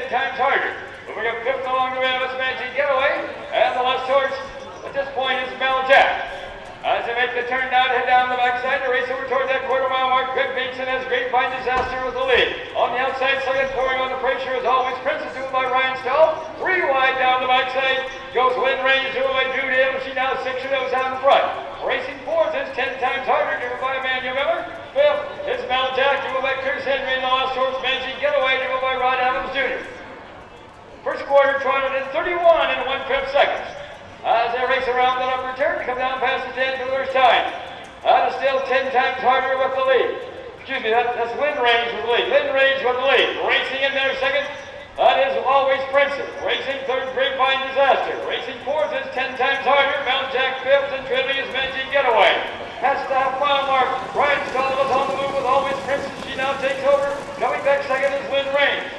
10 times harder. Moving up fifth along the way of his Magic Getaway, and the last horse at this point is Mel Jack. As they make the turn now to head down the backside, the race over toward that quarter-mile mark. Greg Bateson has Grapevine Disaster with the lead. On the outside, second, pouring on the pressure as always. Princess doing by Ryan Stahl. 3 wide down the backside goes Lynn Range, who by Drew Dale. She now 6 shadows out in front. Racing fourth is 10 times harder, driven by Emmanuel Miller. Fifth is Mel Jack, driven by Curtis Henry, and the last horse, Magic Getaway, driven by Rod Adams Jr. First quarter trotted in 31 and 1/5 seconds. As they race around that upper turn, come down past the 10 for the first time. That is still 10 times harder with the lead. Excuse me, that's Lynn Range with the lead. Lynn Range with the lead. Racing in there second, that is Always Princess. Racing third, Grapevine Disaster. Racing fourth is 10 times harder. Mount Jack fifth, and Trinity is Magic Getaway. Past the half-mile mark, Ryan Stahl is on the move with Always Princess. She now takes over. Coming back second is Lynn Range.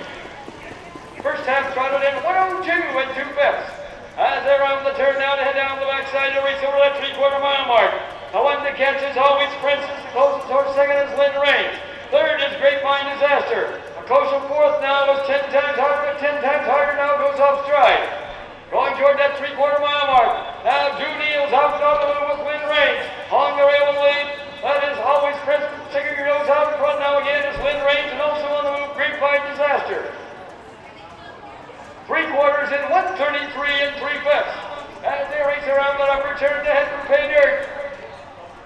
First half trotted in 102 and 2/5. As they're on the turn now to head down the backside to race over that 3/4 mile mark. The one that catches Always Princess. The closest horse second is Lynn Range. Third is Grapevine Disaster. A closer fourth now is 10 times harder, but 10 times harder now goes off stride. Going toward that 3/4 mile mark. Now Drew Neal's out on the move with Lynn Range. On the rail and lead. That is Always Princess. Sticking her nose out in front now again is Lynn Range, and also on the move Grapevine Disaster. 3 quarters in 1:33 and 3/5 as they race around that upper turn to head for pay dirt.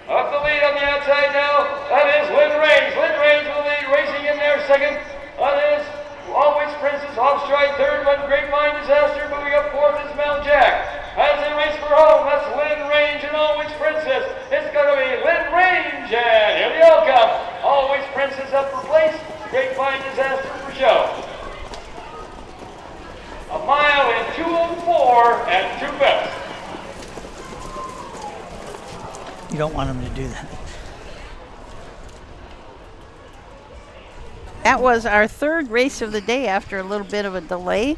Up the lead on the outside now, that is Lynn Range. Lynn Range with the lead, racing in there second. That is Always Princess off stride third, but Grapevine Disaster moving up fourth is Mel Jack. As they race for home, that's Lynn Range and Always Princess. It's going to be Lynn Range, and here they all come. Always Princess up for place, Grapevine Disaster for show. A mile in 2:04 and 2/5. You don't want them to do that. That was our third race of the day after a little bit of a delay.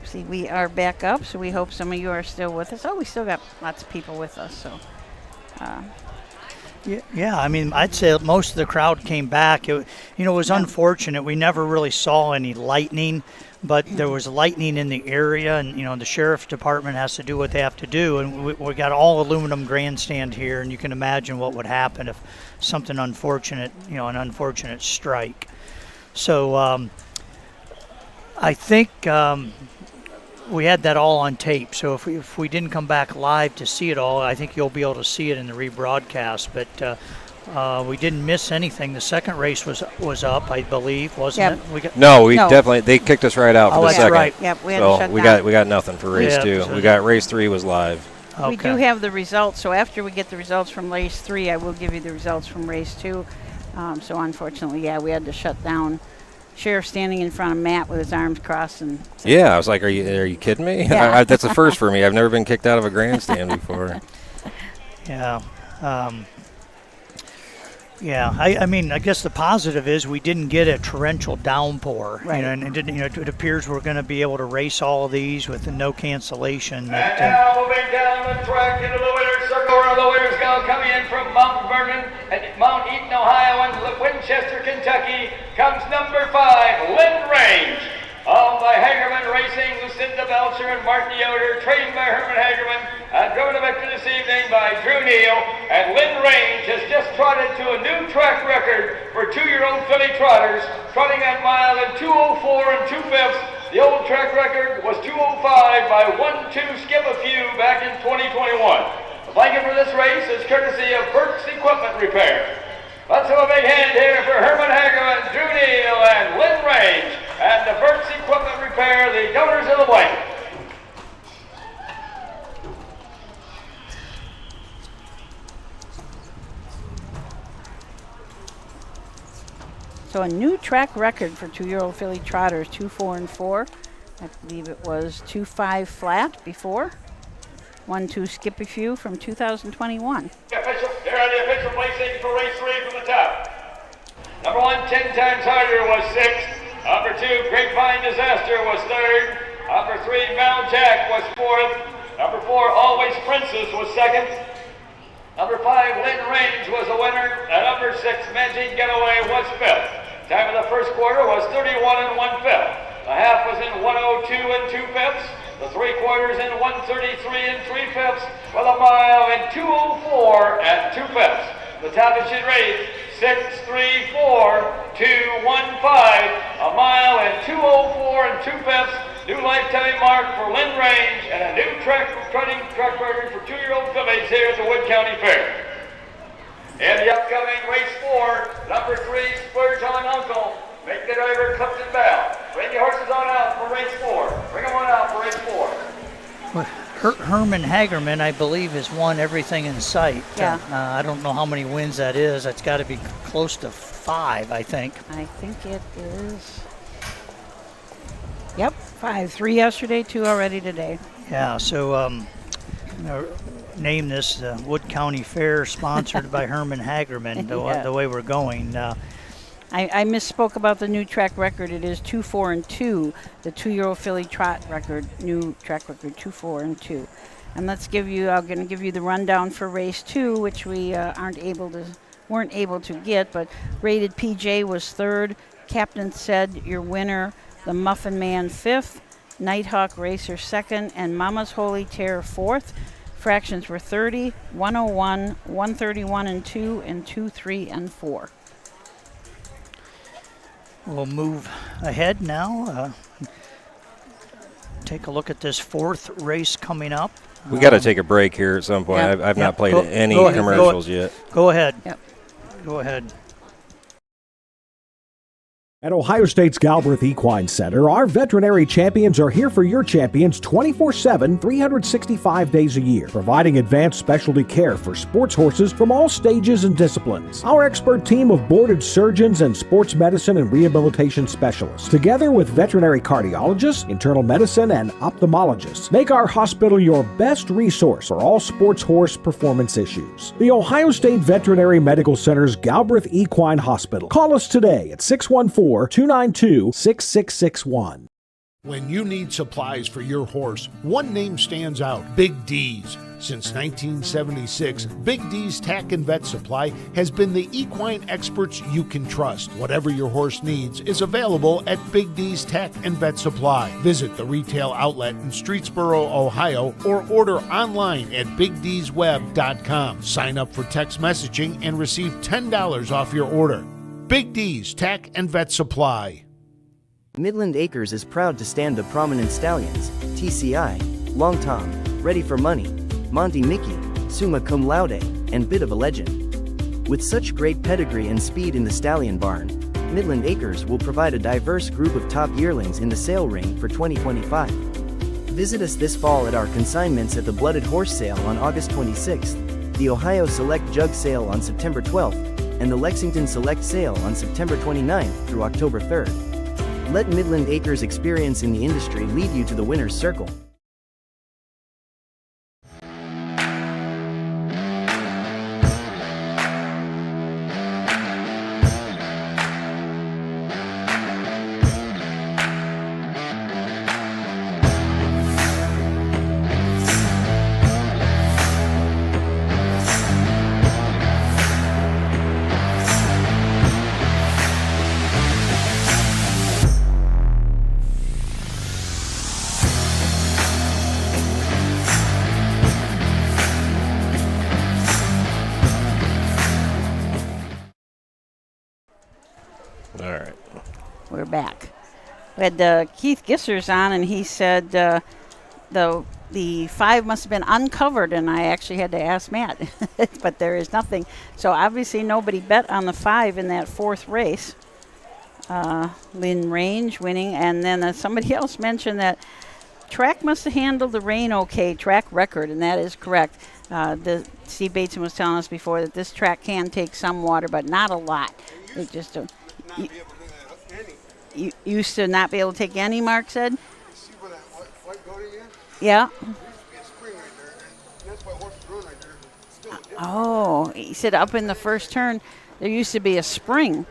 See, we are back up, so we hope some of you are still with us. Oh, we still got lots of people with us, so. Yeah, I mean, I'd say most of the crowd came back. It was unfortunate. We never really saw any lightning, but there was lightning in the area, and, the sheriff's department has to do what they have to do. And we got all aluminum grandstand here, and you can imagine what would happen if something unfortunate, an unfortunate strike. So I think we had that all on tape. So if we didn't come back live to see it all, I think you'll be able to see it in the rebroadcast. But we didn't miss anything. The second race was up, I believe, wasn't it? We definitely, they kicked us right out for the second. Right. Yep, we had to shut down. We got nothing for race 2. So we got race 3 was live. Okay. We do have the results, so after we get the results from race 3, I will give you the results from race 2. So unfortunately, we had to shut down. Sheriff standing in front of Matt with his arms crossed. And I was like, are you kidding me? Yeah. That's a first for me. I've never been kicked out of a grandstand before. Yeah. I mean, I guess the positive is we didn't get a torrential downpour. Right. And it appears we're going to be able to race all of these with no cancellation. And now moving down the track into the winner's circle, where the winners go coming in from Mount Vernon and Mount Eaton, Ohio, and Winchester, Kentucky, comes number 5, Lynn Range. Owned by Hagerman Racing, Lucinda Belcher and Martin Yoder, trained by Herman Hagerman, and driven to victory this evening by Drew Neal. And Lynn Range has just trotted to a new track record for 2-year-old filly trotters, trotting that mile in 2:04 and 2/5. The old track record was 2:05 by 1-2 skip a few back in 2021. The blanket for this race is courtesy of Burke's Equipment Repair. Let's have a big hand here for Herman Hagerman, Drew Neal, and Lynn Range, and the Burke's Equipment Repair, the donors of the blanket. So a new track record for 2-year-old filly trotters, 2-4 and 4. I believe it was 2-5 flat before. 1-2 skip a few from 2021. Here are the official placings for race 3 from the top. Number 1, 10 times harder, was 6th. Number 2, Grapevine Disaster, was 3rd. Number 3, Mel Jack, was 4th. Number 4, Always Princess, was 2nd. Number 5, Lynn Range, was a winner. And number 6, Magic Getaway, was 5th. Time of the first quarter was 31 and 1/5. The half was in 102 2/5. The 3/4 in 133 3/5. With a mile in 204 2/5. The top it should read 6:34.215. A mile in 204 2/5. New lifetime mark for Lynn Range and a new track record for 2-year-old fillies here at the Wood County Fair. In the upcoming race 4, number 3, Splurge on Uncle. Make the driver Clifton Bell. Bring your horses on out for race 4. Bring them on out for race 4. Well, Herman Hagerman, I believe, has won everything in sight. Yeah. I don't know how many wins that is. That's got to be close to 5, I think. I think it is. Yep, 5. 3 yesterday, 2 already today. Yeah, so name this the Wood County Fair, sponsored by Herman Hagerman, Yeah. the way we're going. I misspoke about the new track record. It is 2-4 2. The 2-year-old filly trot record, new track record, 2-4 2. And I'm going to give you the rundown for race 2, which we weren't able to get. But rated PJ was 3rd. Captain Said, your winner. The Muffin Man 5th. Nighthawk Racer 2nd, and Mama's Holy Terror 4th. Fractions were 30, 101, 131 2, and 2, 3, and 4. We'll move ahead now. Take a look at this 4th race coming up. We got to take a break here at some point. Yeah. I've not played any go ahead. commercials yet. Go ahead. Yep. Go ahead. At Ohio State's Galbraith Equine Center, our veterinary champions are here for your champions 24/7, 365 days a year, providing advanced specialty care for sports horses from all stages and disciplines. Our expert team of boarded surgeons and sports medicine and rehabilitation specialists, together with veterinary cardiologists, internal medicine, and ophthalmologists, make our hospital your best resource for all sports horse performance issues. The Ohio State Veterinary Medical Center's Galbraith Equine Hospital. Call us today at 614-292-6661. When you need supplies for your horse, one name stands out: Big D's. Since 1976, Big D's Tack and Vet Supply has been the equine experts you can trust. Whatever your horse needs is available at Big D's Tack and Vet Supply. Visit the retail outlet in Streetsboro, Ohio, or order online at BigD'sWeb.com. Sign up for text messaging and receive $10 off your order. Big D's Tack and Vet Supply. Midland Acres is proud to stand the prominent stallions, TCI, Long Tom, Ready for Money, Monty Mickey, Summa Cum Laude, and Bit of a Legend. With such great pedigree and speed in the stallion barn, Midland Acres will provide a diverse group of top yearlings in the sale ring for 2025. Visit us this fall at our consignments at the Blooded Horse Sale on August 26th, the Ohio Select Jug Sale on September 12th, and the Lexington Select Sale on September 29th through October 3rd. Let Midland Acres' experience in the industry lead you to the winner's circle. All right. We're back. We had Keith Gissers on, and he said the 5 must have been uncovered, and I actually had to ask Matt, but there is nothing. So obviously nobody bet on the 5 in that 4th race. Lynn Range winning, and then somebody else mentioned that track must have handled the rain okay, track record, and that is correct. Steve Bateson was telling us before that this track can take some water, but not a lot. They just don't. You used to not be able to take any, Mark said? See where that white goating is? Yeah. There used to be a spring right there, and that's why horses run right there. It's still a difference. Oh, he said up in the first turn, there used to be a spring,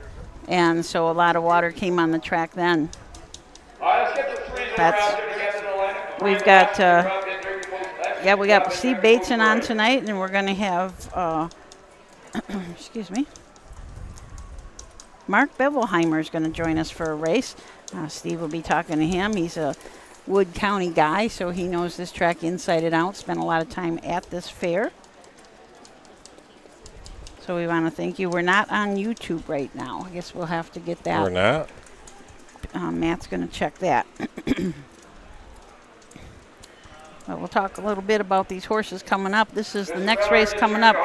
and so a lot of water came on the track then. All right, let's get the threes That's- around here together to the line. We've got, we got Steve Bateson on tonight, and we're going to have, excuse me. Mark Bevelheimer is going to join us for a race. Steve will be talking to him. He's a Wood County guy, so he knows this track inside and out. Spent a lot of time at this fair. So we want to thank you. We're not on YouTube right now. I guess we'll have to get that. We're not? Matt's going to check that. Well, we'll talk a little bit about these horses coming up. This is the next race coming up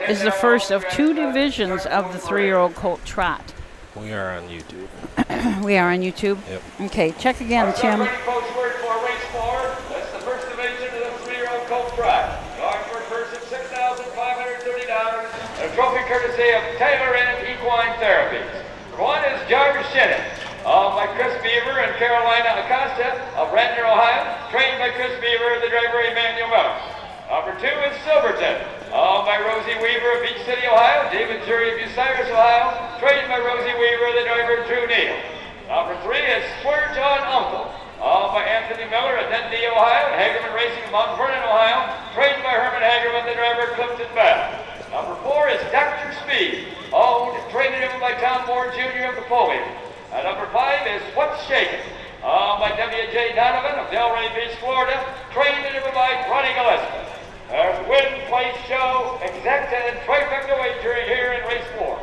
is the first of 2 divisions of the 3-year-old colt trot. We are on YouTube. We are on YouTube? Yep. Okay, check again, Tim. Folks, word for race 4. That's the first division of the 3-year-old colt trot. Going for a purse of $6,530. A trophy courtesy of Taylor and Equine Therapies. One is Jarvis Shinnon, by Chris Beaver and Carolina Acosta of Radnor, Ohio, trained by Chris Beaver, the driver Emmanuel Miller. Number 2 is Silverton, by Rosie Weaver of Beach City, Ohio, David Jury of Bucyrus, Ohio, trained by Rosie Weaver, the driver Drew Neal. Number 3 is Swerge on Uncle, by Anthony Miller of Dundee, Ohio, and Hagerman Racing of Mount Vernon, Ohio, trained by Herman Hagerman, the driver Clifton Bell. Number 4 is Dr. Speed, owned and trained by Tom Moore Jr. of Napoleon. And number 5 is What's Shaking, by W.J. Donovan of Delray Beach, Florida, trained and by Ronnie Gillespie. There's win, place, show, exacta, and trifecta wagering here in race 4.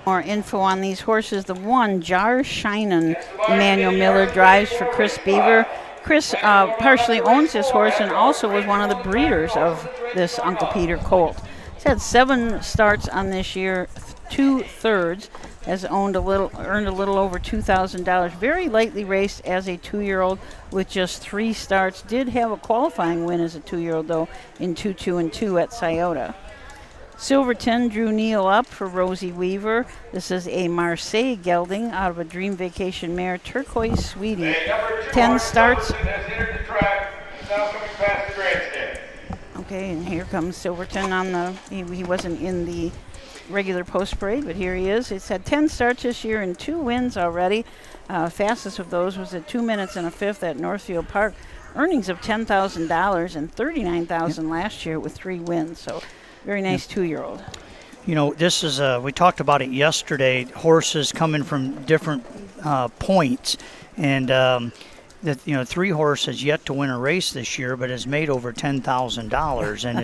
More info on these horses. The 1, Jar Shinin, Emmanuel Miller drives for Chris Beaver. Chris partially owns this horse and also was one of the breeders of this Uncle Peter colt. He's had 7 starts on this year, 2 thirds, has earned a little over $2,000. Very lightly raced as a 2-year-old with just 3 starts. Did have a qualifying win as a 2-year-old though in 2-2-2 at Scioto. Silverton drew Neal up for Rosie Weaver. This is a Marseille gelding out of a Dream Vacation mare, Turquoise Sweetie. 10 starts. Okay, and here comes Silverton on the. He wasn't in the regular post parade, but here he is. It's had 10 starts this year and 2 wins already. Fastest of those was at 2 minutes and a fifth at Northfield Park. Earnings of $10,000 and $39,000 last year with 3 wins. So very nice 2-year-old. You know, this is we talked about it yesterday. Horses coming from different points, and that 3 horse has yet to win a race this year, but has made over $10,000, and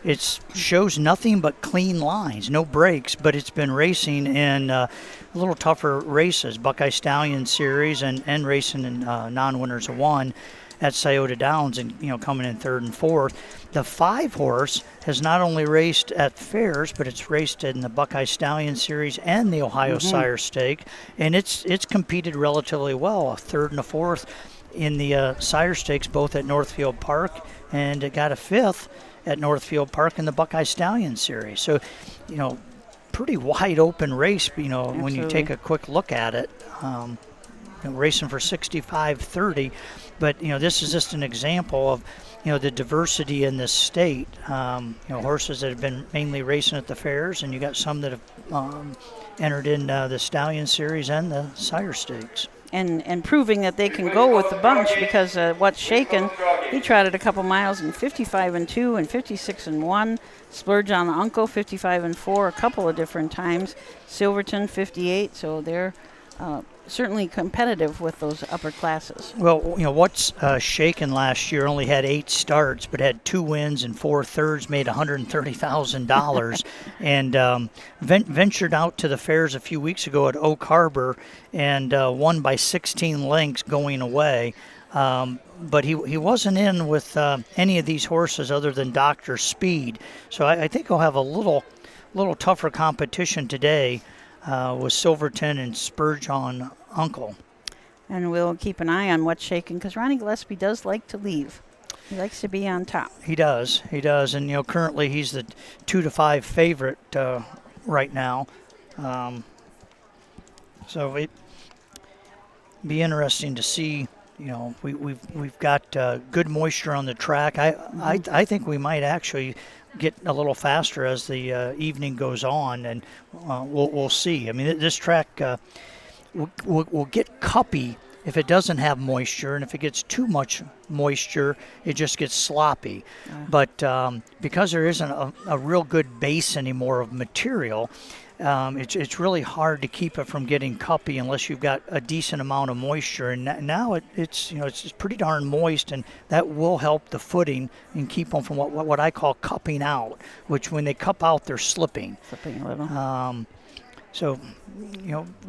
it's shows nothing but clean lines, no breaks, but it's been racing in a little tougher races, Buckeye Stallion Series, and racing in non-winners of 1 at Scioto Downs, and coming in 3rd and 4th. The 5 horse has not only raced at fairs, but it's raced in the Buckeye Stallion Series and the Ohio Sire Stake, and it's competed relatively well, a 3rd and a 4th in the Sire Stakes, both at Northfield Park, and it got a 5th at Northfield Park in the Buckeye Stallion Series. So, pretty wide open race. When you take a quick look at it, racing for $65.30. But this is just an example of the diversity in this state. Horses that have been mainly racing at the fairs, and you got some that have entered in the Stallion Series and the Sire Stakes. And proving that they can go with the bunch, because What's Shaking, he trotted a couple miles in 55-2 and 56-1. Splurge on the Uncle 55-4 a couple of different times. Silverton 58. So they're certainly competitive with those upper classes. Well, What's Shaken last year only had 8 starts, but had 2 wins and 4 thirds, made $130,000, and ventured out to the fairs a few weeks ago at Oak Harbor and won by 16 lengths going away. But he wasn't in with any of these horses other than Dr. Speed. So I think he'll have a little tougher competition today with Silverton and Spurge on Uncle. And we'll keep an eye on What's Shaking, because Ronnie Gillespie does like to leave. He likes to be on top. He does. And, currently he's the 2-5 favorite right now. So it'd be interesting to see. We've got good moisture on the track. I think we might actually get a little faster as the evening goes on, and we'll see. I mean, this track will get cuppy if it doesn't have moisture, and if it gets too much moisture, it just gets sloppy. But because there isn't a real good base anymore of material, it's really hard to keep it from getting cuppy unless you've got a decent amount of moisture. And now it's pretty darn moist, and that will help the footing and keep them from what I call cupping out, which when they cup out, they're slipping. Slipping a little. So,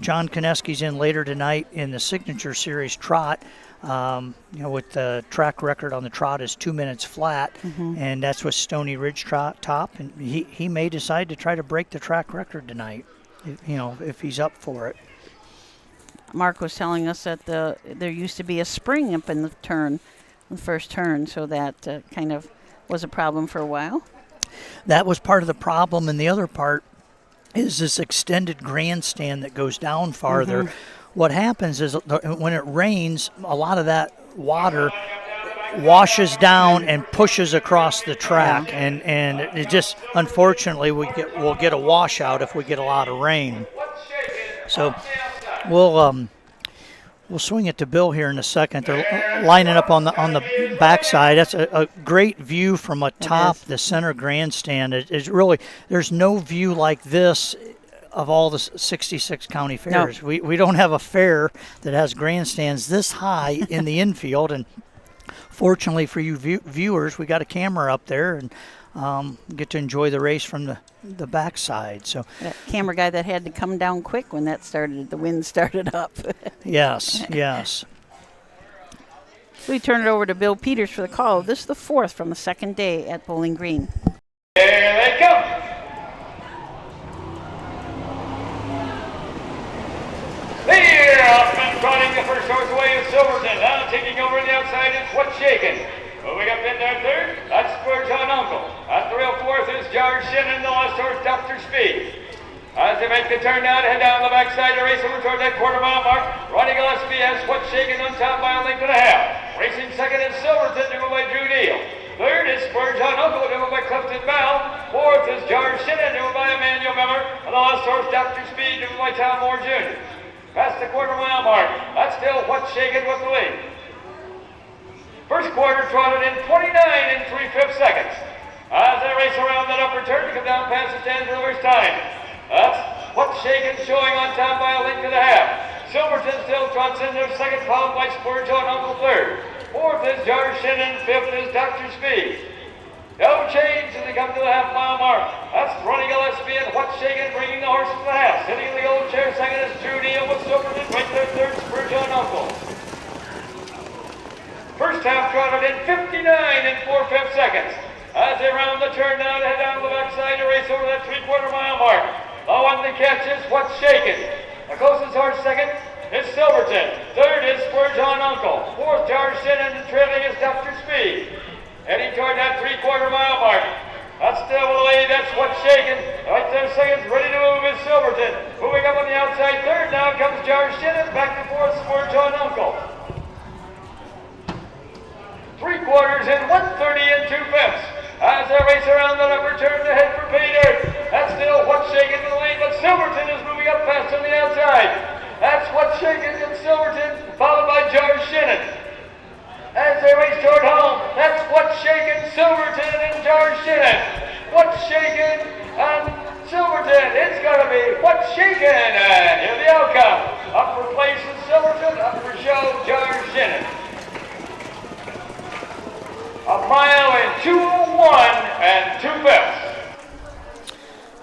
John Koneski's in later tonight in the Signature Series trot. With the track record on the trot is 2 minutes flat, and that's with Stony Ridge top. And he may decide to try to break the track record tonight, if he's up for it. Mark was telling us that there used to be a spring up in the first turn, so that kind of was a problem for a while. That was part of the problem, and the other part is this extended grandstand that goes down farther. What happens is when it rains, a lot of that water washes down and pushes across the track, and it just, unfortunately, we'll get a washout if we get a lot of rain. So we'll swing it to Bill here in a second. They're lining up on the backside. That's a great view from atop the center grandstand. It's really, there's no view like this of all the 66 county fairs. No. We don't have a fair that has grandstands this high in the infield, and fortunately for you viewers, we got a camera up there and get to enjoy the race from the backside. So that camera guy that had to come down quick when the wind started up. Yes. We turn it over to Bill Peters for the call. This is the fourth from the second day at Bowling Green. Here they come. Here, Hoffman trotting the first horse away is Silverton. Now taking over on the outside is What's Shaking. Moving up in there third, that's Spurge on Uncle. At the real fourth is Jar Shannon, the last horse, Dr. Speed. As they make the turn now to head down the backside to race over toward that quarter-mile mark, Ronnie Gillespie has What's Shaking on top by a length and a half. Racing second is Silverton, driven by Drew Neal. Third is Spurge on Uncle, driven by Clifton Bell. Fourth is Jar Shannon, driven by Emmanuel Miller. And the last horse, Dr. Speed, driven by Tom Moore Jr. Past the quarter-mile mark, that's still What's Shaking with the lead. First quarter trotted in 29 3/5 seconds. As they race around that upper turn to come down past the stand for the first time. That's What's Shaking showing on top by a length and a half. Silverton still trots in their second, followed by Spurge on Uncle third. Fourth is Jar Shannon, fifth is Dr. Speed. No change as they come to the half-mile mark. That's Ronnie Gillespie and What's Shaking bringing the horse to the half. Sitting in the gold chair second is Drew Neal with Silverton right there third, Spurge on Uncle. First half trotted in 59 4/5 seconds. As they round the turn now to head down to the backside to race over that 3/4 mile mark. The one to catch is What's Shaking. The closest horse second is Silverton. Third is Spurge on Uncle. Fourth, Jar Shannon, and trailing is Dr. Speed. Heading toward that 3/4 mile mark. That's still the lead. That's What's Shaking. Right there, seconds ready to move is Silverton. Moving up on the outside third now comes Jar Shannon. Back and forth, Spurge on Uncle. 3/4 in 1:30 2/5. As they race around that upper turn to head for pay dirt. That's still What's Shaking in the lead, but Silverton is moving up fast on the outside. That's What's Shaking and Silverton, followed by Jar Shannon. As they race toward home, that's What's Shaking, Silverton, and Jar Shannon. What's Shaking and Silverton. It's going to be What's Shaking, and here's the outcome. Up for place is Silverton, up for show, Jar Shannon. A mile in 2:01 2/5.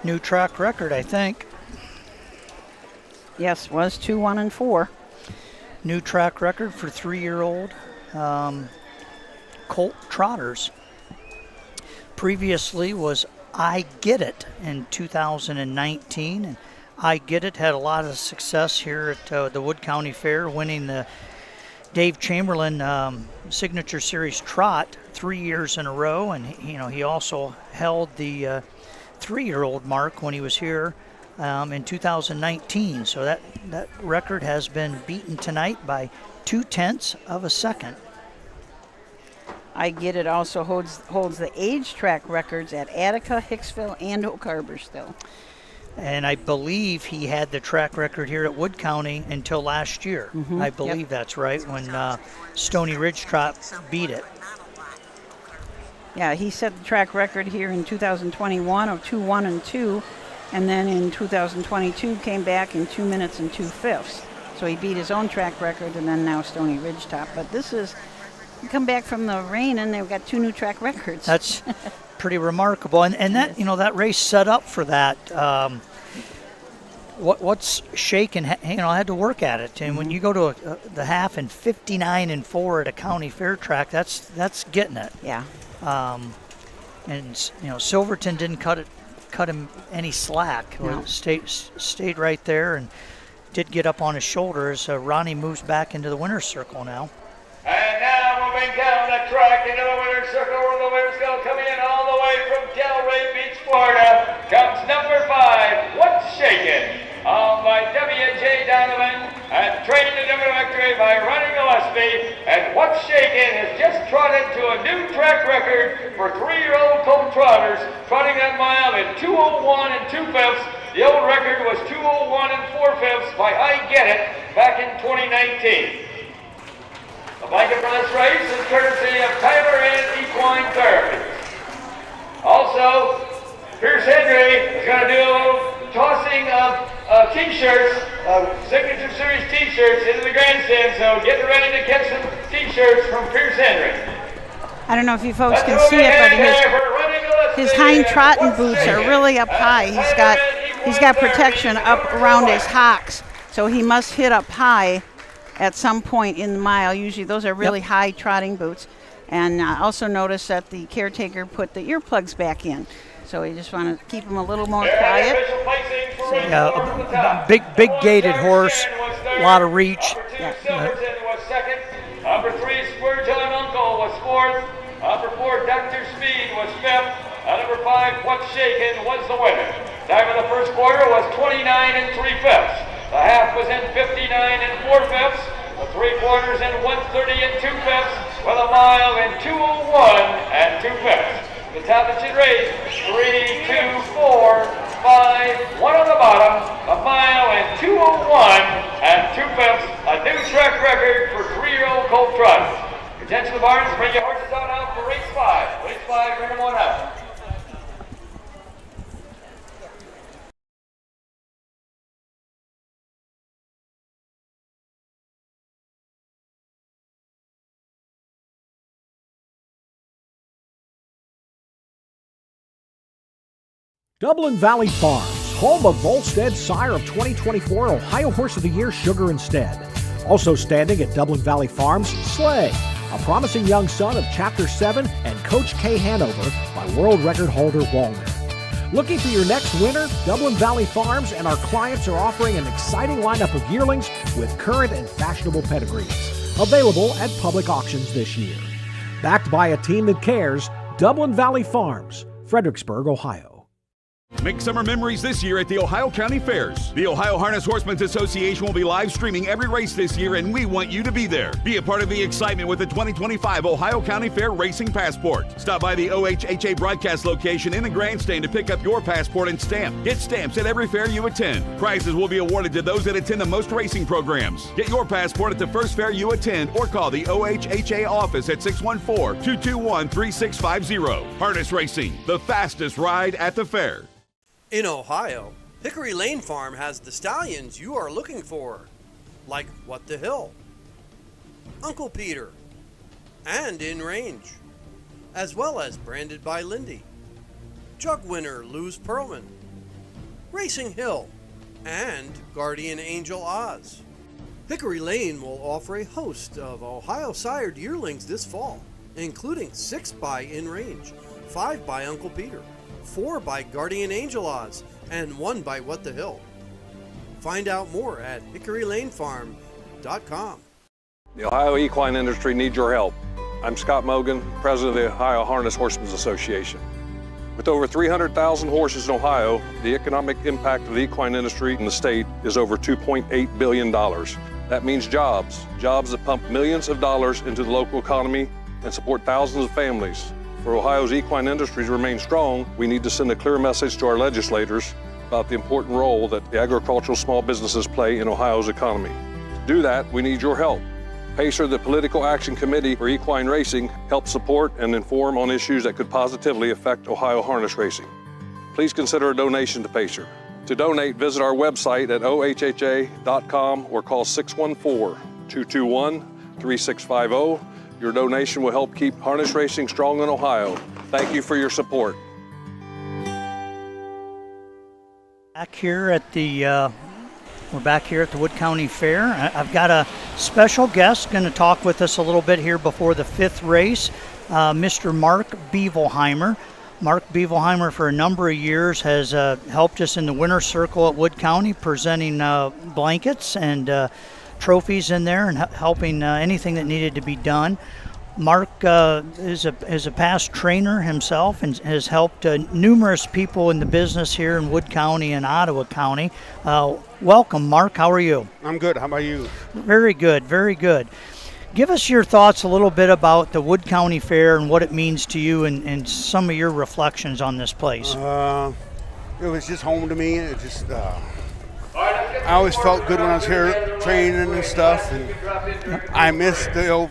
New track record, I think. Yes, was 2, 1, and 4. New track record for 3-year-old colt trotters. Previously was I Get It in 2019, and I Get It had a lot of success here at the Wood County Fair, winning the Dave Chamberlain Signature Series Trot 3 years in a row, and he also held the 3-year-old mark when he was here in 2019. So that record has been beaten tonight by 0.2 of a second. I Get It also holds the age track records at Attica, Hicksville, and Oak Harbor still. And I believe he had the track record here at Wood County until last year. I believe that's right, when Stony Ridge Trot beat it. Yeah, he set the track record here in 2021 of 2:1-2, and then in 2022 came back in 2 minutes and 2/5. So he beat his own track record, and then now Stony Ridge Top. But this is, you come back from the rain and they've got 2 new track records. That's pretty remarkable, and that that race set up for that. What's shaken, I had to work at it, and when you go to the half in 59-4 at a county fair track, that's getting it. Yeah. And Silverton didn't cut him any slack. No. Stayed right there and did get up on his shoulders. Ronnie moves back into the winner's circle now. And now moving down the track into the winner's circle, where the winner's going to come in all the way from Delray Beach, Florida, comes number 5, What's Shakin', owned by W.J. Donovan and trained to deliver victory by Ronnie Gillespie. And What's Shakin' has just trotted to a new track record for 3-year-old colt trotters, trotting that mile in 2:01 2/5. The old record was 2:01 4/5 by I Get It back in 2019. The blanket for this race is courtesy of Tyler and Equine Therapies. Also, Pierce Henry is going to do a little tossing of t-shirts, Signature Series t-shirts into the grandstand, so get ready to catch some t-shirts from Pierce Henry. I don't know if you folks can see it, but his hind trotting boots are really up high. He's got protection up around his hocks, so he must hit up high at some point in the mile. Usually those are really high trotting boots. And also notice that the caretaker put the earplugs back in. So we just want to keep him a little more quiet. Yeah, big gated horse, a lot of reach. Silverton was second. Number 3, Splurge on Uncle was 4th. Number 4, Dr. Speed was 5th. And number 5, What's Shakin' was the winner. Time of the first quarter was 29 3/5. The half was in 59 4/5. The 3/4 in 130 2/5. With a mile in 2:01 2/5. The top it should race 3, 2, 4, 5, 1 on the bottom. A mile in 2:01 2/5. A new track record for 3-year-old colt trotters. Attention to the barns, bring your horses on out for race 5. Race 5, bring them on out. Dublin Valley Farms, home of Volstead Sire of 2024 Ohio Horse of the Year Sugar Instead. Also standing at Dublin Valley Farms, Slay, a promising young son of Chapter 7 and Coach K Hanover by world record holder Walner. Looking for your next winner? Dublin Valley Farms and our clients are offering an exciting lineup of yearlings with current and fashionable pedigrees. Available at public auctions this year. Backed by a team that cares, Dublin Valley Farms, Fredericksburg, Ohio. Make summer memories this year at the Ohio County Fairs. The Ohio Harness Horsemen's Association will be live streaming every race this year, and we want you to be there. Be a part of the excitement with the 2025 Ohio County Fair Racing Passport. Stop by the OHHA broadcast location in the grandstand to pick up your passport and stamp. Get stamps at every fair you attend. Prizes will be awarded to those that attend the most racing programs. Get your passport at the first fair you attend or call the OHHA office at 614-221-3650. Harness Racing, the fastest ride at the fair. In Ohio, Hickory Lane Farm has the stallions you are looking for, like What the Hill, Uncle Peter, and In Range, as well as Branded by Lindy, Jug Winner Luz Pearlman, Racing Hill, and Guardian Angel Oz. Hickory Lane will offer a host of Ohio sired yearlings this fall, including 6 by In Range, 5 by Uncle Peter, 4 by Guardian Angel Oz, and 1 by What the Hill. Find out more at hickorylanefarm.com. The Ohio equine industry needs your help. I'm Scott Mogan, president of the Ohio Harness Horsemen's Association. With over 300,000 horses in Ohio, the economic impact of the equine industry in the state is over $2.8 billion. That means jobs that pump millions of dollars into the local economy and support thousands of families. For Ohio's equine industry to remain strong, we need to send a clear message to our legislators about the important role that the agricultural small businesses play in Ohio's economy. To do that, we need your help. PACER, the Political Action Committee for Equine Racing, helps support and inform on issues that could positively affect Ohio harness racing. Please consider a donation to PACER. To donate, visit our website at ohha.com or call 614-221-3650. Your donation will help keep harness racing strong in Ohio. Thank you for your support. Back here at the we're back here at the Wood County Fair. I've got a special guest going to talk with us a little bit here before the 5th race, Mr. Mark Bevelheimer. Mark Bevelheimer, for a number of years, has helped us in the winner's circle at Wood County, presenting blankets and trophies in there and helping anything that needed to be done. Mark is a past trainer himself and has helped numerous people in the business here in Wood County and Ottawa County. Welcome, Mark. How are you? I'm good. How about you? Very good, very good. Give us your thoughts a little bit about the Wood County Fair and what it means to you and some of your reflections on this place. It was just home to me. It just I always felt good when I was here training and stuff, and I missed the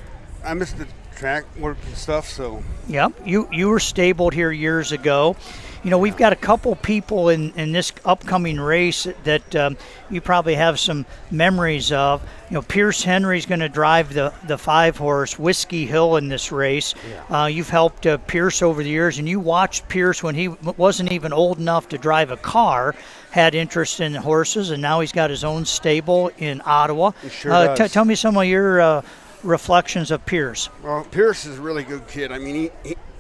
track work and stuff. So yep, you were stabled here years ago. You know, we've got a couple people in this upcoming race that you probably have some memories of. You know, Pierce Henry's going to drive the 5-horse Whiskey Hill in this race. Yeah. You've helped Pierce over the years, and you watched Pierce when he wasn't even old enough to drive a car, had interest in horses, and now he's got his own stable in Ottawa. He sure does. Tell me some of your reflections of Pierce. Well, Pierce is a really good kid. I mean,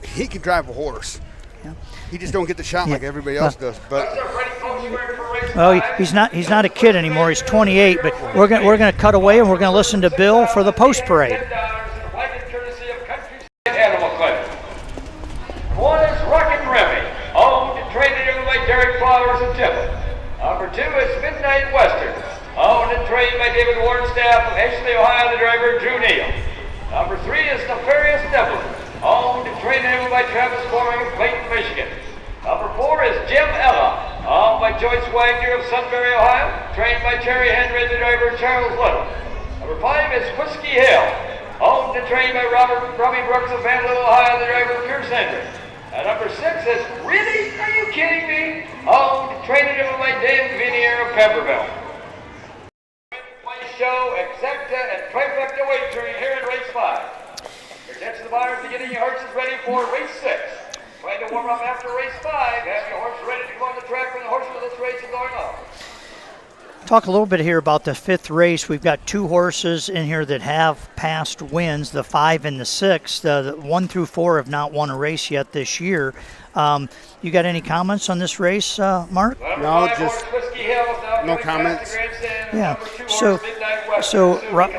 he can drive a horse. Yeah. He just don't get the shot like everybody else does. But well, he's not a kid anymore. He's 28. But we're gonna cut away and we're gonna listen to Bill for the post parade. Animal Clinic. One is Rockin' Remy, owned and trained by Derek Flowers and Tiffin. Number 2 is Midnight Western, owned and trained by David Warrenstaff of Ashley, Ohio, the driver Drew Neal. Number 3 is Nefarious Devlin, owned and trained by Travis Forming of Clayton, Michigan. Number 4 is Jim Ella, owned by Joyce Wagner of Sunbury, Ohio, trained by Terry Henry, the driver Charles Little. Number 5 is Whiskey Hill, owned and trained by Robbie Brooks of Van Little, Ohio, the driver Pierce Henry. And number 6 is Really? Are you kidding me? Owned and trained by Dan Vinier of Pemberville. Show, Exacta, and Trifecta wagering here in race 5. Your attention, the buyers, to getting your horses ready for race 6. Trying to warm up after race 5. Have your horse ready to go on the track when the horse for this race is going on. Talk a little bit here about the 5th race. We've got 2 horses in here that have past wins, the 5 and the 6. The 1 through 4 have not won a race yet this year. You got any comments on this race, Mark? No, just no comments. Yeah, so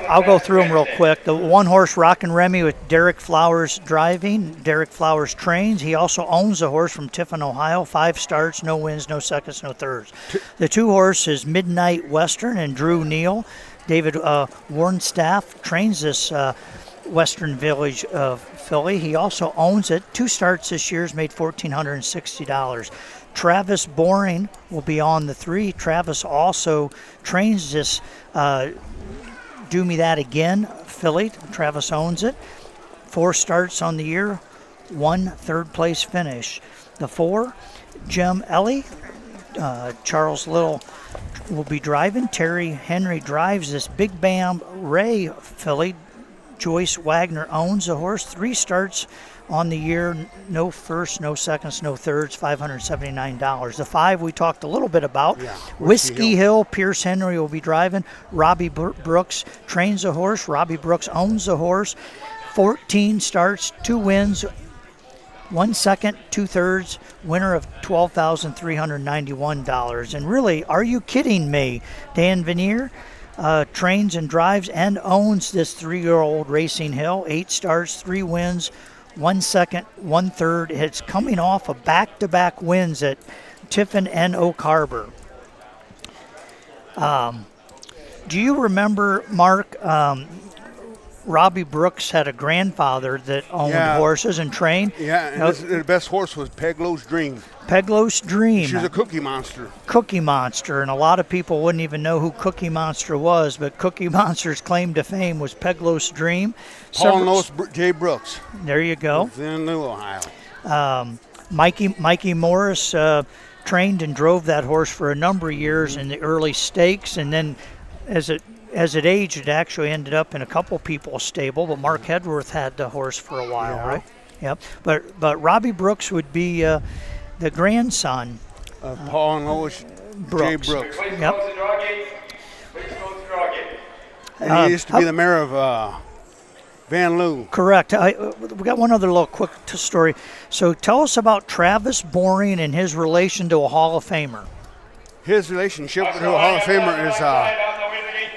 I'll go through them real quick. The 1 horse, Rockin' Remy, with Derek Flowers driving. Derek Flowers trains. He also owns a horse from Tiffin, Ohio. 5 starts, no wins, no seconds, no thirds. The 2 horse is Midnight Western and Drew Neal. David Warrenstaff trains this Western Village filly. He also owns it. 2 starts this year, has made $1,460. Travis Boring will be on the 3. Travis also trains this Do Me That Again filly. Travis owns it. 4 starts on the year, 1 third-place finish. The 4, Jim Ellie, Charles Little will be driving. Terry Henry drives this Big Bam Ray filly. Joyce Wagner owns the horse. 3 starts on the year, no firsts, no seconds, no thirds, $579. The 5 we talked a little bit about. Yeah, Whiskey Hill, Pierce Henry will be driving. Robbie Brooks trains the horse. Robbie Brooks owns the horse. 14 starts, 2 wins, 1 second, 2 thirds, winner of $12,391. And really, are you kidding me? Dan Vinier trains and drives and owns this 3-year-old Racing Hill. 8 starts, 3 wins, 1 second, 1 third. It's coming off of back-to-back wins at Tiffin and Oak Harbor. Do you remember, Mark, Robbie Brooks had a grandfather that owned horses and trained. Yeah, and the best horse was Peglow's Dream. Peglow's Dream. She was a Cookie Monster. Cookie Monster, and a lot of people wouldn't even know who Cookie Monster was, but Cookie Monster's claim to fame was Peglow's Dream. Paul and Lois J. Brooks. There you go. In New Ohio. Mikey Morris trained and drove that horse for a number of years in the early stakes, and then as it aged, it actually ended up in a couple people's stable. But Mark Hedworth had the horse for a while, right? Yep. But Robbie Brooks would be the grandson of Paul and Lois Brooks. J. Brooks. Yep. And he used to be the mayor of Van Loo. Correct. We got one other little quick story. So tell us about Travis Boring and his relation to a Hall of Famer. His relationship to a Hall of Famer is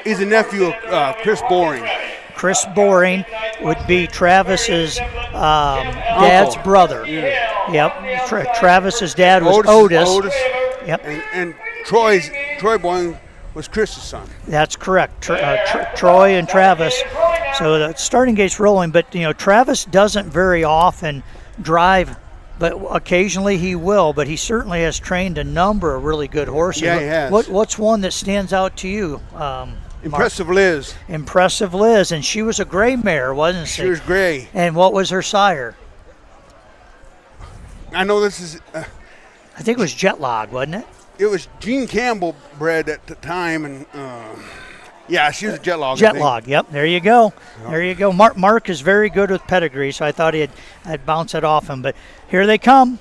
he's a nephew of Chris Boring. Chris Boring would be Travis's dad's brother. Yeah. Yep. Travis's dad was Otis. Yep. And Troy Boring was Chris's son. That's correct. Troy and Travis. So the starting gate's rolling, but Travis doesn't very often drive, but occasionally he will. But he certainly has trained a number of really good horses. Yeah, he has. What's one that stands out to you? Impressive Liz. Impressive Liz, and she was a gray mare, wasn't she? She was gray. And what was her sire? I know this is. I think it was Jetlog, wasn't it? It was Gene Campbell bred at the time, and yeah, she was a Jetlog. Jetlog, yep. There you go. Yep. There you go. Mark is very good with pedigree, so I thought I'd bounce it off him. But here they come.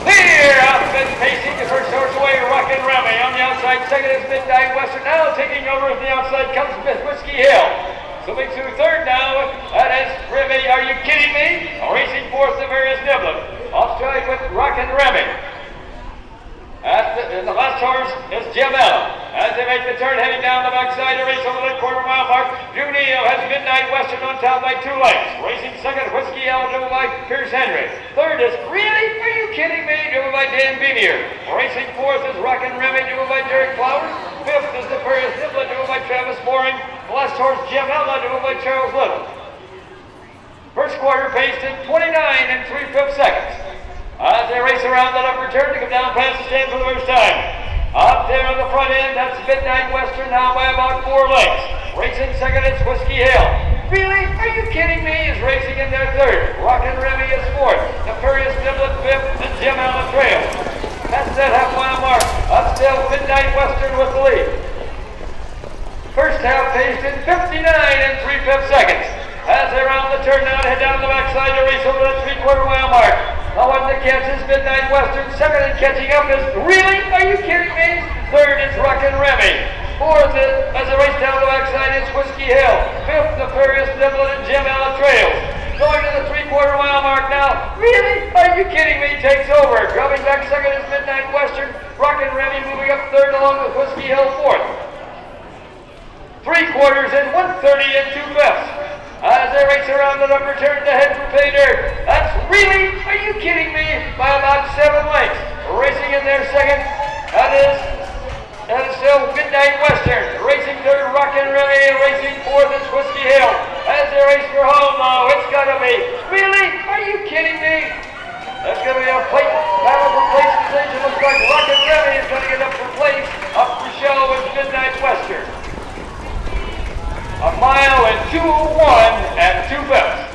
Here, outfit pacing the first horse away, Rockin' Remy. On the outside, second is Midnight Western. Now taking over from the outside comes Whiskey Hill. Swimming through third now, that is Remy. Are you kidding me? Racing fourth, the various Niblin. Off strike with Rockin' Remy. And the last horse is Jamel. As they make the turn, heading down the backside to race over the quarter-mile mark. Junio has Midnight Western on top by 2 lengths. Racing second, Whiskey Hill, driven by Pierce Henry. Third is Really? Are you kidding me? Driven by Dan Beamier. Racing fourth is Rockin' Remy, driven by Derek Flowers. Fifth is the Furious Niblin, driven by Travis Boring. The last horse, Jamel, driven by Charles Little. First quarter paced in 29 3/5 seconds. As they race around that upper turn to come down past the stand for the first time. Up there on the front end, that's Midnight Western now by about 4 lengths. Racing second, it's Whiskey Hill. Really? Are you kidding me? Is racing in their third. Rockin' Remy is fourth. The Furious Niblin fifth, and Jim on the trail. That's that half-mile mark. Up still Midnight Western with the lead. First half paced in 59 3/5 seconds. As they round the turn now to head down the backside to race over the 3/4 mile mark. The one that catches Midnight Western. Second and catching up is Really? Are you kidding me? Third is Rockin' Remy. Fourth is, as they race down the backside, it's Whiskey Hill. Fifth, the Furious Niblin and Jim Allen trails. Going to the 3/4 mile mark now. Really? Are you kidding me? Takes over. Dropping back second is Midnight Western. Rockin' Remy moving up third along with Whiskey Hill fourth. 3/4 in 1:30 2/5. As they race around the upper turn to head for pay dirt. That's Really? Are you kidding me? By about 7 lengths. Racing in their second. That is still Midnight Western. Racing third, Rockin' Remy. Racing fourth is Whiskey Hill. As they race for home now, it's gotta be Really? Are you kidding me? That's gonna be a battle for place decision. Looks like Rockin' Remy is gonna get up for place. Up for show with Midnight Western. 1 mile and 2:01 2/5.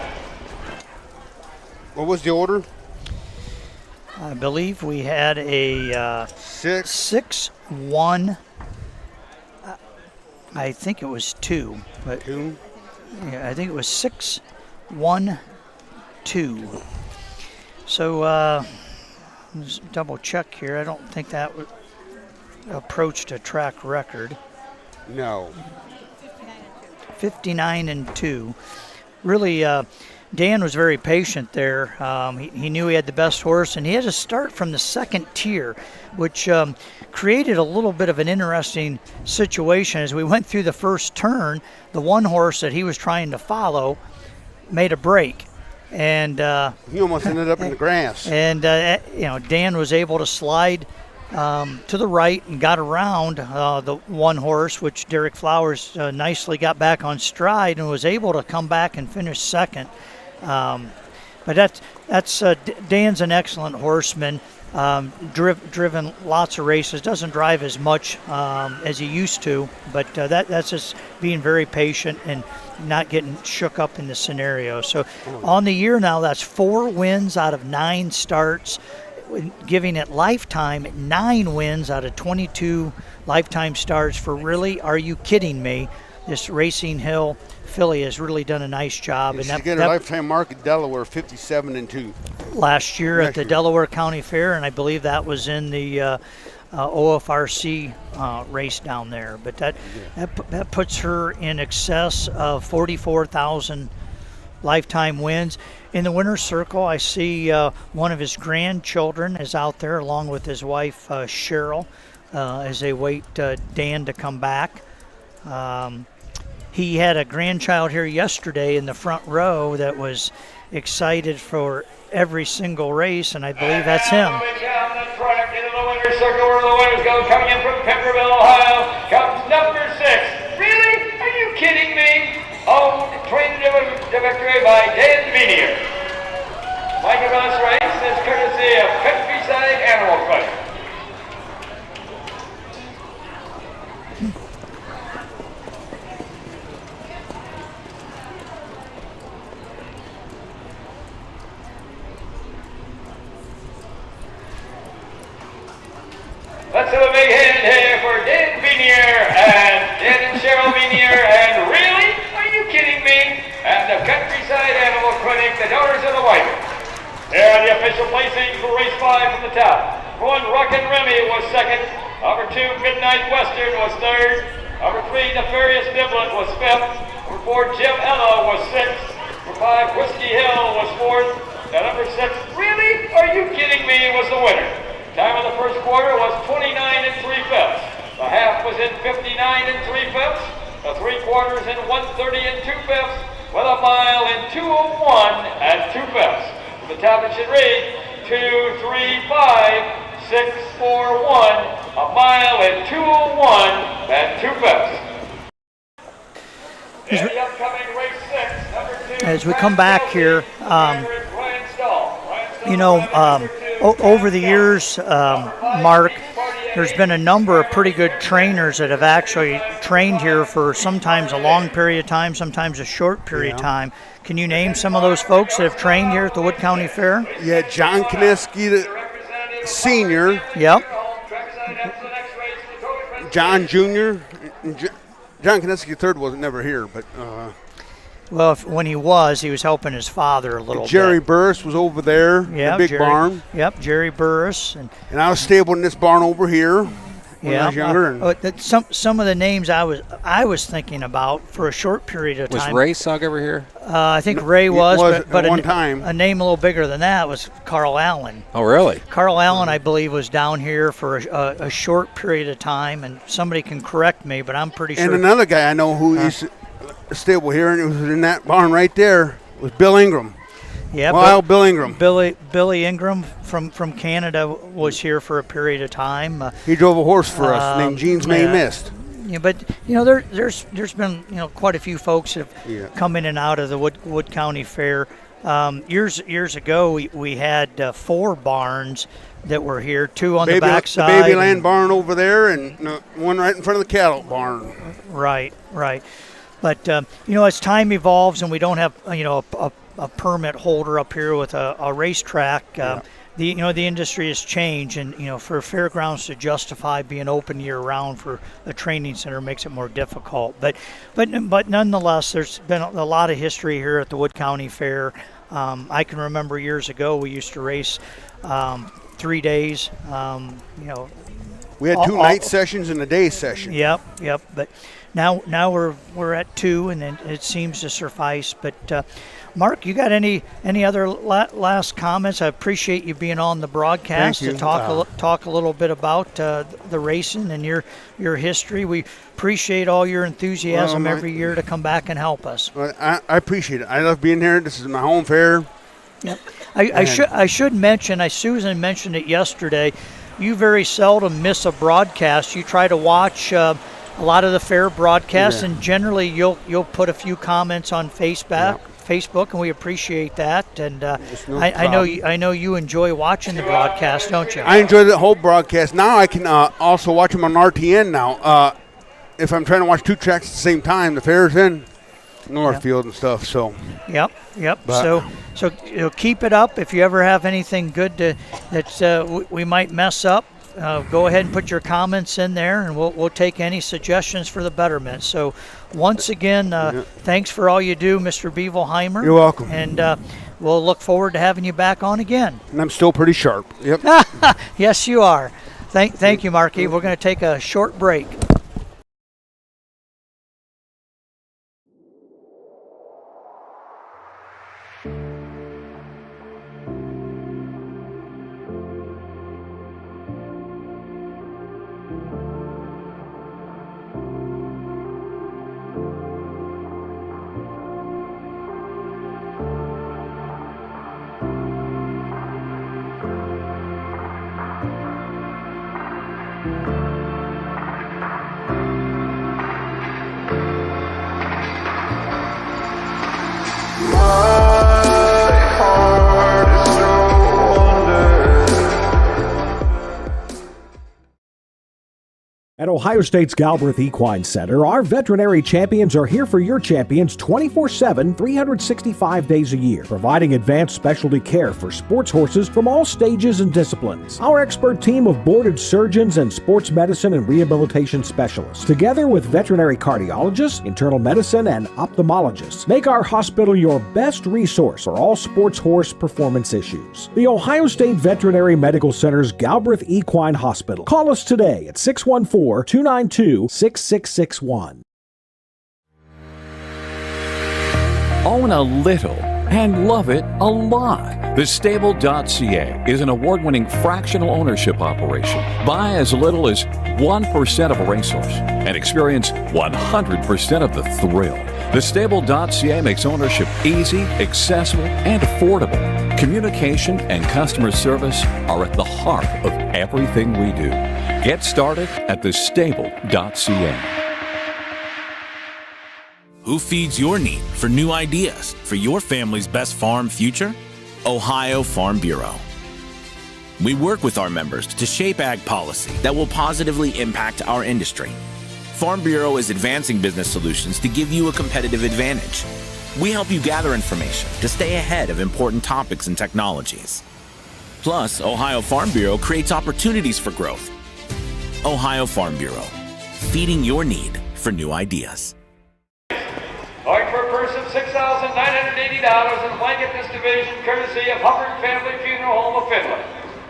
What was the order? I believe we had a 6-1. I think it was 2. But 2? Yeah, I think it was 6-1-2. So let's double check here. I don't think that approached a track record. No. 59-2. Really, Dan was very patient there. He knew he had the best horse, and he had to start from the second tier, which created a little bit of an interesting situation. As we went through the first turn, the one horse that he was trying to follow made a break. And he almost ended up in the grass. And Dan was able to slide to the right and got around the one horse, which Derek Flowers nicely got back on stride and was able to come back and finish second. But Dan's an excellent horseman. Driven lots of races, doesn't drive as much as he used to, but that's just being very patient and not getting shook up in the scenario. So on the year now, that's 4 wins out of 9 starts, giving it lifetime 9 wins out of 22 lifetime starts for really, are you kidding me? This Racing Hill filly has really done a nice job. And she's got a lifetime mark at Delaware, 57-2. Last year at the Delaware County Fair, and I believe that was in the OFRC race down there. But that puts her in excess of 44,000 lifetime wins. In the winner's circle, I see one of his grandchildren is out there along with his wife Cheryl as they wait Dan to come back. He had a grandchild here yesterday in the front row that was excited for every single race, and I believe that's him. Down the track into the winner's circle where the winners go. Coming in from Pemberville, Ohio, comes number 6. Really? Are you kidding me? Oh, trained to victory by Dan Venier. Michael Ross race is courtesy of Countryside Animal Clinic. Let's have a big hand here for Dan Venier and Dan and Cheryl Venier, and really? Are you kidding me? And the Countryside Animal Clinic, the daughters of the wife. Here are the official placings for race 5 from the top. Number 1, Rockin' Remy was second. Number 2, Midnight Western was third. Number 3, Nefarious Niblin was fifth. Number 4, Jim Ella was sixth. Number 5, Whiskey Hill was fourth. And number 6, really? Are you kidding me? Was the winner. Time of the first quarter was 29 3/5. The half was in 59 3/5. The 3 quarters in 130 2/5. With a mile in 2:01 2/5. The top it should read 2, 3, 5, 6, 4, 1. A mile in 2:01 2/5. In the upcoming race 6, number 2. As we come back here, over the years, Mark, there's been a number of pretty good trainers that have actually trained here for sometimes a long period of time, sometimes a short period of time. Can you name some of those folks that have trained here at the Wood County Fair? Yeah, John Kaniski, the senior. Yep. John Jr. John Kaniski III wasn't never here, but... Well, when he was helping his father a little bit. Jerry Burris was over there, the big barn. Yep, Jerry Burris. And I was stabled in this barn over here when I was younger. Some of the names I was thinking about for a short period of time. Was Ray Sugg over here? I think Ray was but at one time. A name a little bigger than that was Carl Allen. Oh, really? Carl Allen, I believe, was down here for a short period of time, and somebody can correct me, but I'm pretty sure. And another guy I know who used to stable here, and it was in that barn right there, was Bill Ingram. Yeah, Bill Ingram. Billy Ingram from Canada was here for a period of time. He drove a horse for us named Jeans May Mist. Yeah, but there's been quite a few folks that have come in and out of the Wood County Fair. Years ago, we had 4 barns that were here, 2 on the backside. The Babyland barn over there, and one right in front of the cattle barn. Right. But as time evolves and we don't have a permit holder up here with a racetrack, the industry has changed, and for fairgrounds to justify being open year round for a training center makes it more difficult. But nonetheless, there's been a lot of history here at the Wood County Fair. I can remember years ago we used to race 3 days. We had 2 night sessions and a day session. Yep. But now we're at 2, and then it seems to suffice. But Mark, you got any other last comments? I appreciate you being on the broadcast to talk a little bit about the racing and your history. We appreciate all your enthusiasm every year to come back and help us. Well, I appreciate it. I love being here. This is my home fair. Yep. I should mention, Susan mentioned it yesterday. you very seldom miss a broadcast. You try to watch a lot of the fair broadcasts, and generally you'll put a few comments on Facebook, and we appreciate that. And I know you enjoy watching the broadcast, don't you? I enjoy the whole broadcast. Now I can also watch them on RTN now. If I'm trying to watch 2 tracks at the same time, the fair's in Northfield and stuff. So. Yep. So keep it up. If you ever have anything good that we might mess up, go ahead and put your comments in there, and we'll take any suggestions for the betterment. So once again, thanks for all you do, Mr. Bevelheimer. You're welcome. And we'll look forward to having you back on again. And I'm still pretty sharp. Yep. Yes, you are. Thank you, Marky. We're going to take a short break. At Ohio State's Galbraith Equine Center, our veterinary champions are here for your champions 24/7, 365 days a year, providing advanced specialty care for sports horses from all stages and disciplines. Our expert team of boarded surgeons and sports medicine and rehabilitation specialists, together with veterinary cardiologists, internal medicine, and ophthalmologists, make our hospital your best resource for all sports horse performance issues. The Ohio State Veterinary Medical Center's Galbraith Equine Hospital. Call us today at 614-292-6661. Own a little and love it a lot. The Stable.ca is an award-winning fractional ownership operation. Buy as little as 1% of a racehorse and experience 100% of the thrill. The Stable.ca makes ownership easy, accessible, and affordable. Communication and customer service are at the heart of everything we do. Get started at thestable.ca. Who feeds your need for new ideas for your family's best farm future? Ohio Farm Bureau. We work with our members to shape ag policy that will positively impact our industry. Farm Bureau is advancing business solutions to give you a competitive advantage. We help you gather information to stay ahead of important topics and technologies. Plus, Ohio Farm Bureau creates opportunities for growth. Ohio Farm Bureau, feeding your need for new ideas. Going for a purse of $6,980 and blanket this division courtesy of Hubbard Family Funeral Home of Finland.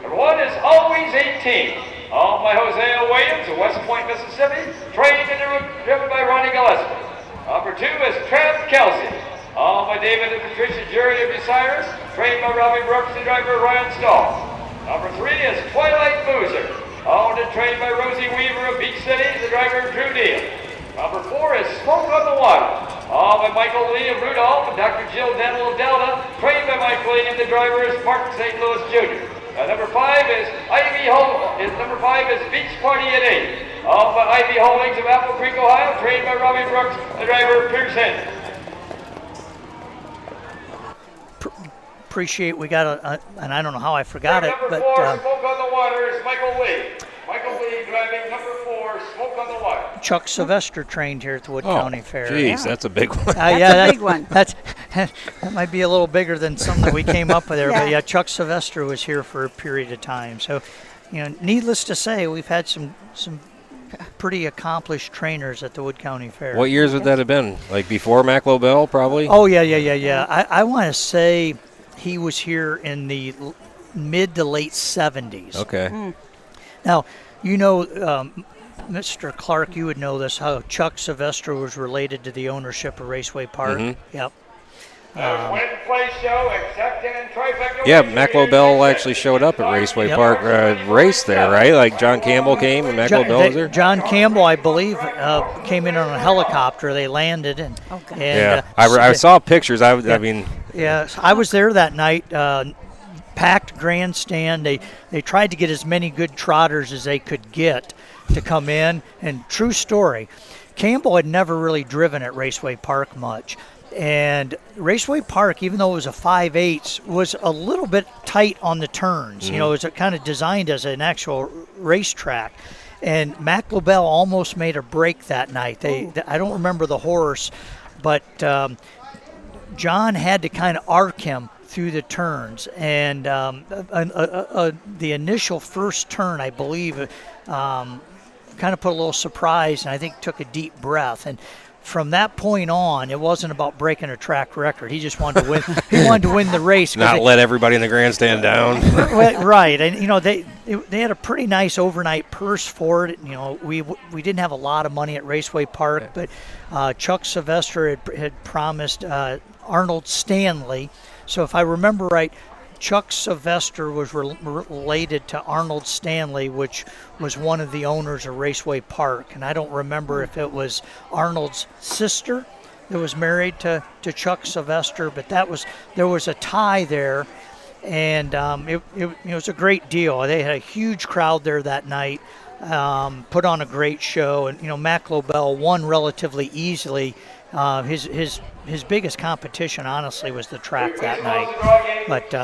Number 1 is Always 18. Owned by Hosea Williams of West Point, Mississippi, trained and driven by Ronnie Gillespie. Number 2 is Trav Kelsey. Owned by David and Patricia Jury of Bucyrus, trained by Robbie Brooks and driver Ryan Stahl. Number 3 is Twilight Boozer. Owned and trained by Rosie Weaver of Beach City, the driver Drew Deal. Number 4 is Smoke on the Water. Owned by Michael Lee of Rudolph and Dr. Jill Dental of Delta, trained by Mike Lee, and the driver is Mark St. Louis Jr. Number 5 is Number 5 is Beach Party at 8. Owned by Ivy Holdings of Apple Creek, Ohio, trained by Robbie Brooks, the driver Pierce Henry. Appreciate we got and I don't know how I forgot it, but Number 4, Smoke on the Water is Michael Lee. Michael Lee driving number 4, Smoke on the Water. Chuck Sylvester trained here at the Wood County Fair. Geez, that's a big one. That's a big one. That might be a little bigger than some that we came up with there, but yeah, Chuck Sylvester was here for a period of time. So, needless to say, we've had some pretty accomplished trainers at the Wood County Fair. What years would that have been? Like before Mac Lobel, probably? Oh, yeah. I want to say he was here in the mid to late 70s. Okay. Now, Mr. Clark, you would know this, how Chuck Sylvester was related to the ownership of Raceway Park. Mm-hmm. Yep. Win, play, show, accepting, and trifecta. Yeah, Mac Lobel actually showed up at Raceway Park, race there, right? Like John Campbell came and Mac Lobel was there? John Campbell, I believe, came in on a helicopter. They landed. I saw pictures. I mean... Yeah, I was there that night. packed grandstand. They tried to get as many good trotters as they could get to come in. And true story, Campbell had never really driven at Raceway Park much. And Raceway Park, even though it was a 5/8, was a little bit tight on the turns. You know, it was kind of designed as an actual racetrack. And Mac LaBelle almost made a break that night. I don't remember the horse, but John had to kind of arc him through the turns. And the initial first turn, I believe, kind of put a little surprise, and I think took a deep breath. And from that point on, it wasn't about breaking a track record. He just wanted to win. He wanted to win the race. Not let everybody in the grandstand down. Right, and they had a pretty nice overnight purse for it. You know, we didn't have a lot of money at Raceway Park, but Chuck Sylvester had promised Arnold Stanley. So if I remember right, Chuck Sylvester was related to Arnold Stanley, which was one of the owners of Raceway Park. And I don't remember if it was Arnold's sister that was married to Chuck Sylvester, but there was a tie there. And it was a great deal. They had a huge crowd there that night, put on a great show. And, Mac LaBelle won relatively easily. His biggest competition, honestly, was the track that night. But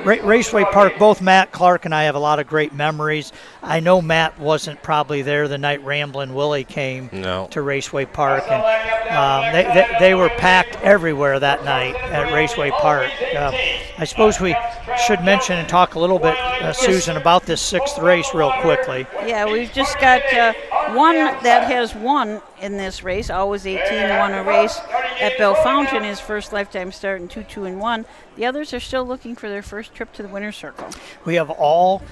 Raceway Park, both Matt Clark and I have a lot of great memories. I know Matt wasn't probably there the night Ramblin' Willie came to Raceway Park, and they were packed everywhere that night at Raceway Park. I suppose we should mention and talk a little bit, Susan, about this sixth race real quickly. Yeah, we've just got one that has won in this race. Always 18 won a race at Bell Fountain, his first lifetime start in 2-2-1. The others are still looking for their first trip to the winner's circle. We have all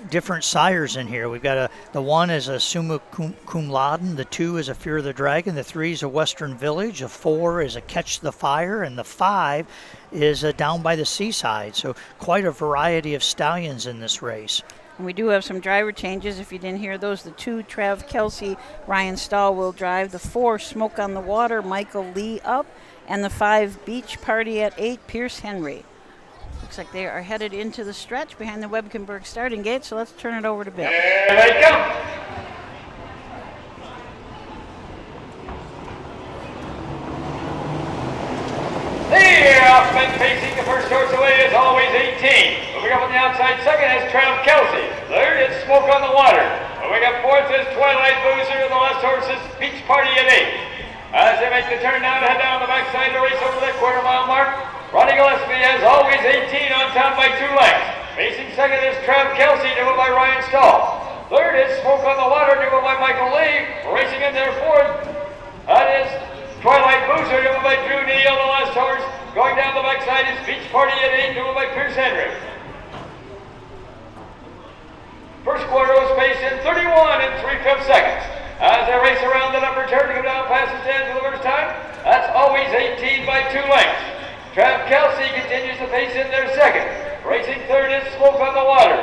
different sires in here. We've got the one is a Summa Cum Laude, the 2 is a Fear of the Dragon, the 3 is a Western Village, the 4 is a Catch the Fire, and the 5 is a Down by the Seaside. So quite a variety of stallions in this race. And we do have some driver changes, if you didn't hear those. The 2, Trav Kelsey, Ryan Stahl will drive. The 4, Smoke on the Water, Michael Lee up. And the 5, Beach Party at 8, Pierce Henry. Looks like they are headed into the stretch behind the Webkenberg starting gate, so let's turn it over to Bill. There they come. The offman facing the first horse away is always 18. Moving up on the outside second is Trav Kelsey. Third is Smoke on the Water. Moving up fourth is Twilight Boozer, and the last horse is Beach Party at 8. As they make the turn now to head down the backside to race over the quarter-mile mark, Ronnie Gillespie has always 18 on top by 2 lengths. Facing second is Trav Kelsey, driven by Ryan Stahl. Third is Smoke on the Water, driven by Michael Lee. Racing in there fourth, that is Twilight Boozer, driven by Drew Neal, the last horse. Going down the backside is Beach Party at 8, driven by Pierce Henry. First quarter was paced in 31 3/5 seconds. As they race around the upper turn to come down past the stand for the first time, that's always 18 by 2 lengths. Trav Kelsey continues to pace in there second. Racing third is Smoke on the Water.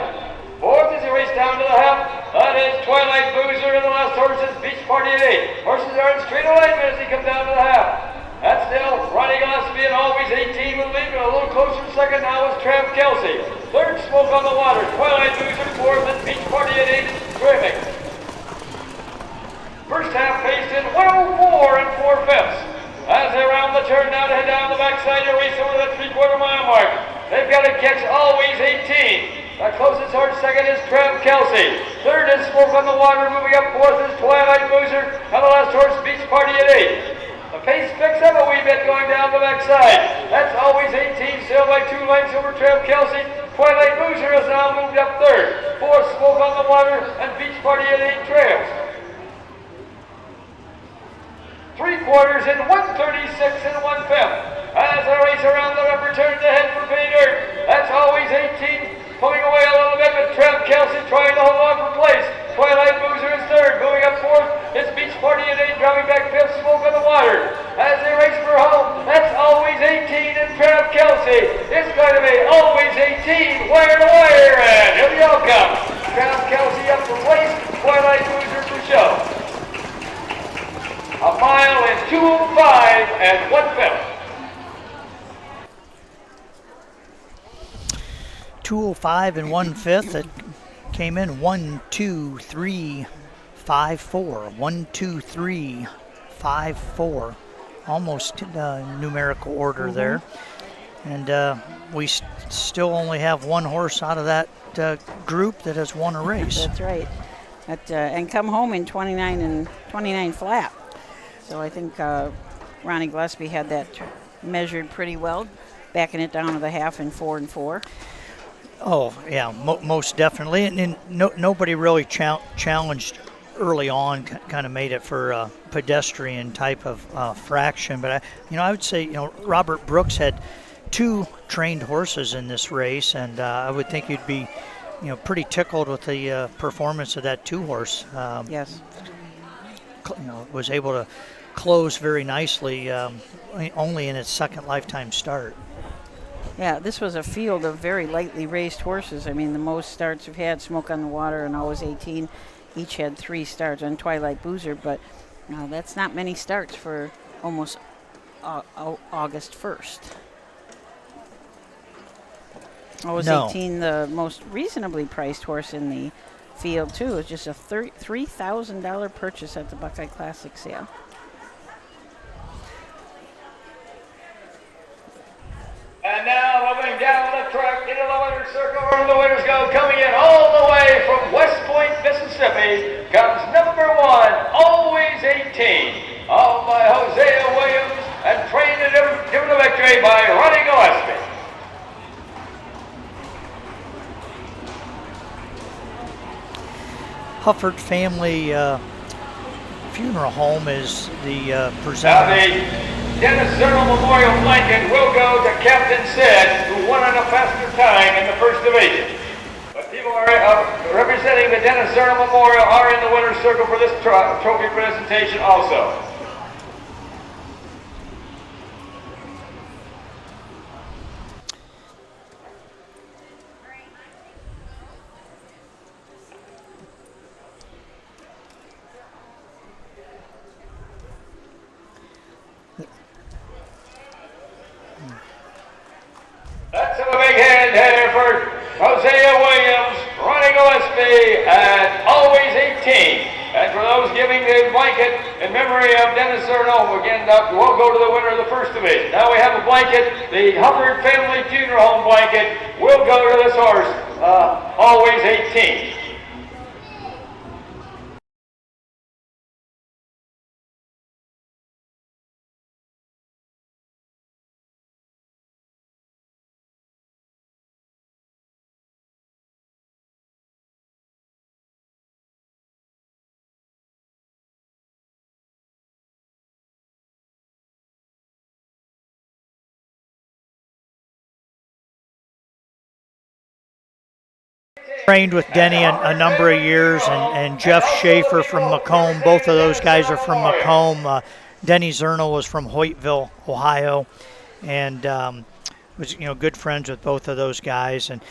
Fourth is a race down to the half. That is Twilight Boozer, and the last horse is Beach Party at 8. Horses are in straight alignment as he comes down to the half. That's still Ronnie Gillespie and always 18 with lead, but a little closer second now is Trav Kelsey. Third, Smoke on the Water. Twilight Boozer, fourth, and Beach Party at 8 is terrific. First half paced in 104 4/5. As they round the turn now to head down the backside to race over the 3/4 mile mark. They've got to catch always 18. The closest horse second is Trav Kelsey. Third is Smoke on the Water. Moving up fourth is Twilight Boozer. And the last horse, Beach Party at 8. The pace picks up a wee bit going down the backside. That's always 18, still by 2 lengths over Trav Kelsey. Twilight Boozer has now moved up third. Fourth, Smoke on the Water, and Beach Party at 8 trails. 3 quarters in 136 1/5. As they race around the upper turn to head for pay dirt. That's always 18, pulling away a little bit, but Trav Kelsey trying to hold on for place. Twilight Boozer is third, moving up fourth. It's Beach Party at 8, dropping back fifth, Smoke on the Water. As they race for home, that's always 18, and Trav Kelsey. It's going to be always 18, wire to wire, and here we all come. Trav Kelsey up for place, Twilight Boozer for show. A mile in 2:05 1/5. 205 and 1/5 that came in 1, 2, 3, 5, 4. 1, 2, 3, 5, 4. Almost numerical order there. And we still only have one horse out of that group that has won a race. That's right. And come home in 29 flat. So I think Ronnie Gillespie had that measured pretty well, backing it down to the half in 4 and 4. Oh, yeah, most definitely. And nobody really challenged early on, kind of made it for a pedestrian type of fraction. But, I would say, Robert Brooks had 2 trained horses in this race, and I would think you'd be, pretty tickled with the performance of that 2-horse. Yes. Was able to close very nicely, only in its second lifetime start. Yeah, this was a field of very lightly raced horses. I mean, the most starts we've had, Smoke on the Water and Always 18, each had 3 starts on Twilight Boozer, but that's not many starts for almost August 1st. Always 18, the most reasonably priced horse in the field, too. It's just a $3,000 purchase at the Buckeye Classic sale. And now moving down the track into the winner's circle where the winners go, coming in all the way from West Point, Mississippi, comes number 1, Always 18, owned by Hosea Williams and trained to give the victory by Ronnie Gillespie. Hufford Family Funeral Home is the presenter. Now the Dennis Zerl Memorial blanket will go to Captain Sid, who won in a faster time in the first division. But people are representing the Dennis Zerl Memorial are in the winner's circle for this trophy presentation also. Let's have a big hand here for Hosea Williams, Ronnie Gillespie, and Always 18. And for those giving the blanket in memory of Dennis Zerno, again, we'll go to the winner of the first division. Now we have a blanket, the Hubbard Family Funeral Home blanket will go to this horse, Always 18. Trained with Denny a number of years, and Jeff Schaefer from Macomb. Both of those guys are from Macomb. Denny Zerno was from Hoytville, Ohio, and was good friends with both of those guys. And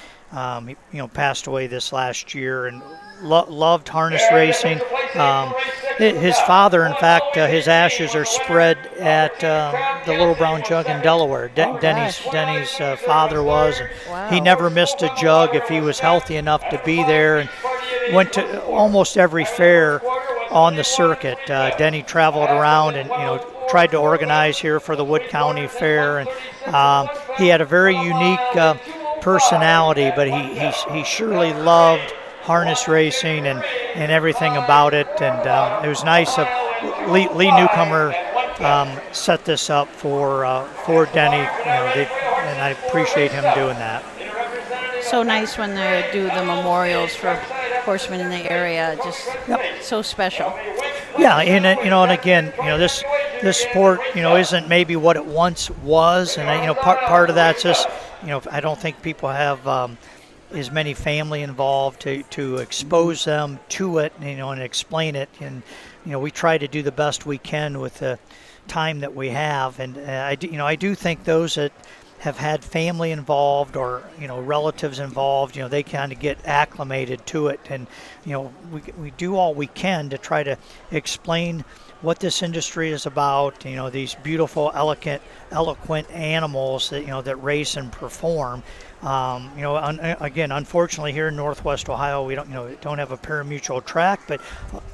he passed away this last year, and loved harness racing. His father, in fact, his ashes are spread at the Little Brown Jug in Delaware. Denny's father was. And Wow. He never missed a jug if he was healthy enough to be there, and went to almost every fair on the circuit. Denny traveled around and tried to organize here for the Wood County Fair, and he had a very unique personality, but he surely loved harness racing and everything about it. And it was nice of Lee Newcomer set this up for Denny, and I appreciate him doing that. So nice when they do the memorials for horsemen in the area. Just so special. Yeah, and again, this sport, isn't maybe what it once was, and part of that's just, I don't think people have as many family involved to expose them to it, and explain it, and we try to do the best we can with the time that we have, and I do think those that have had family involved or relatives involved, they kind of get acclimated to it, and we do all we can to try to explain what this industry is about. These beautiful, eloquent animals that that race and perform. Again, unfortunately, here in Northwest Ohio, we don't have a pari-mutuel track, but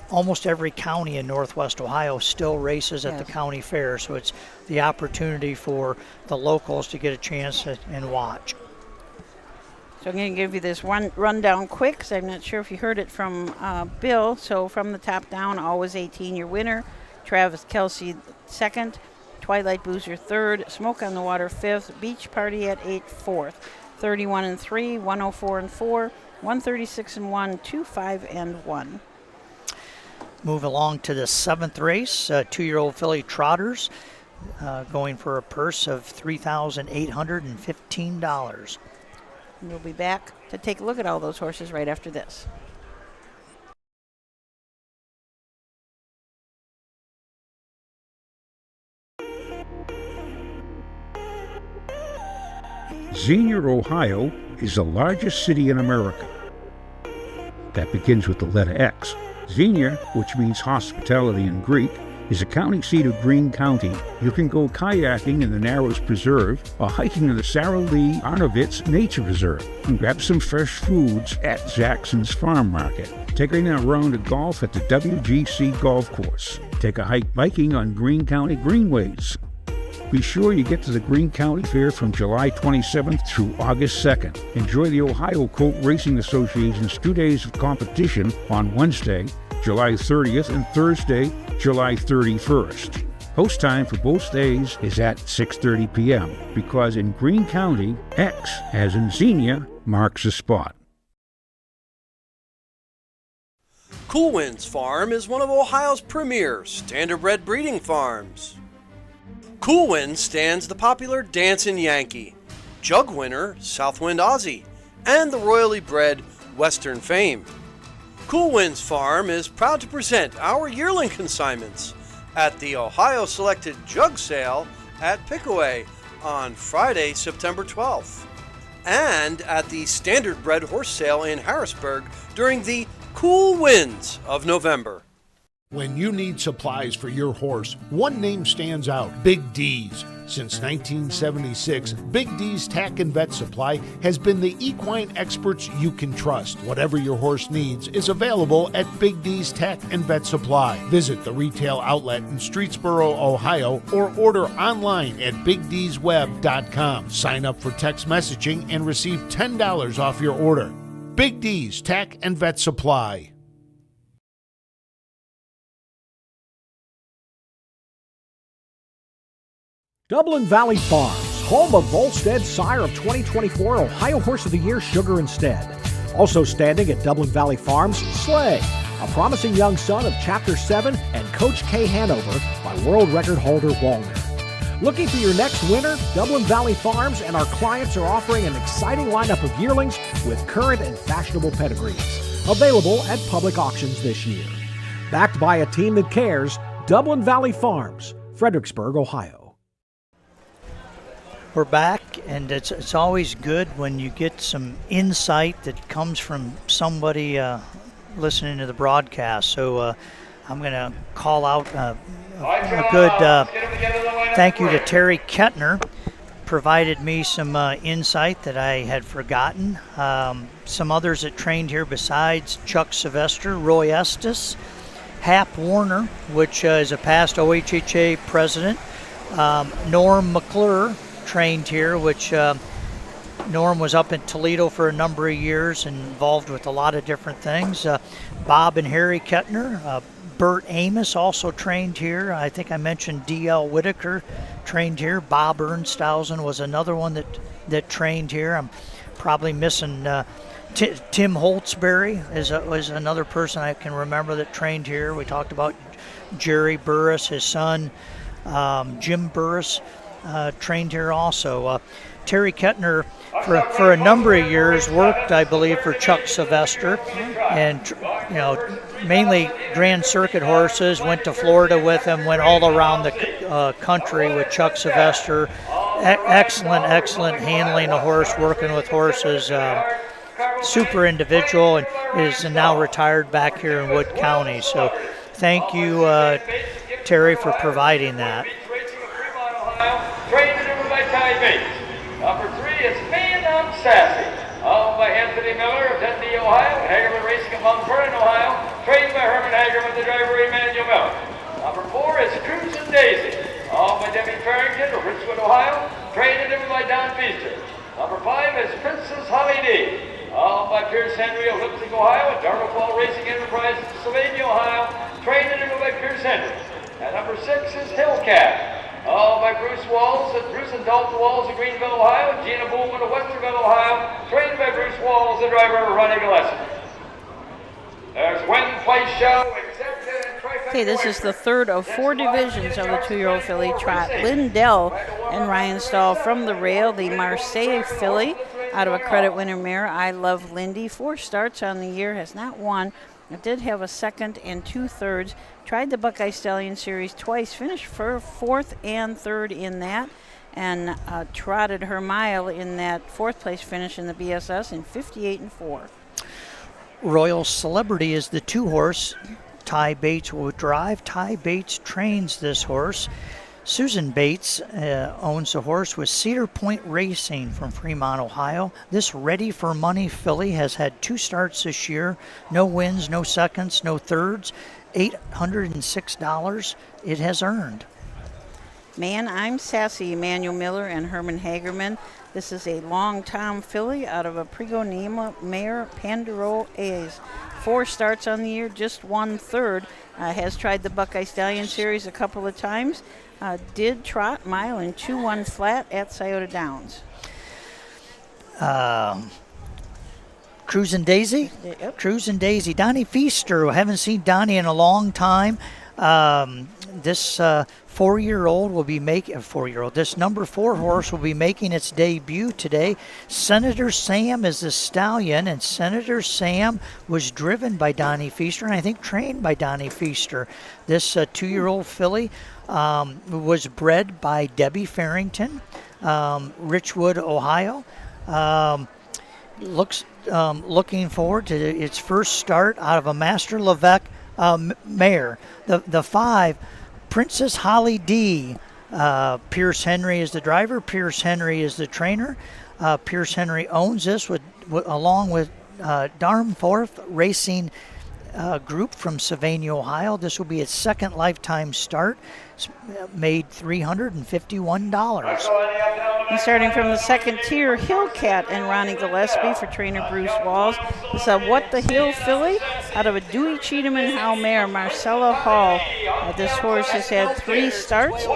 almost every county in Northwest Ohio still races at the county fair. So it's the opportunity for the locals to get a chance and watch. So I'm going to give you this rundown quick, because I'm not sure if you heard it from Bill. So from the top down, Always 18 your winner, Travis Kelsey second, Twilight Boozer third, Smoke on the Water fifth, Beach Party at 8 fourth, 31 and 3, 104 and 4, 136 and 1, 25 and 1. Move along to the 7th race, 2-year-old filly trotters, going for a purse of $3,815. We'll be back to take a look at all those horses right after this. Xenia, Ohio is the largest city in America. That begins with the letter X. Xenia, which means hospitality in Greek, is the county seat of Greene County. You can go kayaking in the Narrows Preserve or hiking in the Sarah Lee Arnovitz Nature Reserve and grab some fresh foods at Jackson's Farm Market. Take a round of golf at the WGC Golf Course. Take a hike biking on Greene County Greenways. Be sure you get to the Greene County Fair from July 27th through August 2nd. Enjoy the Ohio Colt Racing Association's 2 days of competition on Wednesday, July 30th, and Thursday, July 31st. Post time for both days is at 6:30 p.m. because in Greene County, X, as in Xenia, marks the spot. Cool Winds Farm is one of Ohio's premier standardbred breeding farms. Cool Winds stands the popular Dancin' Yankee, Jug winner Southwind Aussie, and the royally bred Western Fame. Cool Winds Farm is proud to present our yearling consignments at the Ohio Selected Jug Sale at Pickaway on Friday, September 12th, and at the Standardbred Horse Sale in Harrisburg during the cool winds of November. When you need supplies for your horse, one name stands out: Big D's. Since 1976, Big D's Tack and Vet Supply has been the equine experts you can trust. Whatever your horse needs is available at Big D's Tack and Vet Supply. Visit the retail outlet in Streetsboro, Ohio, or order online at bigdsweb.com. Sign up for text messaging and receive $10 off your order. Big D's Tack and Vet Supply. Dublin Valley Farms, home of Volstead Sire of 2024 Ohio Horse of the Year Sugar Instead. Also standing at Dublin Valley Farms, Slay, a promising young son of Chapter 7 and Coach K Hanover by world record holder Wallner. Looking for your next winner? Dublin Valley Farms and our clients are offering an exciting lineup of yearlings with current and fashionable pedigrees. Available at public auctions this year. Backed by a team that cares, Dublin Valley Farms, Fredericksburg, Ohio. We're back, and it's always good when you get some insight that comes from somebody listening to the broadcast. So I'm going to call out a good thank you to Terry Kettner. Provided me some insight that I had forgotten. Some others that trained here besides Chuck Sylvester, Roy Estes, Hap Warner, which is a past OHHA president, Norm McClure, trained here, which Norm was up in Toledo for a number of years and involved with a lot of different things. Bob and Harry Kettner, Bert Amos also trained here. I think I mentioned D.L. Whitaker trained here. Bob Ernstausen was another one that trained here. I'm probably missing Tim Holtzberry is another person I can remember that trained here. We talked about Jerry Burris, his son, Jim Burris. Trained here also. Terry Kettner, for a number of years, worked, I believe, for Chuck Sylvester, and mainly Grand Circuit horses. Went to Florida with him. Went all around the country with Chuck Sylvester. Excellent handling a horse, working with horses. Super individual, and is now retired back here in Wood County. So, thank you, Terry, for providing that. Trained and driven by Ty Bates. Number 3 is $1 Million I'm Sassy. Owned by Anthony Miller of Dundee, Ohio. Hagerman Racing of Mount Vernon, Ohio. Trained by Herman Hagerman, the driver Emmanuel Miller. Number 4 is Cruisin' Daisy. Owned by Debbie Farrington of Richwood, Ohio. Trained and driven by Don Feaster. Number 5 is Princess Holly D. Owned by Pierce Henry of Lipscomb, Ohio. And Dartmouth Fall Racing Enterprises, Sylvania, Ohio. Trained and driven by Pierce Henry. And number 6 is Hillcat. By Bruce and Dalton Walls of Greenville, Ohio. Gina Bullman of Westerville, Ohio. Trained by Bruce Walls, the driver Ronnie Gillespie. There's Win Place Show. Okay, this is the third of 4 divisions of the 2-year-old filly trot. Lindell and Ryan Stahl from the rail. The Marseille filly out of a credit winner mare, I Love Lindy. 4 starts on the year, has not won. It did have a 2nd and 2/3. Tried the Buckeye Stallion Series twice, finished for 4th and 3rd in that, and trotted her mile in that 4th place finish in the BSS in 58-4. Royal Celebrity is the 2-horse. Ty Bates will drive. Ty Bates trains this horse. Susan Bates owns the horse with Cedar Point Racing from Fremont, Ohio. This Ready for Money filly has had 2 starts this year. No wins, no seconds, no thirds. $806 it has earned. Man, I'm Sassy, Emmanuel Miller and Herman Hagerman. This is a long Tom filly out of a Prigonema mare, Pandero A's. 4 starts on the year, just 1/3. Has tried the Buckeye Stallion Series a couple of times. Did trot mile in 2-1 flat at Scioto Downs. Cruisin' Daisy? Yep. Cruisin' Daisy. Donnie Feaster. I haven't seen Donnie in a long time. This 4-year-old will be making this number 4 horse will be making its debut today. Senator Sam is the stallion, and Senator Sam was driven by Donnie Feaster, and I think trained by Donnie Feaster. This 2-year-old filly was bred by Debbie Farrington, Richwood, Ohio. Looking forward to its first start out of a Master Levesque mare. The 5, Princess Holly D. Pierce Henry is the driver. Pierce Henry is the trainer. Pierce Henry owns this along with Darmforth Racing Group from Sylvania, Ohio. This will be its 2nd lifetime start. It's made $351. And starting from the 2nd tier, Hillcat and Ronnie Gillespie for trainer Bruce Walls. It's a What the Hill filly out of a Dewey Cheatham and Howe mare, Marcella Hall. This horse has had 3 starts,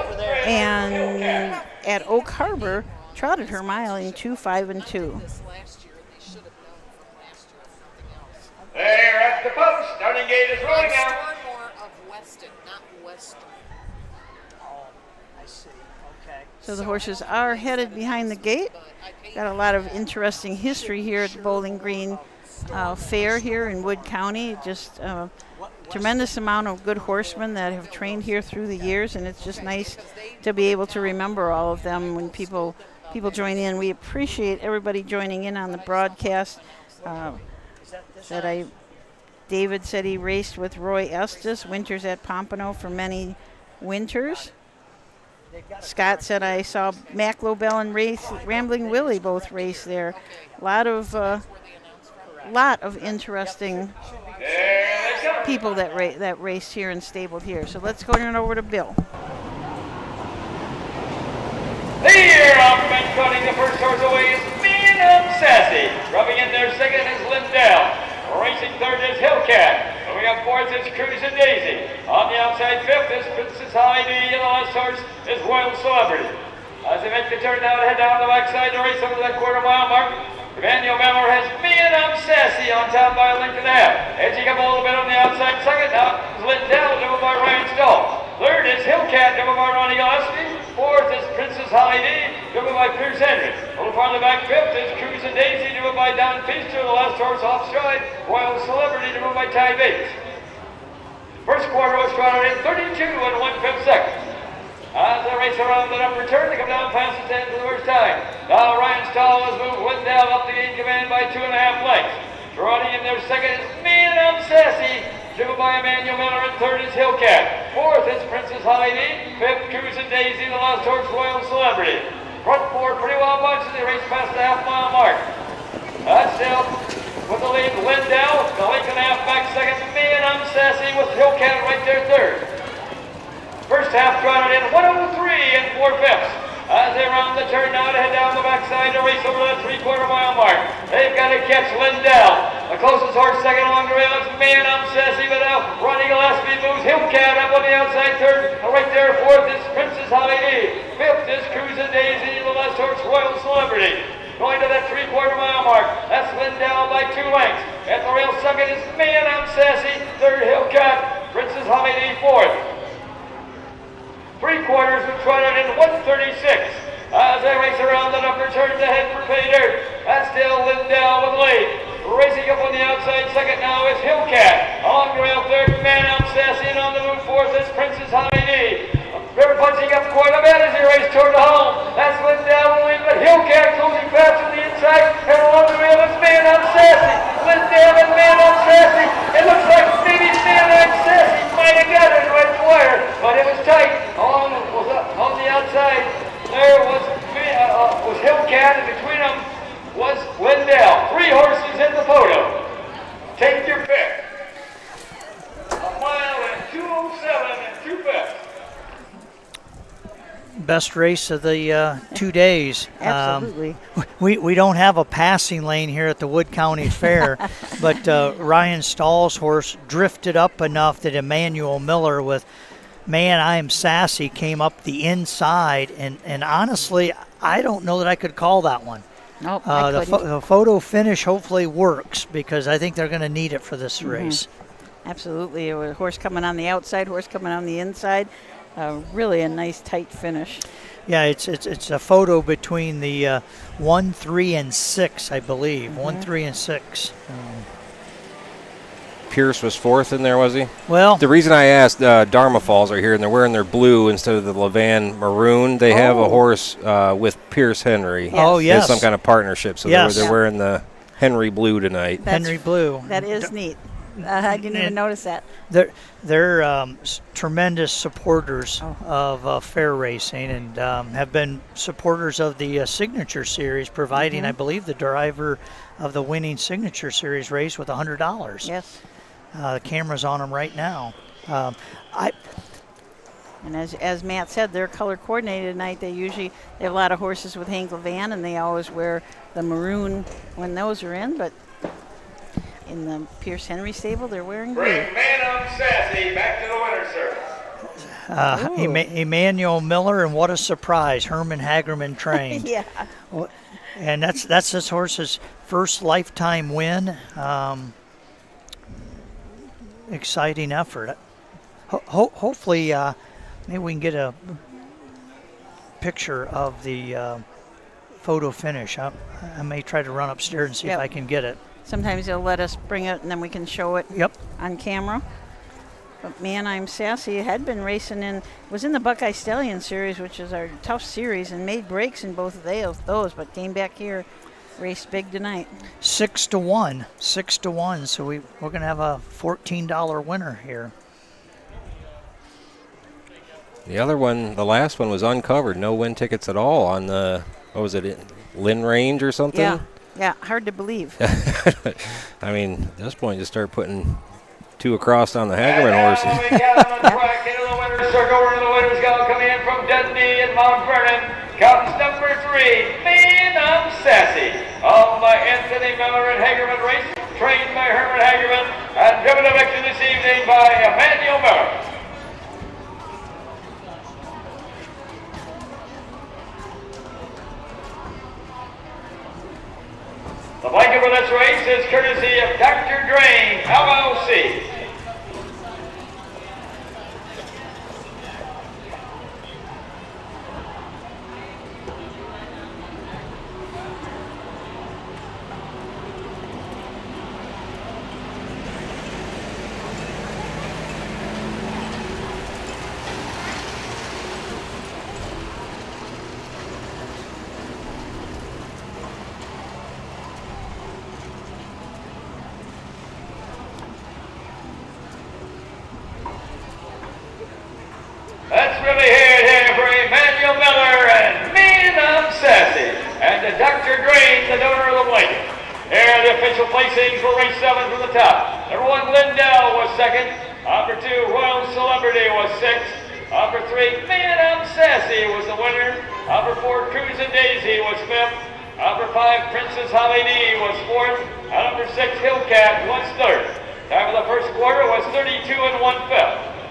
and at Oak Harbor trotted her mile in 2-5-2. There at the post. Starting gate is rolling out. So the horses are headed behind the gate. Got a lot of interesting history here at the Bowling Green Fair here in Wood County. Just a tremendous amount of good horsemen that have trained here through the years, and it's just nice to be able to remember all of them when people join in. We appreciate everybody joining in on the broadcast. David said he raced with Roy Estes, winters at Pompano for many winters. Scott said I saw Mac Lobel and Rambling Willie both race there. Lot of interesting people that raced here and stabled here. So let's go on over to Bill. Here off and cutting the first horse away is Man Up Sassy. Rubbing in there 2nd is Lindell. Racing 3rd is Hillcat. Moving up 4th is Cruisin' Daisy. On the outside 5th is Princess Holly D. And the last horse is Royal Celebrity. As they make the turn now to head down the backside to race over that quarter-mile mark, Emmanuel Miller has Man Up Sassy on top by a length and a half. Edging up a little bit on the outside 2nd now is Lindell, driven by Ryan Stahl. 3rd is Hillcat, driven by Ronnie Gillespie. 4th is Princess Holly D, driven by Pierce Henry. A little farther back 5th is Cruisin' Daisy, driven by Don Feaster. The last horse off stride, Royal Celebrity, driven by Ty Bates. First quarter was trotted in 32 and 1/5 seconds. As they race around the upper turn, they come down past the 10 for the first time. Now Ryan Stahl has moved Lindell up the gate command by 2.5 lengths. Trotting in their 2nd is Man Up Sassy, driven by Emmanuel Miller, and 3rd is Hillcat. 4th is Princess Holly D, 5th Cruisin' Daisy, the last horse Royal Celebrity. Front four pretty well bunched as they race past the half-mile mark. Still with the lead, Lindell, the Lincoln half back second. Me and I'm Sassy with Hillcat right there third. First half drawn it in 103 and 4/5. As they round the turn now to head down the backside to race over that 3/4 mile mark. They've got to catch Lindell. The closest horse second along the rail is Man I'm Sassy, but now Ronnie Gillespie moves Hillcat up on the outside third. Right there fourth is Princess Holiday. Fifth is Cruisin' Daisy, the last horse Royal Celebrity. Going to that 3/4 mile mark. That's Lindell by 2 lengths. At the rail second is Man I'm Sassy. Third Hillcat. Princess Holiday fourth. 3/4 were trotted in 136 as they race around the upper turn to head for pay dirt. That's still Lindell with the lead. Racing up on the outside second now is Hillcat. Along the rail third, Man I'm Sassy, and on the move fourth is Princess Holiday. They're punching up quite a bit as they race toward the home. That's Lindell with the lead, but Hillcat closing fast from the inside, and along the rail is Man I'm Sassy. Lindell and Man I'm Sassy. It looks like maybe Man I'm Sassy might have got it right the wire, but it was tight. On the outside, there was Hillcat, and between them was Lindell. 3 horses in the photo. Take your pick. 1 mile and 2:07 and 2/5. Best race of the 2 days. Absolutely. We don't have a passing lane here at the Wood County Fair, but Ryan Stahl's horse drifted up enough that Emmanuel Miller with Man I'm Sassy came up the inside, and honestly, I don't know that I could call that one. Nope, the photo finish hopefully works because I think they're going to need it for this race. Absolutely. A horse coming on the outside, horse coming on the inside. Really a nice tight finish. Yeah, it's a photo between the 1, 3, and 6, I believe. 1, 3, and 6. Pierce was fourth in there, was he? Well, the reason I asked, Dharma Falls are here, and they're wearing their blue instead of the Levan maroon. They have a horse with Pierce Henry. Yes. Oh, yes. It's some kind of partnership, so they're wearing the Henry blue tonight. Henry blue. That is neat. I didn't even notice that. They're tremendous supporters of fair racing and have been supporters of the Signature Series, providing, I believe, the driver of the winning Signature Series race with $100. Yes. The camera's on them right now. And as Matt said, they're color coordinated tonight. They have a lot of horses with Hank Levan, and they always wear the maroon when those are in, but in the Pierce Henry stable, they're wearing blue. Bring Man I'm Sassy back to the winner's circle. Emmanuel Miller, and what a surprise, Herman Hagerman trained. Yeah. And that's this horse's first lifetime win. Exciting effort. Hopefully, maybe we can get a picture of the photo finish. I may try to run upstairs and see if I can get it. Sometimes they'll let us bring it, and then we can show it on camera. But Man I'm Sassy had been racing was in the Buckeye Stallion Series, which is our tough series, and made breaks in both of those, but came back here, raced big tonight. 6-1. So we're going to have a $14 winner here. The other one, the last one, was uncovered. No win tickets at all on the, what was it, Lynn Range or something? Yeah, hard to believe. I mean, at this point, just start putting 2 across on the Hagerman horses. We got on the track into the winner's circle. We're in the winner's gal coming in from Dundee and Mount Vernon. Comes number 3, Man I'm Sassy, owned by Anthony Miller and Hagerman Racing, trained by Herman Hagerman, and driven to victory this evening by Emmanuel Miller. The blanket for this race is courtesy of Dr. Drain, LLC. the donor of the blanket. Here are the official placings for race 7 from the top. Number 1, Lindell was second. Number 2, Royal Celebrity was sixth. Number 3, Man I'm Sassy was the winner. Number 4, Cruisin' Daisy was fifth. Number 5, Princess Holly D was fourth. And number 6, Hillcat was third. Time of the first quarter was 32 1/5.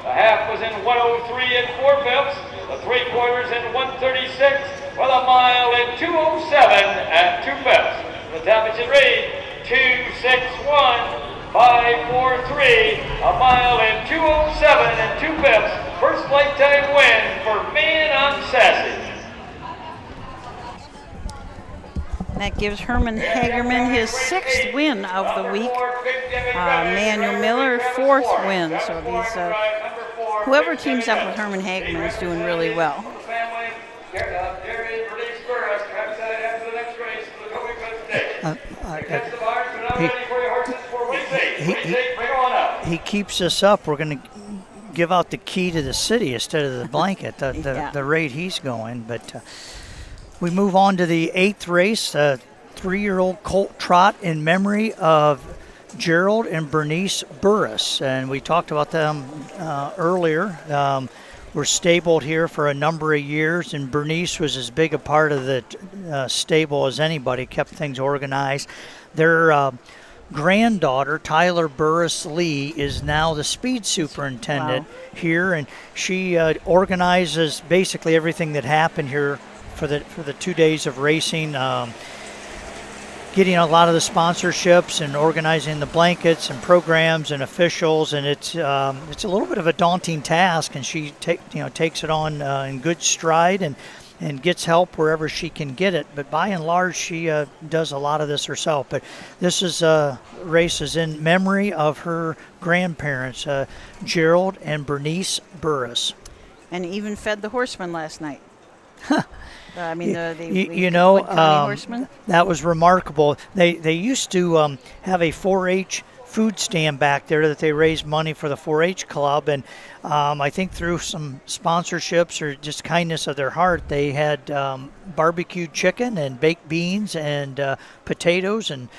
The half was in 103 4/5. The 3 quarters in 136, with a mile in 207 2/5. The top it should read 261.543, a mile in 207 2/5. First lifetime win for Man I'm Sassy. That gives Herman Hagerman his 6th win of the week. Manuel Miller, 4th win. So these, whoever teams up with Herman Hagerman is doing really well. He keeps us up. We're going to give out the key to the city instead of the blanket, the rate he's going. But we move on to the 8th race, a 3-year-old colt trot in memory of Gerald and Bernice Burris. And we talked about them earlier. Were stabled here for a number of years, and Bernice was as big a part of the stable as anybody, kept things organized. Their granddaughter, Tyler Burris Lee, is now the speed superintendent here, and she organizes basically everything that happened here for the 2 days of racing, getting a lot of the sponsorships and organizing the blankets and programs and officials, and it's a little bit of a daunting task, and she takes it on in good stride and gets help wherever she can get it. But by and large, she does a lot of this herself. But this is races in memory of her grandparents, Gerald and Bernice Burris. And even fed the horsemen last night. I mean, the horsemen. That was remarkable. They used to have a 4-H food stand back there that they raised money for the 4-H club, and I think through some sponsorships or just kindness of their heart, they had barbecued chicken and baked beans and potatoes and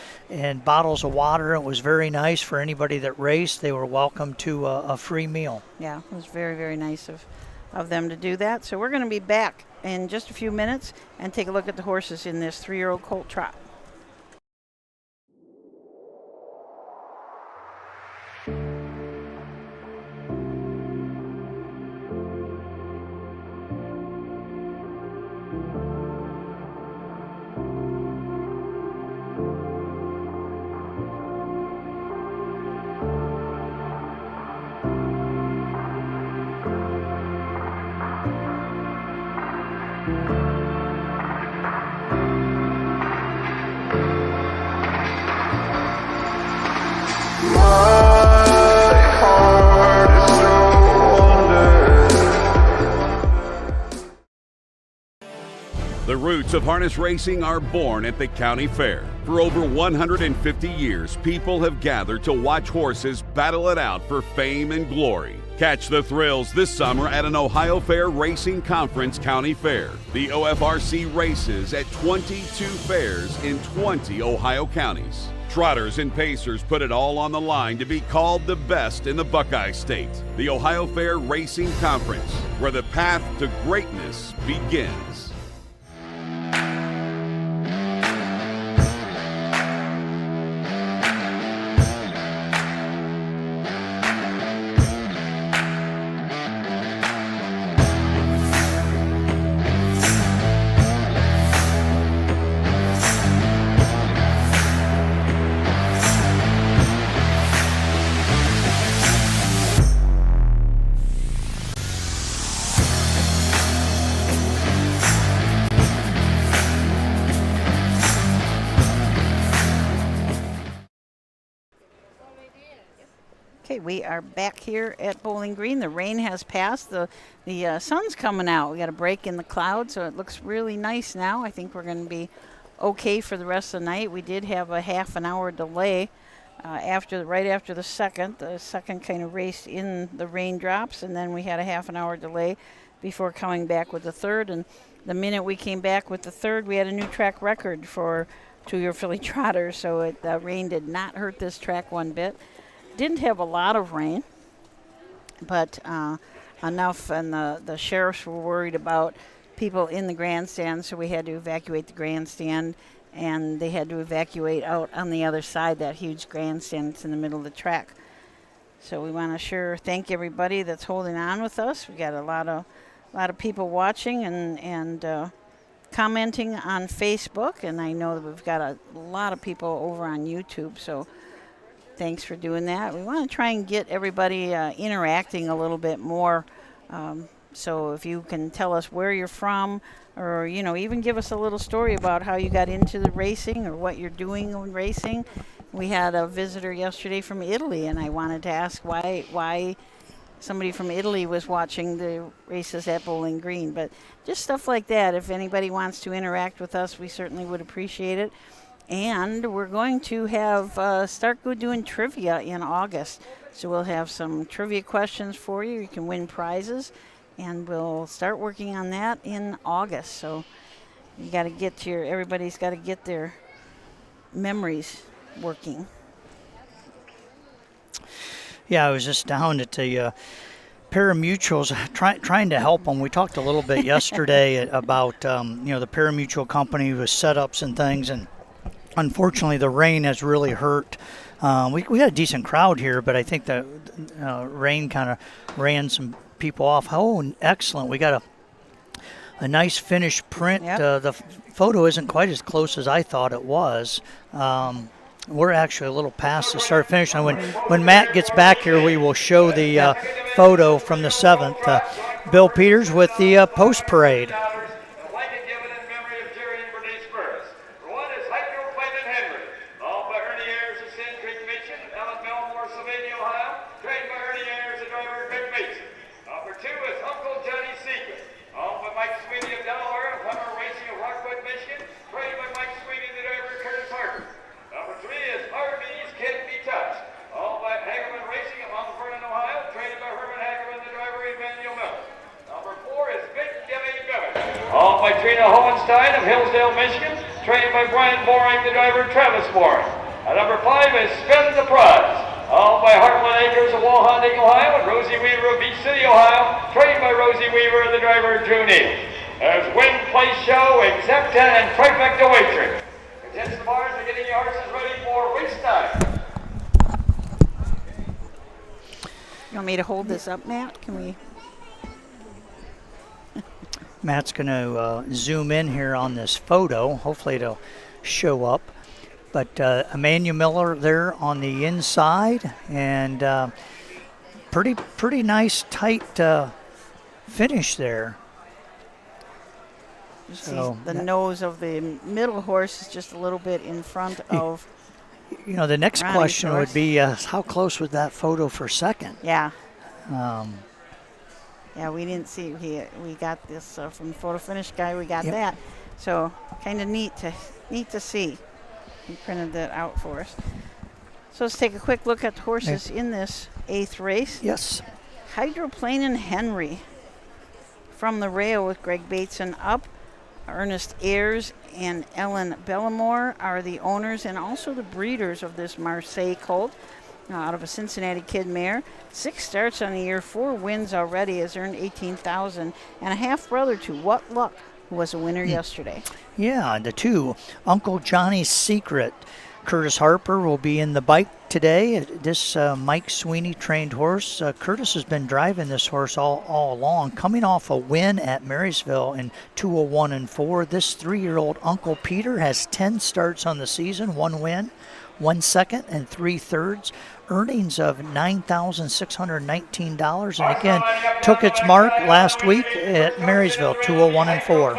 bottles of water. It was very nice for anybody that raced. They were welcome to a free meal. Yeah, it was very, very nice of them to do that. So we're going to be back in just a few minutes and take a look at the horses in this 3-year-old colt trot. The roots of harness racing are born at the county fair. For over 150 years, people have gathered to watch horses battle it out for fame and glory. Catch the thrills this summer at an Ohio Fair Racing Conference County Fair. The OFRC races at 22 fairs in 20 Ohio counties. Trotters and pacers put it all on the line to be called the best in the Buckeye State. The Ohio Fair Racing Conference, where the path to greatness begins. Okay, we are back here at Bowling Green. The rain has passed. The sun's coming out. We got a break in the clouds, so it looks really nice now. I think we're going to be okay for the rest of the night. We did have a half an hour delay right after the second. The second kind of raced in the raindrops, and then we had a half an hour delay before coming back with the third. And the minute we came back with the third, we had a new track record for 2-year filly trotter, so the rain did not hurt this track one bit. Didn't have a lot of rain, but enough, and the sheriffs were worried about people in the grandstand, so we had to evacuate the grandstand, and they had to evacuate out on the other side, that huge grandstand that's in the middle of the track. So we want to thank everybody that's holding on with us. We got a lot of people watching and commenting on Facebook, and I know that we've got a lot of people over on YouTube, so thanks for doing that. We want to try and get everybody interacting a little bit more. So if you can tell us where you're from, or, even give us a little story about how you got into the racing or what you're doing in racing. We had a visitor yesterday from Italy, and I wanted to ask why somebody from Italy was watching the races at Bowling Green. But just stuff like that. If anybody wants to interact with us, we certainly would appreciate it. And we're going to have start doing trivia in August. So we'll have some trivia questions for you. You can win prizes, and we'll start working on that in August. So you got to get everybody's got to get their memories working. Yeah, I was just down at the pari-mutuels trying to help them. We talked a little bit yesterday about the pari-mutuel company with setups and things, and unfortunately the rain has really hurt. We had a decent crowd here, but I think the rain kind of ran some people off. Oh, excellent. We got a nice finished print. Yep. The photo isn't quite as close as I thought it was. We're actually a little past the start finish. And when Matt gets back here, we will show the photo from the 7th. Bill Peters with the post parade. Owned by Trina Hohenstein of Hillsdale, Michigan, trained by Brian Boring, the driver, Travis Boring. At number 5 is Spin the Prize, owned by Heartland Acres of Walhonding, Ohio, and Rosie Weaver of Beach City, Ohio, trained by Rosie Weaver, the driver, Drew Neal. There's Win, Place, Show, Exact 10, and Trifecta Wagering. Against the bars are getting your horses ready for race time. You want me to hold this up, Matt? Can we? Matt's going to zoom in here on this photo. Hopefully it'll show up. But Emmanuel Miller there on the inside, and pretty nice tight finish there. So the nose of the middle horse is just a little bit in front of. The next question would be how close was that photo for second? Yeah. Yeah, we didn't see. We got this from the photo finish guy. We got that, so kind of neat to see. He printed that out for us. So let's take a quick look at the horses in this 8th race. Yes. Hydroplane and Henry from the rail with Greg Bateson up. Ernest Ayers and Ellen Bellamore are the owners and also the breeders of this Marseille colt. Out of a Cincinnati Kid mare. 6 starts on the year, 4 wins already, has earned $18,000, and a half-brother to What Luck, who was a winner yesterday. Yeah, the 2, Uncle Johnny's Secret. Curtis Harper will be in the bike today. This Mike Sweeney trained horse. Curtis has been driving this horse all along, coming off a win at Marysville in 201-4. This 3-year-old Uncle Peter has 10 starts on the season, 1 win, 1 second, and 3 thirds. Earnings of $9,619, and again took its mark last week at Marysville, 201-4.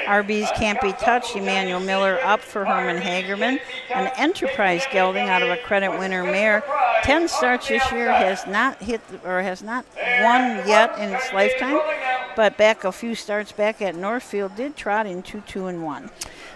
RBs Can't Be Touched, Emmanuel Miller up for Herman Hagerman. An Enterprise gelding out of a credit winner mare. 10 starts this year, has not won yet in its lifetime, but back a few starts back at Northfield did trot in 2-2-1.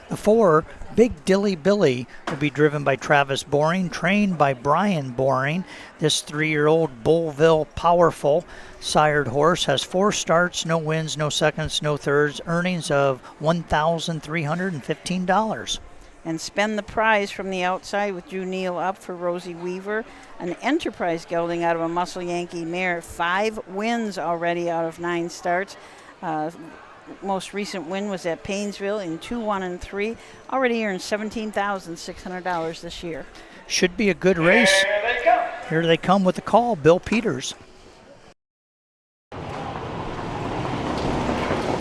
The 4, Big Dilly Billy, will be driven by Travis Boring, trained by Brian Boring. This 3-year-old Bullville Powerful sired horse has 4 starts, no wins, no seconds, no thirds, earnings of $1,315. And Spend the Prize from the outside with Drew Neal up for Rosie Weaver. An Enterprise gelding out of a Muscle Yankee mare. 5 wins already out of 9 starts. Most recent win was at Painesville in 2, 1, and 3. Already earned $17,600 this year. Should be a good race. Here they come. Here they come with the call, Bill Peters.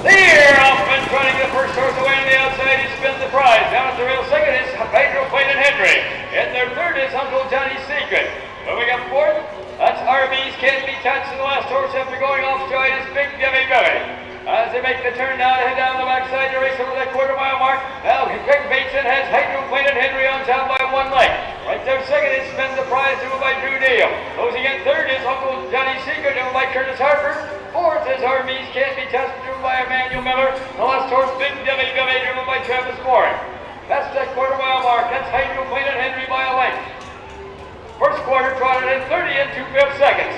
There, off and running the first horse away on the outside is Spend the Prize. Down at the rail second is Pedro Clayton Henry. In their third is Uncle Johnny's Secret. Moving up fourth, that's RB's Can't Be Touched. And the last horse after going off stride is Big Debbie Billy. As they make the turn now to head down the backside to race over that quarter-mile mark. Now Greg Bateson has Hydroplane and Henry on top by 1 length. Right there second is Spend the Prize, driven by Drew Neal. Closing in third is Uncle Johnny's Secret, driven by Curtis Harper. Fourth is RB's Can't Be Touched, driven by Emmanuel Miller. The last horse, Big Debbie Billy, driven by Travis Morin. That's that quarter-mile mark. That's Hydroplane and Henry by a length. First quarter trotted in 30 and 2/5 seconds.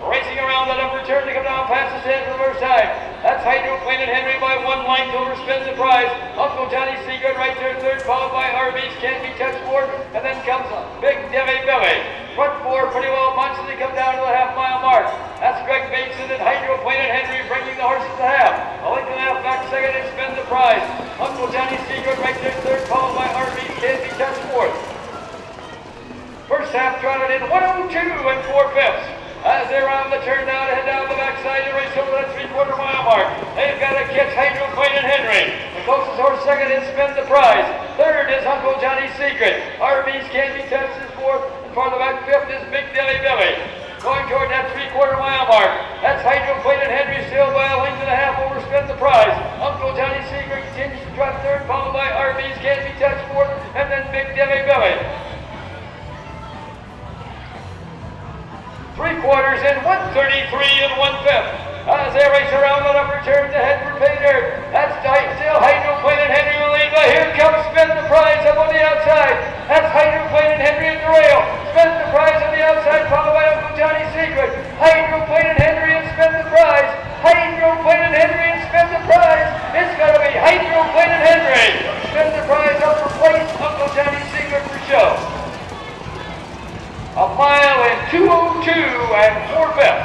Racing around the upper turn to come down past the stand for the first time. That's Hydroplane and Henry by 1 length over Spend the Prize. Uncle Johnny's Secret right there third, followed by RB's Can't Be Touched fourth, and then comes Big Debbie Billy. Front 4 pretty well bunched as they come down to the half-mile mark. That's Greg Bateson and Hydroplane and Henry bringing the horses to half. A length and a half back second and Spend the Prize. Uncle Johnny's Secret right there third, followed by RB's Can't Be Touched fourth. First half trotted in 102 and 4/5. As they round the turn now to head down the backside to race over that 3/4 mile mark. They've got to catch Hydroplane and Henry. The closest horse second is Spend the Prize. Third is Uncle Johnny's Secret. RB's Can't Be Touched is fourth. And farther back fifth is Big Debbie Billy. Going toward that 3/4 mile mark. That's Hydroplane and Henry still by a length and a half over Spend the Prize. Uncle Johnny's Secret continues to trot third, followed by RB's Can't Be Touched fourth, and then Big Debbie Billy. 3/4 in 133 and 1/5. As they race around the upper turn to head for pay dirt. That's still Hydroplane and Henry will lead, but here comes Spend the Prize up on the outside. That's Hydroplane and Henry at the rail. Spend the Prize on the outside, followed by Uncle Johnny's Secret. Hydroplane and Henry and Spend the Prize. Hydroplane and Henry and Spend the Prize. It's got to be Hydroplane and Henry. Spend the Prize up for place. Uncle Johnny's Secret for show. A mile in 2:02 and 4/5.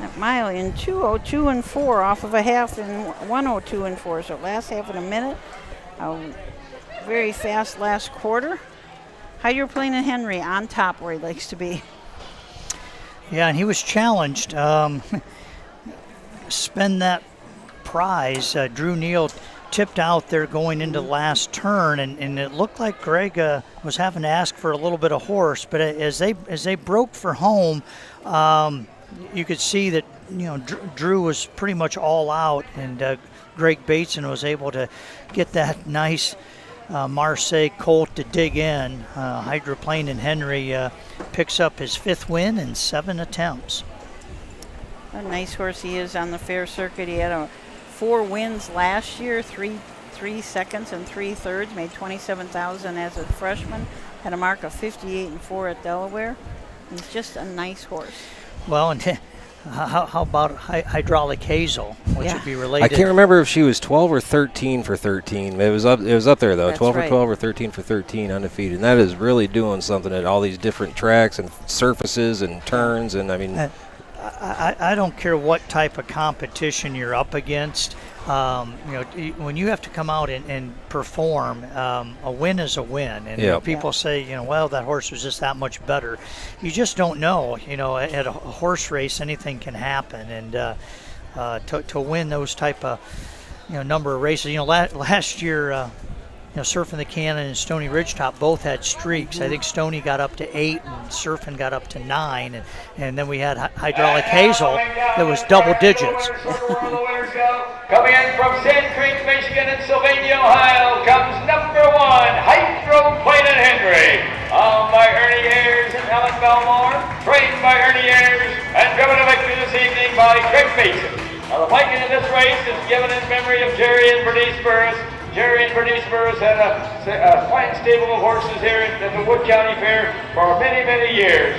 That mile in 2:02 and 4 off of a half in 1:02 and 4. So last half in a minute. A very fast last quarter. Hydroplane and Henry on top where he likes to be. Yeah, and he was challenged. Spend that Prize. Drew Neal tipped out there going into last turn, and it looked like Greg was having to ask for a little bit of horse. But as they broke for home, you could see that Drew was pretty much all out, and Greg Bateson was able to get that nice Marseille colt to dig in. Hydroplane and Henry picks up his 5th win in 7 attempts. A nice horse he is on the fair circuit. He had 4 wins last year, 3 seconds and 3 thirds, made $27,000 as a freshman, had a mark of 58 and 4 at Delaware. He's just a nice horse. Well, and how about Hydraulic Hazel, which would be related? I can't remember if she was 12 or 13 for 13. It was up there though. That's 12 right. or 12 or 13 for 13 undefeated. And that is really doing something at all these different tracks and surfaces and turns, and I mean I don't care what type of competition you're up against. When you have to come out and perform, a win is a win. And people say, well, that horse was just that much better. You just don't know. At a horse race, anything can happen. And to win those type of, number of races. Last year, Surfing the Cannon and Stony Ridgetop both had streaks. I think Stony got up to 8 and Surfing got up to 9. And then we had Hydraulic Hazel that was double digits. Coming in from Sand Creek, Michigan and Sylvania, Ohio, comes number 1, Hydroplane and Henry. Owned by Ernie Ayers and Ellen Belmore, trained by Ernie Ayers, and driven to victory this evening by Greg Mason. Now the blanket in this race is given in memory of Jerry and Bernice Burris. Jerry and Bernice Burris had a fine stable of horses here at the Wood County Fair for many, many years.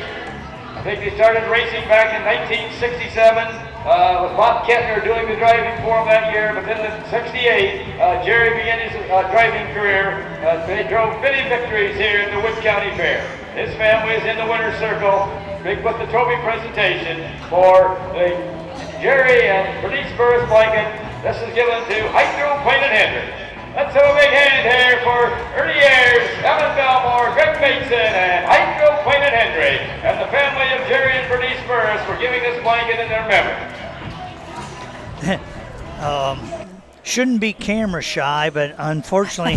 I think they started racing back in 1967. with Bob Kettner doing the driving for him that year. But then in '68, Jerry began his driving career. They drove many victories here at the Wood County Fair. His family is in the winner's circle. Big with the trophy presentation for the Jerry and Bernice Burris blanket. This is given to Hydro Plain and Hendry. Let's have a big hand here for Ernie Ayers, Evan Belmore, Greg Mason, and Hydro Plain and Hendry, and the family of Jerry and Bernice Burris for giving this blanket in their memory. Shouldn't be camera shy, but unfortunately,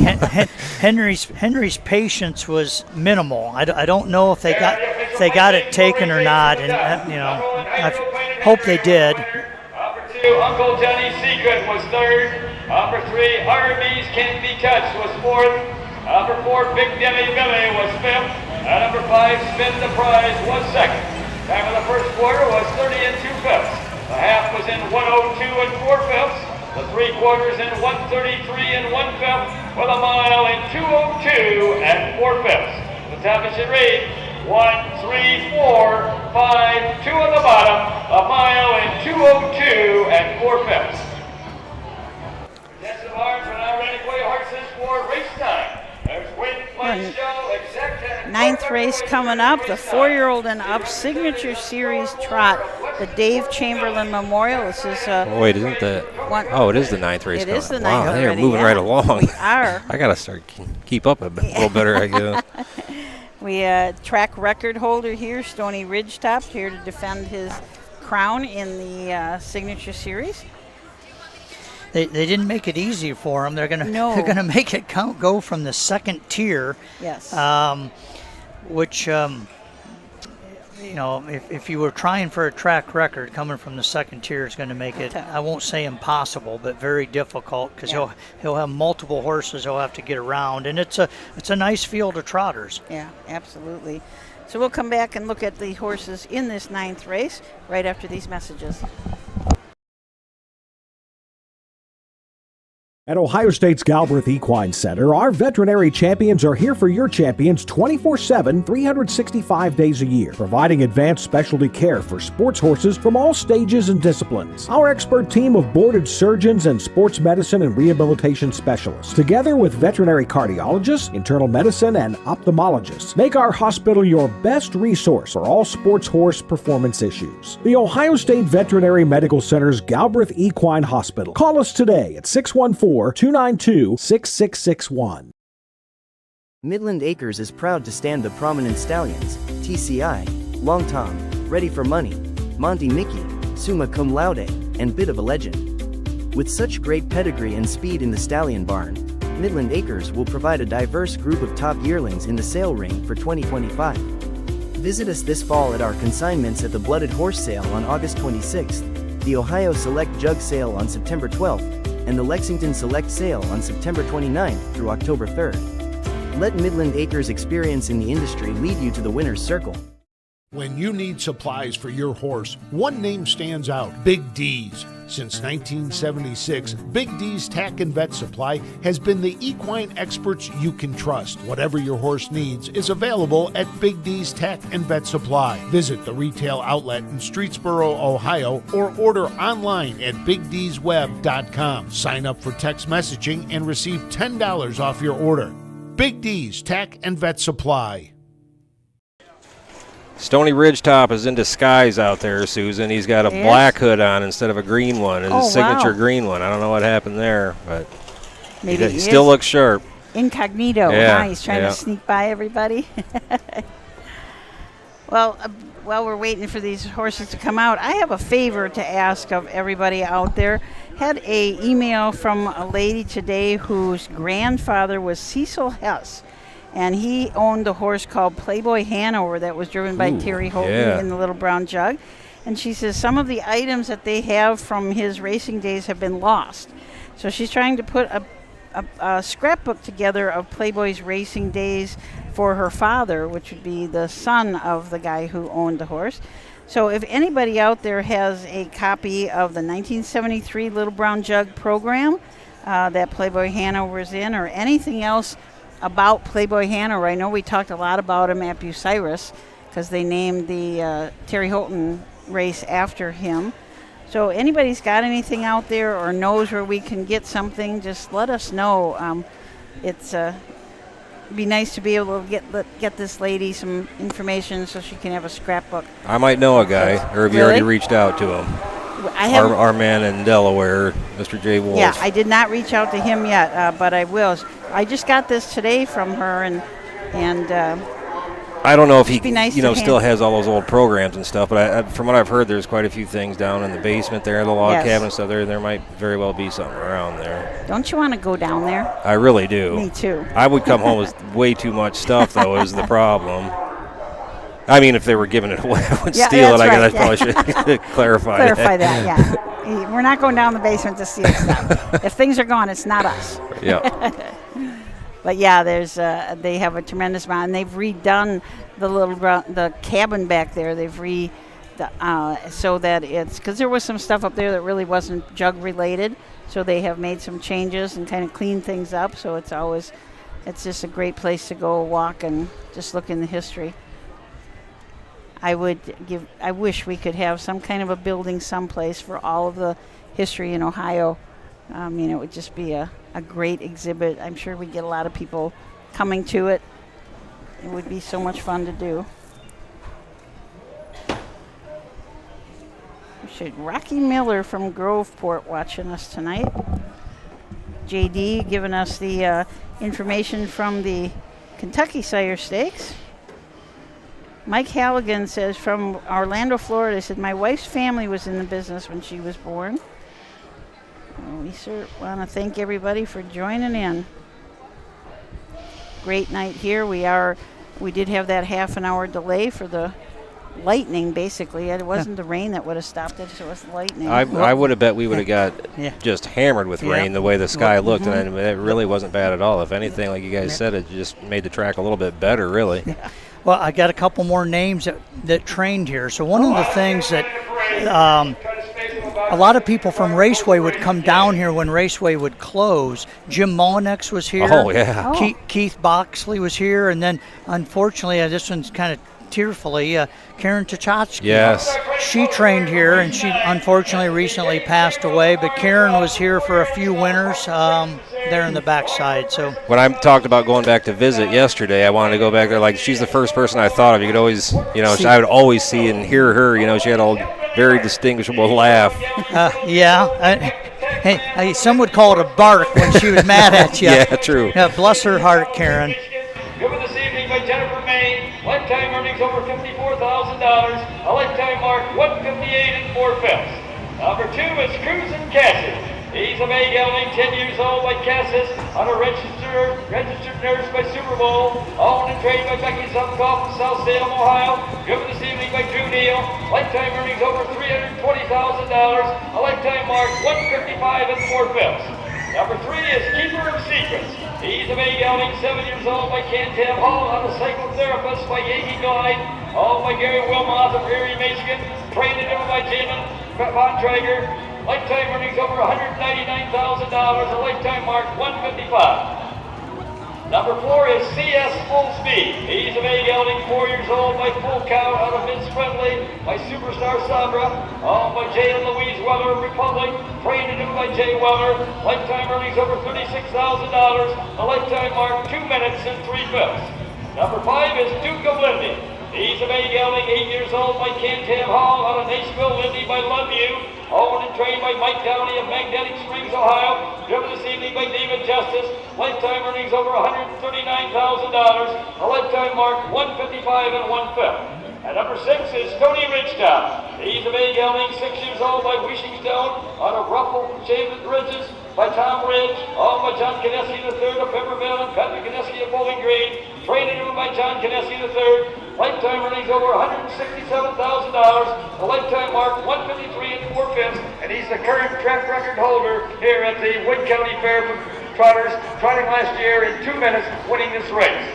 Henry's patience was minimal. I don't know if they got it taken or not, and I hope they did. Number 2, Uncle Johnny Secret was third. Number 3, Arby's Can't Be Touched was fourth. Number 4, Big Demi Billy was fifth. And number 5, Spin the Prize was second. Time of the first quarter was 30 2/5. The half was in 1:02 4/5. The 3 quarters in 1:33 1/5. With a mile in 2:02 4/5. The top it should read 1, 3, 4, 5, 2 on the bottom. A mile in 2:02 4/5. Jets of Arms are now ready for your horses for race time. There's Win, Flight, Show, Exact, and 9th race coming up, the 4-year-old and up Signature Series Trot, the Dave Chamberlain Memorial. This is wait, isn't that? Oh, it is the 9th race. It is the 9th. Wow, they are already, moving yeah. right along. We are. I gotta start keep up a little better, I guess. We track record holder here, Stony Ridgetop, here to defend his crown in the Signature Series. They didn't make it easy for him. They're gonna make it go from the second tier. Yes. Which if you were trying for a track record, coming from the second tier is going to make it, I won't say impossible, but very difficult, because he'll have multiple horses he'll have to get around, and it's a nice field of trotters. Yeah, absolutely. So we'll come back and look at the horses in this 9th race right after these messages. At Ohio State's Galbraith Equine Center, our veterinary champions are here for your champions 24/7, 365 days a year, providing advanced specialty care for sports horses from all stages and disciplines. Our expert team of boarded surgeons and sports medicine and rehabilitation specialists, together with veterinary cardiologists, internal medicine, and ophthalmologists, make our hospital your best resource for all sports horse performance issues. The Ohio State Veterinary Medical Center's Galbraith Equine Hospital. Call us today at 614-292-6661. Midland Acres is proud to stand the prominent stallions, TCI, Long Tom, Ready for Money, Monty Mickey, Summa Cum Laude, and Bit of a Legend. With such great pedigree and speed in the stallion barn, Midland Acres will provide a diverse group of top yearlings in the sale ring for 2025. Visit us this fall at our consignments at the Blooded Horse Sale on August 26th, the Ohio Select Jug Sale on September 12th, and the Lexington Select Sale on September 29th through October 3rd. Let Midland Acres' experience in the industry lead you to the winner's circle. When you need supplies for your horse, one name stands out: Big D's. Since 1976, Big D's Tack and Vet Supply has been the equine experts you can trust. Whatever your horse needs is available at Big D's Tack and Vet Supply. Visit the retail outlet in Streetsboro, Ohio, or order online at BigD'sWeb.com. Sign up for text messaging and receive $10 off your order. Big D's Tack and Vet Supply. Stony Ridgetop is in disguise out there, Susan. He's got a black hood on instead of a green one. His signature green one. I don't know what happened there, but maybe he still looks sharp. Incognito. Yeah, He's trying to sneak by everybody. Well, while we're waiting for these horses to come out, I have a favor to ask of everybody out there. Had a email from a lady today whose grandfather was Cecil Hess. And he owned a horse called Playboy Hanover that was driven by Terry Holton in the Little Brown Jug. And she says some of the items that they have from his racing days have been lost. So she's trying to put a scrapbook together of Playboy's racing days for her father, which would be the son of the guy who owned the horse. So if anybody out there has a copy of the 1973 Little Brown Jug program that Playboy Hanover's in, or anything else about Playboy Hanover. I know we talked a lot about him at Bucyrus because they named the Terry Holton race after him. So anybody's got anything out there or knows where we can get something, just let us know. It's be nice to be able to get this lady some information so she can have a scrapbook. I might know a guy, or have you already reached out to him? I have our man in Delaware, Mr. J. Wolf. Yeah, I did not reach out to him yet, but I will. I just got this today from her, and I don't know if he, nice still has all those old programs and stuff, but from what I've heard, there's quite a few things down in the basement there, the log cabin and stuff there. There might very well be something around there. Don't you want to go down there? I really do. Me too. I would come home with way too much stuff, though, is the problem. I mean, if they were giving it away, I would steal it. I guess I probably should clarify that. Yeah. We're not going down the basement to steal stuff. If things are gone, it's not us. Yeah. But yeah, there's they have a tremendous amount, and they've redone the cabin back there. They've so that it's because there was some stuff up there that really wasn't jug related. So they have made some changes and kind of cleaned things up. So it's just a great place to go walk and just look in the history. I wish we could have some kind of a building someplace for all of the history in Ohio. It would just be a great exhibit. I'm sure we'd get a lot of people coming to it. It would be so much fun to do. Rocky Miller from Groveport watching us tonight. JD giving us the information from the Kentucky Sire Stakes. Mike Halligan says from Orlando, Florida, he said, my wife's family was in the business when she was born. We want to thank everybody for joining in. Great night here. We did have that half an hour delay for the lightning, basically. It wasn't the rain that would have stopped it, so it was lightning. I would have bet we would have got just hammered with rain the way the sky looked, and it really wasn't bad at all. If anything, like you guys said, it just made the track a little bit better, really. Yeah. Well, I got a couple more names that trained here. So one of the things that a lot of people from Raceway would come down here when Raceway would close. Jim Mullinex was here. Oh, yeah. Keith Boxley was here. And then, unfortunately, this one's kind of tearfully, Karen Tuchatsky. Yes. She trained here, and she unfortunately recently passed away. But Karen was here for a few winters there in the backside. So when I talked about going back to visit yesterday, I wanted to go back there. Like, she's the first person I thought of. You could always, I would always see and hear her. She had a very distinguishable laugh. Some would call it a bark when she was mad at you. Yeah, true. Yeah, bless her heart, Karen. Given this evening by Jennifer May, lifetime earnings over $54,000, a lifetime mark 158 4/5. Number 2 is Cruisin' Cassis. He's a May gelding, 10 years old by Cassis, on a registered nurse by Super Bowl, owned and trained by Becky Zumkoff from South Salem, Ohio. Given this evening by Drew Neal, lifetime earnings over $320,000, a lifetime mark 155 4/5. Number 3 is Keeper of Secrets. He's a May gelding, 7 years old by Cantab Hall, on a psychotherapist by Yankee Glide, owned by Gary Wilmoth of Erie, Michigan, trained and driven by Jamin Bontrager. Lifetime earnings over $199,000, a lifetime mark 155. Number 4 is C.S. Full Speed. He's a May gelding, 4 years old by Full Cow, out of Vince Friendly by Superstar Sabra, owned by Jay and Louise Weller of Republic, trained and by Jay Weller. Lifetime earnings over $36,000, a lifetime mark 2 minutes and 3/5. Number 5 is Duke of Lindy. He's a May gelding, 8 years old by Cantab Hall, out of Nashville, Lindy by Love You, owned and trained by Mike Downey of Magnetic Springs, Ohio. Driven this evening by David Justice. Lifetime earnings over $139,000. A lifetime mark 155 1/5. And number 6 is Tony Ridgetown. He's a May gelding, 6 years old by Wishing Stone, on a Ruffle Shaved Ridges by Tom Ridge, owned by John Kineski III of Pemberville and Patrick Kineski of Bowling Green. Trained and by John Kineski III. Lifetime earnings over $167,000. A lifetime mark 153 4/5. And he's the current track record holder here at the Wood County Fair for trotters, trotting last year in 2 minutes, winning this race.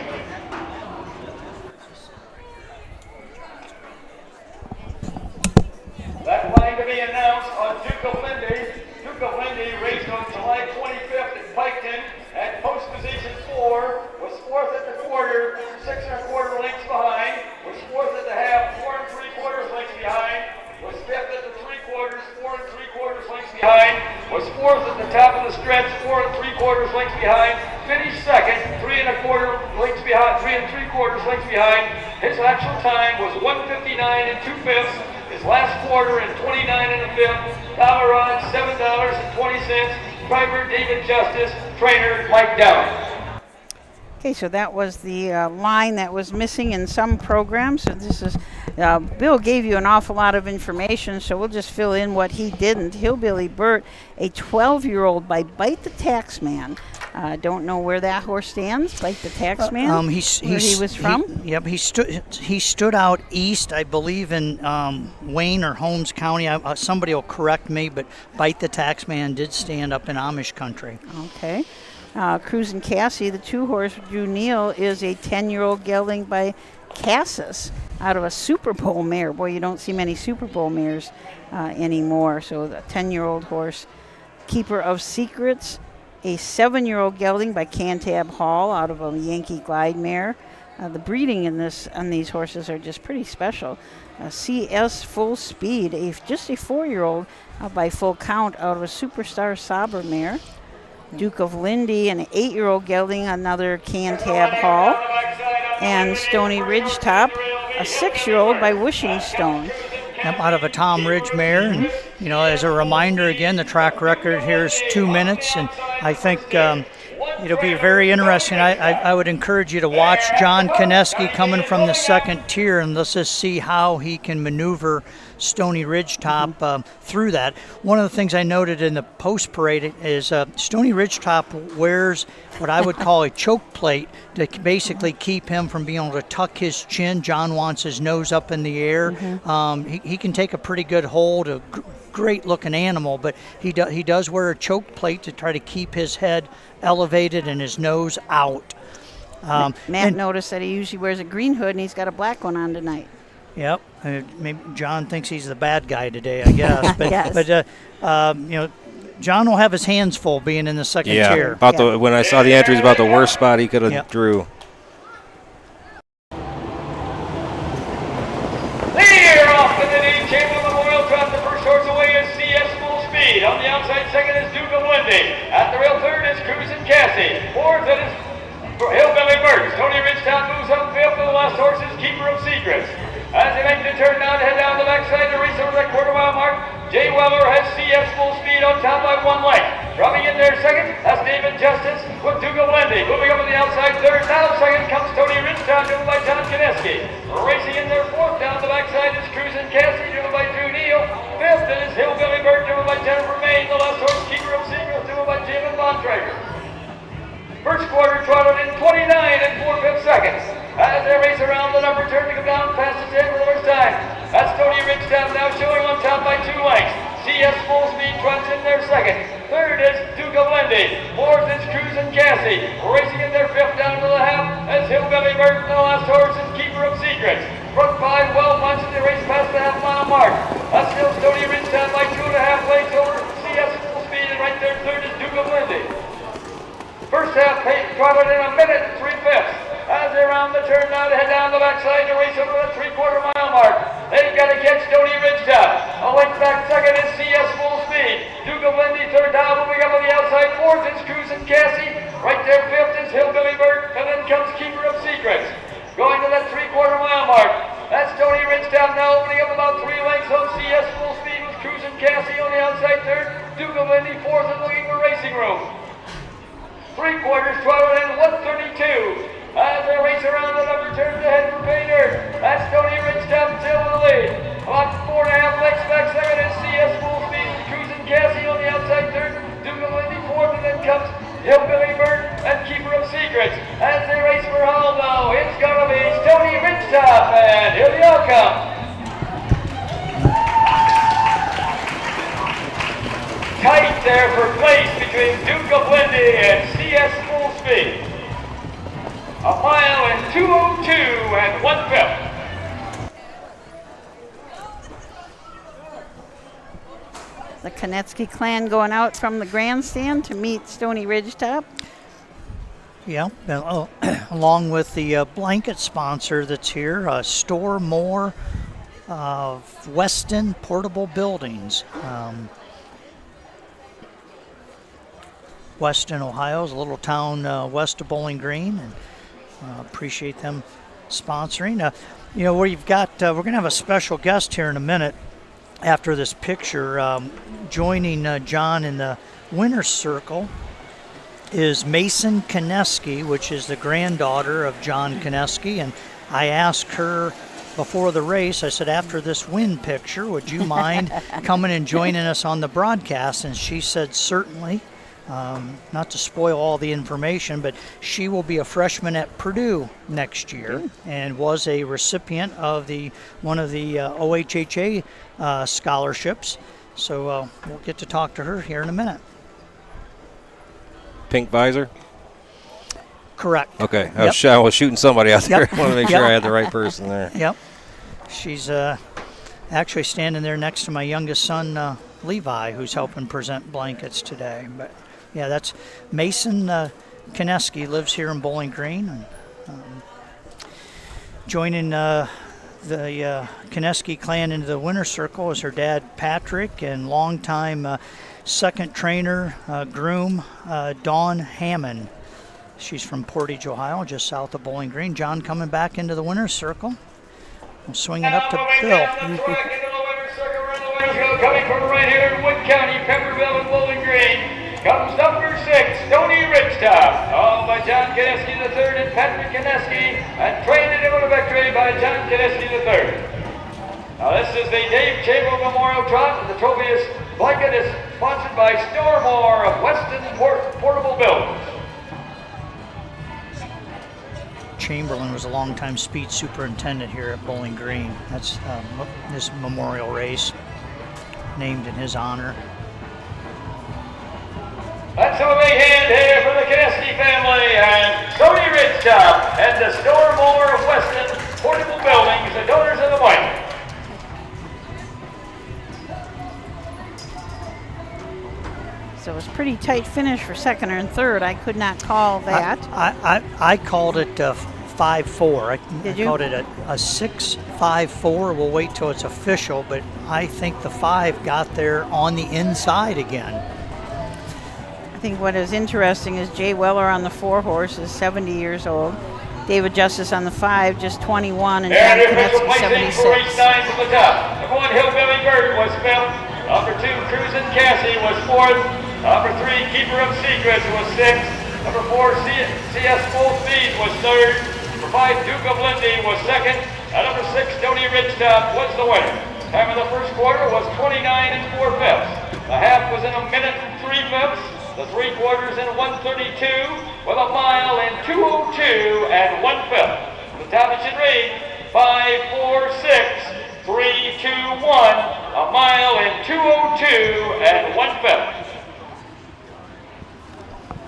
That line to be announced on Duke of Lindy. Duke of Lindy raced on July 25th at Piketon at post position 4, was 4th at the quarter, 6 1/4 lengths behind, was 4th at the half, 4 3/4 lengths behind, was 5th at the 3/4, 4 3 lengths behind. Finished second, 3 lengths behind, 3 lengths behind. His actual time was 1:59 2/5. His last quarter in 29 1/5. Dollar on $7.20. Driver David Justice, trainer Mike Downing. Okay, so that was the line that was missing in some programs. So this is, Bill gave you an awful lot of information, so we'll just fill in what he didn't. Hillbilly Bert, a 12-year-old by Bite the Taxman. Don't know where that horse stands, Bite the Taxman, where he was from? He stood out east, I believe, in Wayne or Holmes County. Somebody will correct me, but Bite the Taxman did stand up in Amish country. Okay. Cruisin' Cassie, the 2-horse Drew Neal, is a 10-year-old gelding by Cassis out of a Super Bowl mare. Boy, you don't see many Super Bowl mares anymore. So the 10-year-old horse, Keeper of Secrets, a 7-year-old gelding by Cantab Hall out of a Yankee Glide mare. The breeding on these horses are just pretty special. CS Full Speed, just a 4-year-old by Full Count out of a Superstar Sabre mare. Duke of Lindy, an 8-year-old gelding, another Cantab Hall. And Stony Ridgetop, a 6-year-old by Wishing Stone. Out of a Tom Ridge mare. And, as a reminder, again, the track record here is 2 minutes. And I think it'll be very interesting. I would encourage you to watch John Kineski coming from the second tier, and let's just see how he can maneuver Stony Ridgetop through that. One of the things I noted in the post parade is Stony Ridgetop wears what I would call a choke plate to basically keep him from being able to tuck his chin. John wants his nose up in the air. He can take a pretty good hold, a great looking animal, but he does wear a choke plate to try to keep his head elevated and his nose out. Matt noticed that he usually wears a green hood and he's got a black one on tonight. Yep, maybe John thinks he's the bad guy today, I guess. But, yes. but John will have his hands full being in the second tier. When I saw the entries about the worst spot he could have drew. Clear off in the lead chamber Memorial Trot. The first horse away is CS Full Speed. On the outside second is Duke of Lindy. At the rail third is Cruisin' Cassie. Fourth it is Hillbilly Bert. Tony Ridgetop moves up fifth, and the last horse is Keeper of Secrets. As they make the turn now to head down the backside to race over that quarter-mile mark, Jay Weller has CS Full Speed on top by 1 length. Dropping in there second, that's David Justice with Duke of Lindy. Moving up on the outside third, now second comes Tony Ridgetop, driven by John Kineski. Racing in there fourth, down the backside is Cruisin' Cassie, driven by Drew Neal. Fifth is Hillbilly Bert, driven by Jennifer Maine. The last horse, Keeper of Secrets, driven by Jim and Bontrager. First quarter trotted in 29 4/5 seconds. As they race around the number turn to come down past the 10 for the first time. That's Tony Ridgetop now showing on top by 2 lengths. CS Full Speed trots in there second. Third is Duke of Lindy. Fourth is Cruisin' Cassie. Racing in there fifth down to the half. That's Hillbilly Bert. And the last horse is Keeper of Secrets. Front 5 well launched as they race past the half-mile mark. That's still Tony Ridgetop by 2.5 lengths over CS Full Speed. And right there third is Duke of Lindy. First half pace trotted in 1 minute and 3/5. As they round the turn now to head down the backside to race over the 3/4 mile mark. They've got to catch Stony Ridgetop. A length back second is CS Full Speed. Duke of Lindy third down, moving up on the outside fourth is Cruisin' Cassie. Right there fifth is Hillbilly Bert, and then comes Keeper of Secrets. Going to that 3/4 mile mark. That's Stony Ridgetop now opening up about 3 lengths on CS Full Speed with Cruisin' Cassie on the outside third. Duke of Lindy fourth and looking for racing room. 3 quarters trotted in 1:32. As they race around the number turn to head for pay dirt. That's Stony Ridgetop still in the lead. About 4.5 lengths back second is CS Full Speed. Cruisin' Cassie on the outside third. Duke of Lindy fourth, and then comes Hillbilly Bert and Keeper of Secrets. As they race for home now, it's gonna be Stony Ridgetop, and here they all come. Tight there for place between Duke of Lindy and CS Full Speed. 1 mile and 2:02 and 1/5. The Konetsky clan going out from the grandstand to meet Stony Ridgetop. Yeah, along with the blanket sponsor that's here, Store More of Weston Portable Buildings. Weston, Ohio. It's a little town west of Bowling Green, and appreciate them sponsoring. We've got we're going to have a special guest here in a minute after this picture. Joining John in the winner's circle is Mason Kineski, which is the granddaughter of John Kineski, and I asked her before the race, I said, after this win picture, would you mind coming and joining us on the broadcast? And she said, certainly. Not to spoil all the information, but she will be a freshman at Purdue next year and was a recipient of one of the OHHA scholarships. So we'll get to talk to her here in a minute. Pink visor? Correct. Okay. I was shooting somebody out there. Yep. I want to make sure I had the right person there. Yep. She's actually standing there next to my youngest son, Levi, who's helping present blankets today. But yeah, that's Mason Kineski, lives here in Bowling Green. And, joining the Kineski clan into the winner's circle is her dad, Patrick, and longtime second trainer, groom, Dawn Hammond. She's from Portage, Ohio, just south of Bowling Green. John coming back into the winner's circle. We'll swing it up to Bill. Coming from right here in Wood County, Pemberville and Bowling Green, comes number 6, Stony Ridgetop, owned by John Kineski III and Patrick Kineski, and trained into a victory by John Kineski III. Now this is the Dave Chable Memorial Trot, and the trophy blanket is sponsored by Stormore of Weston Portable Buildings. Chamberlain was a longtime speed superintendent here at Bowling Green. That's this memorial race, named in his honor. Let's have a big hand here for the Kineski family and Stony Ridgetop and the Stormore of Weston Portable Buildings, the donors of the blanket. So it was a pretty tight finish for second and third. I could not call that. I called it 5-4. I called it a 6-5-4. We'll wait till it's official, but I think the 5 got there on the inside again. I think what is interesting is Jay Weller on the 4 horse is 70 years old. David Justice on the 5, just 21, and John Kineski, 76. For each 9 from the top. Number 1, Hillbilly Bird was 5th. Number 2, Cruisin' Cassie was 4th. Number 3, Keeper of Secrets was 6th. Number 4, CS Full Speed was 3rd. Number 5, Duke of Lindy was 2nd. And number 6, Stony Ridgetop was the winner. Time of the first quarter was 29 4/5. The half was in 1 minute and 3/5. The 3 quarters in 1:32 with 1 mile in 2:02 and 1/5. The top it should read 5 4 6 3 2 1. 1 mile in 2:02 and 1/5.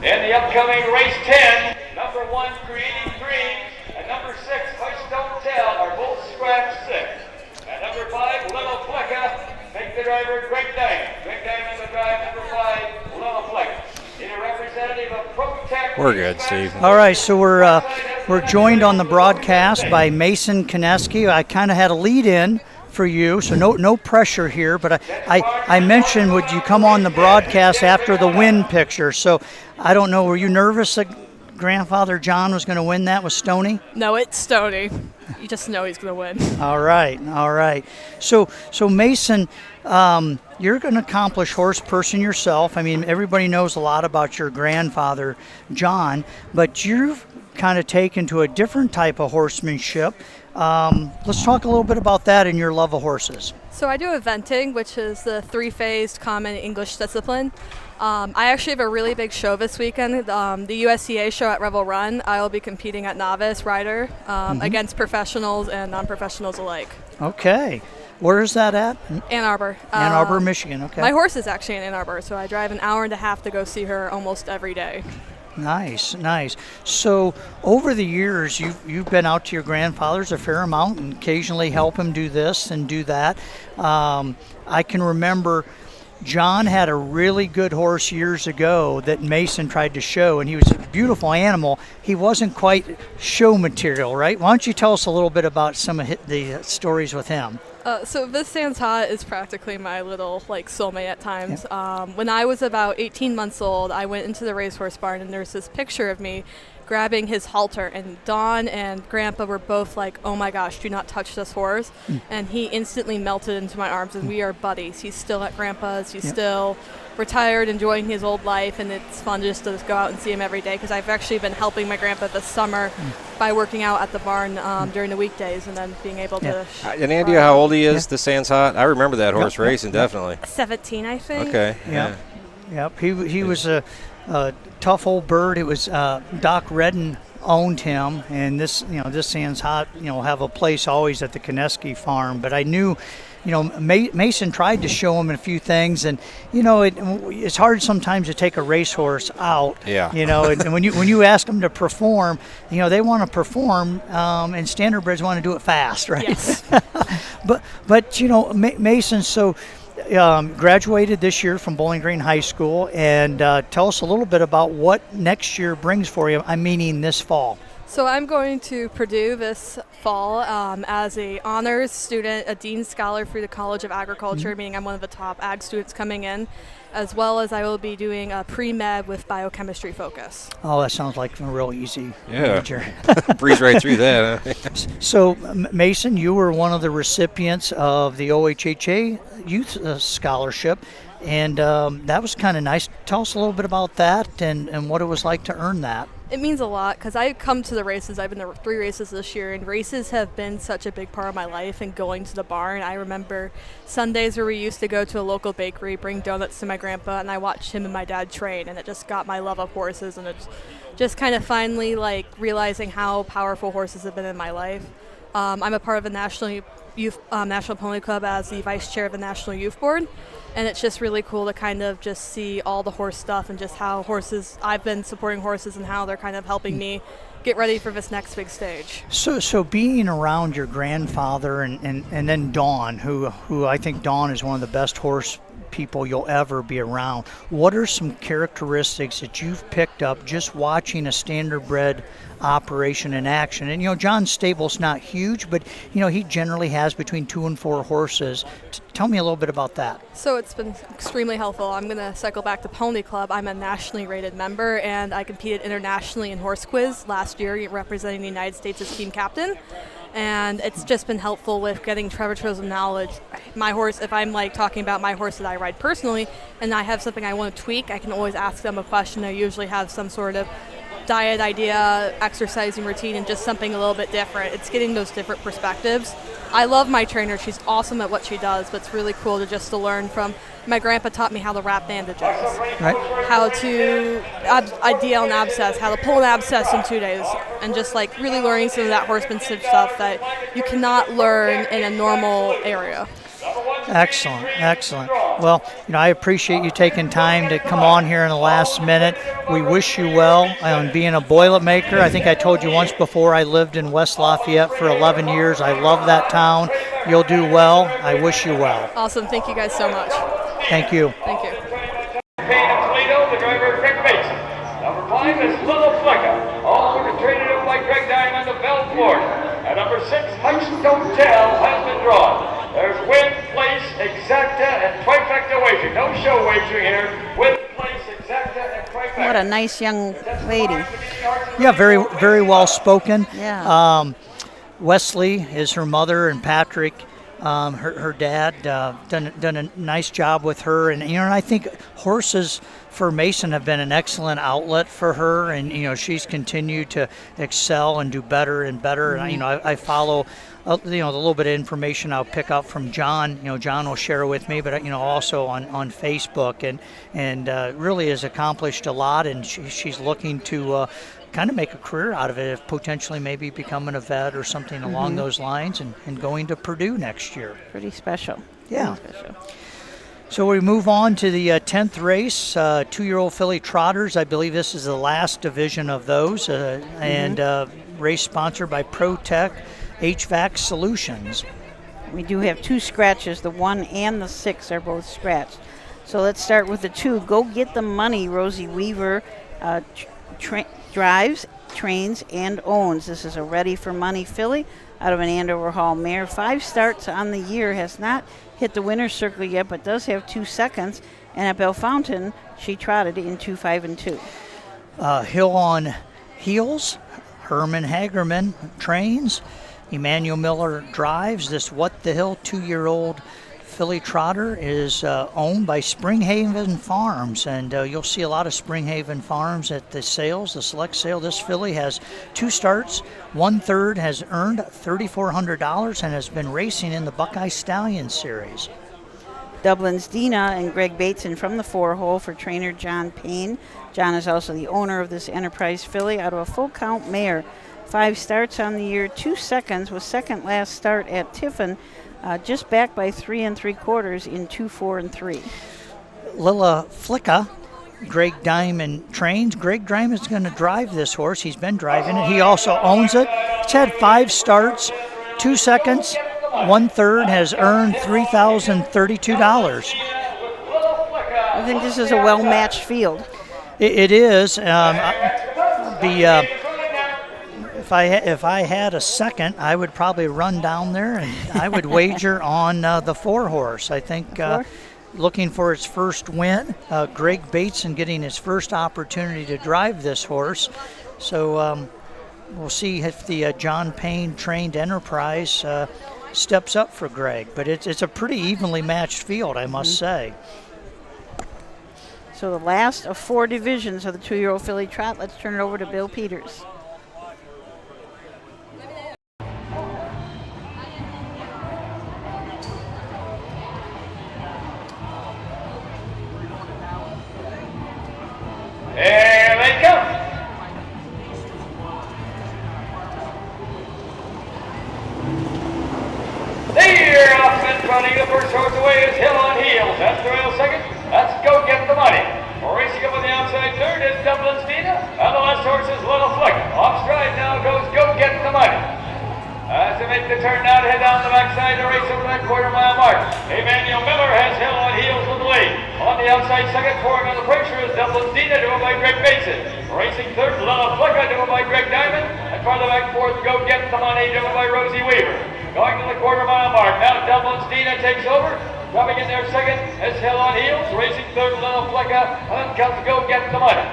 In the upcoming race 10, number 1, Creating Dreams, and number 6, Hush Don't Tell, are both scratch 6. And number 5, Little Flecka, make the driver Greg Diamond. Greg Diamond will drive number 5, Little Flecka. In a representative of ProTech. We're good, Steve. All right, so we're joined on the broadcast by Mason Kineski. I kind of had a lead in for you, so no pressure here, but I mentioned, would you come on the broadcast after the win picture? So I don't know, were you nervous that grandfather John was going to win that with Stony? No, it's Stony. You just know he's going to win. All right. So Mason, you're an accomplished horse person yourself. I mean, everybody knows a lot about your grandfather John, but you've kind of taken to a different type of horsemanship. Let's talk a little bit about that and your love of horses. So I do eventing, which is the 3-phased common English discipline. I actually have a really big show this weekend, the USCA show at Revel Run. I will be competing at novice rider against professionals and non-professionals alike. Okay. Where is that at? Ann Arbor. Ann Arbor, Michigan. Okay. My horse is actually in Ann Arbor, so I drive an hour and a half to go see her almost every day. Nice. So over the years, you've been out to your grandfather's a fair amount and occasionally help him do this and do that. I can remember John had a really good horse years ago that Mason tried to show, and he was a beautiful animal. He wasn't quite show material, right? Why don't you tell us a little bit about some of the stories with him? So this Sands Hot is practically my little soulmate at times. When I was about 18 months old, I went into the racehorse barn, and there's this picture of me grabbing his halter, and Dawn and Grandpa were both like, "Oh my gosh, do not touch this horse." And he instantly melted into my arms, and we are buddies. He's still at Grandpa's. He's still retired, enjoying his old life, and it's fun just to go out and see him every day, because I've actually been helping my grandpa this summer by working out at the barn during the weekdays, and then being able to Any idea how old he is, the Sands Hot? I remember that horse racing, definitely. 17, I think. Okay. Yep. He was a tough old bird. It was Doc Redden owned him, and this Sands Hot have a place always at the Kineski farm. But I knew, Mason tried to show him a few things, and it's hard sometimes to take a racehorse out. Yeah. And when you ask them to perform, they want to perform, and standardbreds want to do it fast, right? Yes. but Mason, so. Graduated this year from Bowling Green High School, and tell us a little bit about what next year brings for you. I'm meaning this fall. So I'm going to Purdue this fall as a honors student, a dean scholar through the College of Agriculture, meaning I'm one of the top ag students coming in, as well as I will be doing a pre-med with biochemistry focus. Oh, that sounds like a real easy major. Breeze right through that. Huh? So, Mason, you were one of the recipients of the OHHA Youth Scholarship, and that was kind of nice. Tell us a little bit about that and what it was like to earn that. It means a lot, because I come to the races. I've been to 3 races this year, and races have been such a big part of my life, and going to the barn. I remember Sundays where we used to go to a local bakery, bring donuts to my grandpa, and I watched him and my dad train, and it just got my love of horses, and it's just kind of finally realizing how powerful horses have been in my life. I'm a part of the National Pony Club as the vice chair of the National Youth Board. And it's just really cool to kind of just see all the horse stuff and just how I've been supporting horses and how they're kind of helping me get ready for this next big stage. So being around your grandfather and then Dawn, who I think Dawn is one of the best horse people you'll ever be around, what are some characteristics that you've picked up just watching a standardbred operation in action? And John's stable's not huge, but he generally has between 2 and 4 horses. Tell me a little bit about that. So it's been extremely helpful. I'm going to cycle back to Pony Club. I'm a nationally rated member, and I competed internationally in horse quiz last year representing the United States as team captain. And it's just been helpful with getting Trevor Tro's knowledge. My horse, if I'm talking about my horse that I ride personally and I have something I want to tweak, I can always ask them a question. I usually have some sort of diet idea, exercising routine, and just something a little bit different. It's getting those different perspectives. I love my trainer. She's awesome at what she does, but it's really cool to learn from. My grandpa taught me how to wrap bandages, right? How to IDL an abscess, how to pull an abscess in 2 days, and just really learning some of that horsemanship stuff that you cannot learn in a normal area. Excellent. Well, I appreciate you taking time to come on here in the last minute. We wish you well on being a Boilermaker. I think I told you once before I lived in West Lafayette for 11 years. I love that town. You'll do well. I wish you well. Awesome. Thank you guys so much. Thank you. Thank you. Toledo, the driver of Greg Mason. Number 5 is Little Flicka, also traded up by Greg Diamond of Bell, Florida. And number 6, Heights Don't Tell, has been drawn. There's win, place, exacta, and trifecta wagering. No show wagering here. Win, place, exacta, and trifecta. What a nice young lady. Yeah, very, very well spoken. Yeah. Wesley is her mother, and Patrick, her dad, done a nice job with her. And and I think horses for Mason have been an excellent outlet for her, and she's continued to excel and do better and better. Mm-hmm. And I follow the little bit of information I'll pick up from John. John will share with me, but also on Facebook, and really has accomplished a lot, and she's looking to kind of make a career out of it, if potentially maybe becoming a vet or something along those lines, and going to Purdue next year. Pretty special. Yeah. Pretty special. So we move on to the 10th race, 2-year-old filly trotters. I believe this is the last division of those, and race sponsored by ProTech HVAC Solutions. We do have 2 scratches. The 1 and the 6 are both scratched. So let's start with the 2. Go Get the Money. Rosie Weaver drives, trains, and owns. This is a Ready for Money filly out of an Andover Hall mare. 5 starts on the year, has not hit the winner's circle yet, but does have 2 seconds. And at Bellefontaine, she trotted in 2, 5, and 2. Hill on Heels. Herman Hagerman trains. Emmanuel Miller drives. This What the Hill 2-year-old filly trotter is owned by Springhaven Farms, and you'll see a lot of Springhaven Farms at the sales, the select sale. This filly has 2 starts, 1/3, has earned $3,400, and has been racing in the Buckeye Stallion Series. Dublin's Dina and Greg Bateson from the 4-hole for trainer John Payne. John is also the owner of this Enterprise filly out of a full count mare. 5 starts on the year, 2 seconds, was second last start at Tiffin. Just back by 3 3/4 in 2, 4, and 3. Lilla Flicka, Greg Diamond trains. Greg Diamond's going to drive this horse. He's been driving it. He also owns it. It's had 5 starts, 2 seconds, 1/3, has earned $3,032. I think this is a well-matched field. It is. If I had a second, I would probably run down there and I would wager on the 4-horse. I think looking for its first win, Greg Bateson getting his first opportunity to drive this horse. So we'll see if the John Payne trained Enterprise steps up for Greg. But it's a pretty evenly matched field, I must say. So the last of 4 divisions of the 2-year-old filly trot. Let's turn it over to Bill Peters. Here they come. They're off and running. The first horse away is Hill on Heels. That's the rail second. That's Go Get the Money. Racing up on the outside third is Dublin's Dina. And the last horse is Little Flick. Off stride now goes Go Get the Money. As they make the turn now to head down the backside to race over that quarter-mile mark. Emmanuel Miller has Hill on Heels with the lead. On the outside second, pouring on the pressure is Dublin's Dina, driven by Greg Bateson. Racing third, Lilla Flicka, driven by Greg Diamond. And farther back fourth, Go Get the Money, driven by Rosie Weaver. Going to the quarter-mile mark. Now Dublin's Dina takes over. Coming in there second is Hill on Heels. Racing third, Lilla Flicka. And then comes Go Get the Money.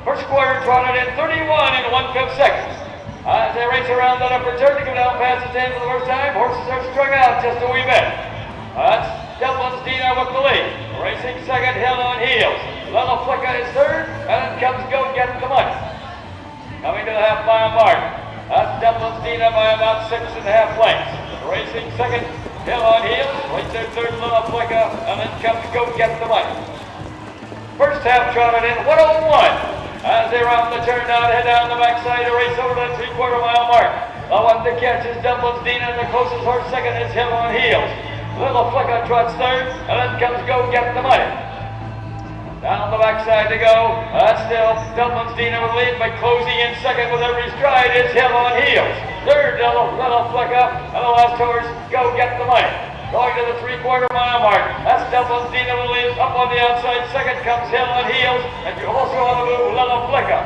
First quarter trotted in 31 and 1/5 seconds. As they race around that upper turn to go down past the 10 for the first time, horses are strung out just a wee bit. That's Dublin's Dina with the lead. Racing second, Hill on Heels. Lilla Flicka is third, and then comes Go Get the Money. Coming to the half-mile mark. That's Dublin's Dina by about 6.5 lengths. Racing second, Hill on Heels. Right there third, Lilla Flicka, and then comes Go Get the Money. First half trotted in 1:01. As they round the turn now to head down the backside to race over that 3/4 mile mark. The one to catch is Dublin's Dina, and the closest horse second is Hill on Heels. Little Flicka trots third, and then comes Go Get the Money. Down the backside to go. That's still Dublin's Dina with lead, but closing in second with every stride is Hill on Heels. Third, Little Flicka, and the last horse, Go Get the Money. Going to the 3/4 mile mark. That's Dublin's Dina with lead. Up on the outside second comes Hill on Heels, and also on the move, Little Flicka.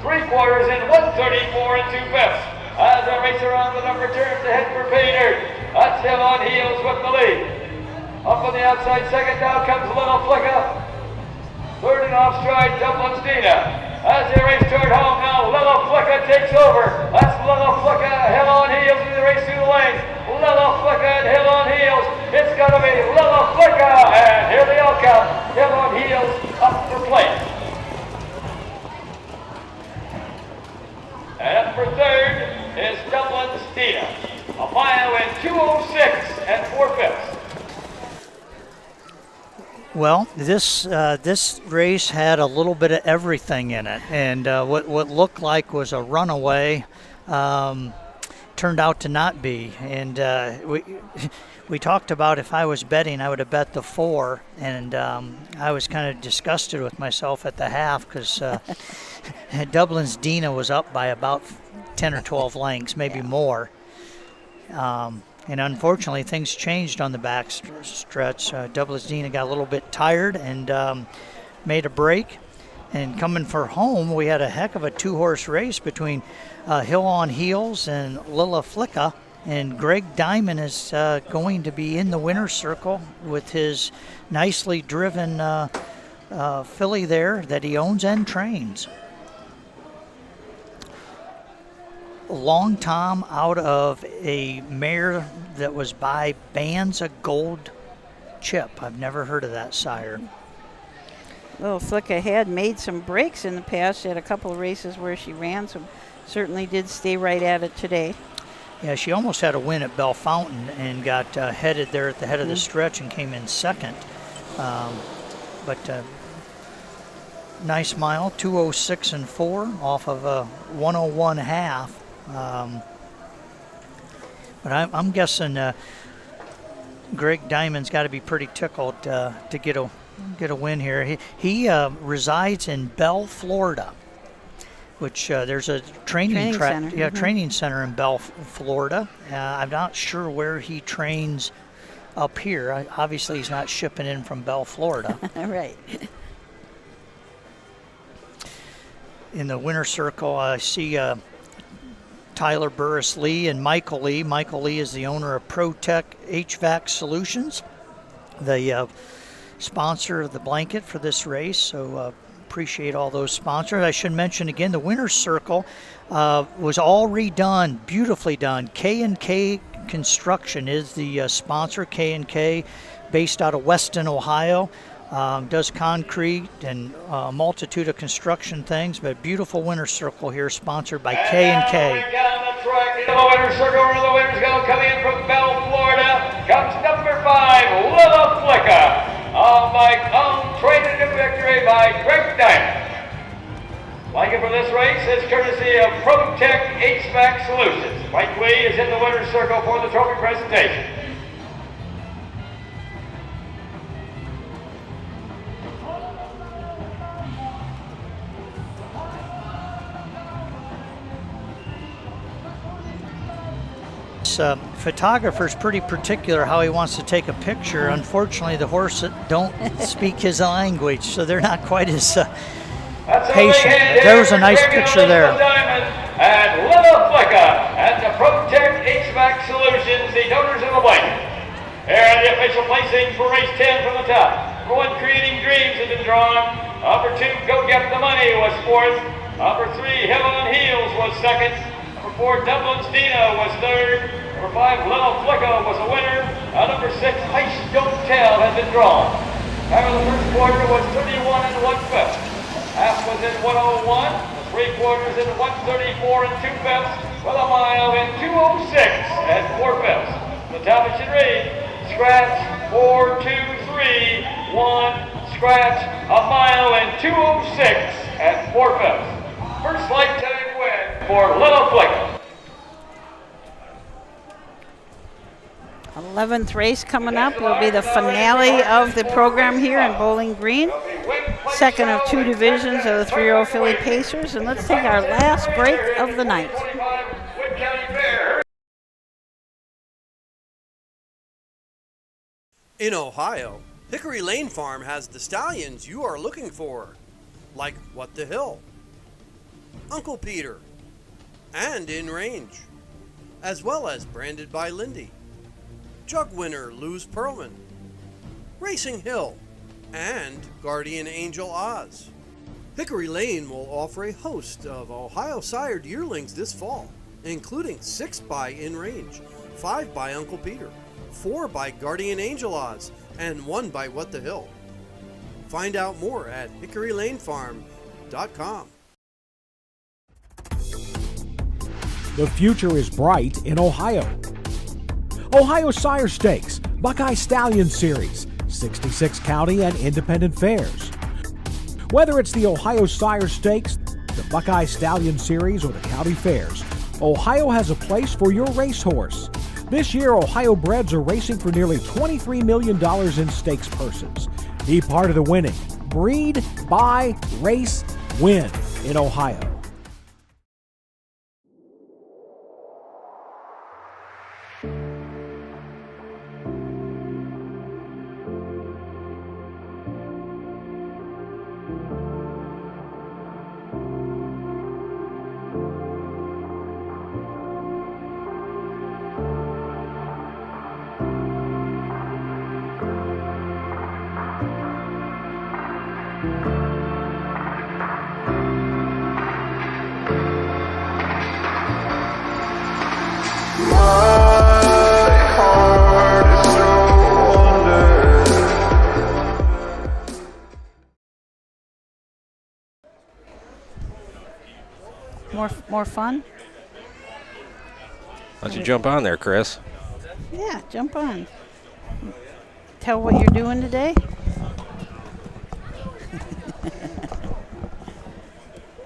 3/4 in 1:34 and 2/5. As they race around the number turn to head for Painter. That's Hill on Heels with the lead. Up on the outside second now comes Little Flicka. Third and off stride, Dublin's Dina. As they race toward home now, Little Flicka takes over. That's Little Flicka, Hill on Heels as they race through the lane. Little Flicka and Hill on Heels. It's going to be Little Flicka, and here they all come. Hill on Heels up for place. And up for third is Dublin's Dina. 1 mile in 2:06 and 4/5. Well, this race had a little bit of everything in it, and what looked like was a runaway turned out to not be. And we talked about if I was betting, I would have bet the 4, and I was kind of disgusted with myself at the half because Dublin's Dina was up by about 10 or 12 lengths, maybe more. And unfortunately, things changed on the back stretch. Douglas Dina got a little bit tired and made a break. And coming for home, we had a heck of a 2-horse race between Hill on Heels and Lilla Flicka. And Greg Diamond is going to be in the winner's circle with his nicely driven filly there that he owns and trains. Long Tom out of a mare that was by Banza Gold Chip. I've never heard of that sire. Little Flicka had made some breaks in the past. She had a couple of races where she ran, so certainly did stay right at it today. Yeah, she almost had a win at Bell Fountain and got headed there at the head of the stretch and came in second. But nice mile, 2:06 and 4 off of a 1:01.5. But I'm guessing Greg Diamond's got to be pretty tickled to get a win here. He resides in Bell, Florida, which there's a training center. Yeah, training center in Bell, Florida. I'm not sure where he trains up here. Obviously, he's not shipping in from Bell, Florida. Right. In the winner's circle, I see Tyler Burris Lee and Michael Lee. Michael Lee is the owner of ProTech HVAC Solutions, the sponsor of the blanket for this race. So appreciate all those sponsors. I should mention again, the winner's circle was all redone, beautifully done. K&K Construction is the sponsor. K&K, based out of Weston, Ohio. Does concrete and a multitude of construction things, but beautiful winner's circle here, sponsored by K&K. Down the track into the winner's circle, where the winner's going to come in from Bell, Florida. Comes number 5, Lilla Flicka. Traded to victory by Greg Diamond. Blanket for this race is courtesy of ProTech HVAC Solutions. Mike Lee is in the winner's circle for the trophy presentation. Photographer's pretty particular how he wants to take a picture. Unfortunately, the horses don't speak his language, so they're not quite as patient. But there was a nice picture there. And Lilla Flicka and the ProTech HVAC Solutions, the donors of the blanket. And the official placing for race 10 from the top. Number 1, Creating Dreams has been drawn. Number 2, Go Get the Money was 4th. Number 3, Hill on Heels was 2nd. Number 4, Dublin's Dina was 3rd. Number 5, Lilla Flicka was a winner. Number 6, Ice Don't Tell has been drawn. Time of the first quarter was 31 1/5. Half was in 1:01. The 3/4 in 1:34 2/5. With a mile in 2:06 4/5. The top it should read, scratch 4 2 3 1. Scratch a mile in 2:06 4/5. First lifetime win for Lilla Flicka. 11th race coming up will be the finale of the program here in Bowling Green. Second of 2 divisions of the 3-year-old filly Pacers. And let's take our last break of the night. In Ohio, Hickory Lane Farm has the stallions you are looking for, like What the Hill, Uncle Peter, and In Range, as well as Branded by Lindy, Jug winner Luz Pearlman, Racing Hill, and Guardian Angel Oz. Hickory Lane will offer a host of Ohio-sired yearlings this fall, including 6 by In Range, 5 by Uncle Peter, 4 by Guardian Angel Oz, and 1 by What the Hill. Find out more at hickorylanefarm.com. The future is bright in Ohio. Ohio Sire Stakes, Buckeye Stallion Series, 66 county and independent fairs. Whether it's the Ohio Sire Stakes, the Buckeye Stallion Series, or the county fairs, Ohio has a place for your racehorse. This year, Ohio breds are racing for nearly $23 million in stakes purses. Be part of the winning. Breed, buy, race, win in Ohio. More fun? Why don't you jump on there, Chris? Yeah, jump on. Tell what you're doing today.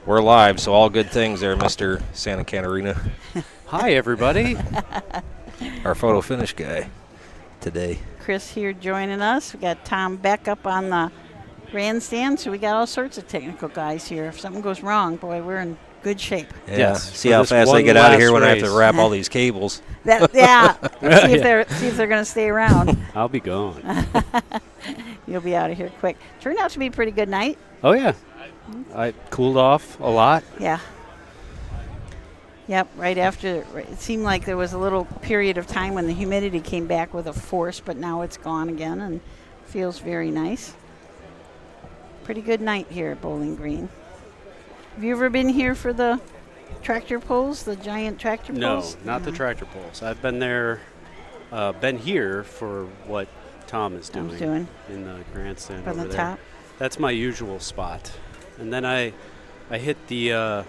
We're live, so all good things there, Mr. Santa Catarina. Hi, everybody. Our photo finish guy today. Chris here joining us. We got Tom Beck up on the grandstand, so we got all sorts of technical guys here. If something goes wrong, boy, we're in good shape. Yeah. Yes. See how fast they get out of here when I have to wrap all these cables. Yeah. See if they're going to stay around. I'll be gone. You'll be out of here quick. Turned out to be a pretty good night. Oh, yeah. I cooled off a lot. Yeah. Yep, right after, it seemed like there was a little period of time when the humidity came back with a force, but now it's gone again and feels very nice. Pretty good night here at Bowling Green. Have you ever been here for the tractor pulls, the giant tractor pulls? No, not the tractor pulls. I've been there, been here for what Tom is doing in the grandstand From over the there. top? That's my usual spot. And then I hit the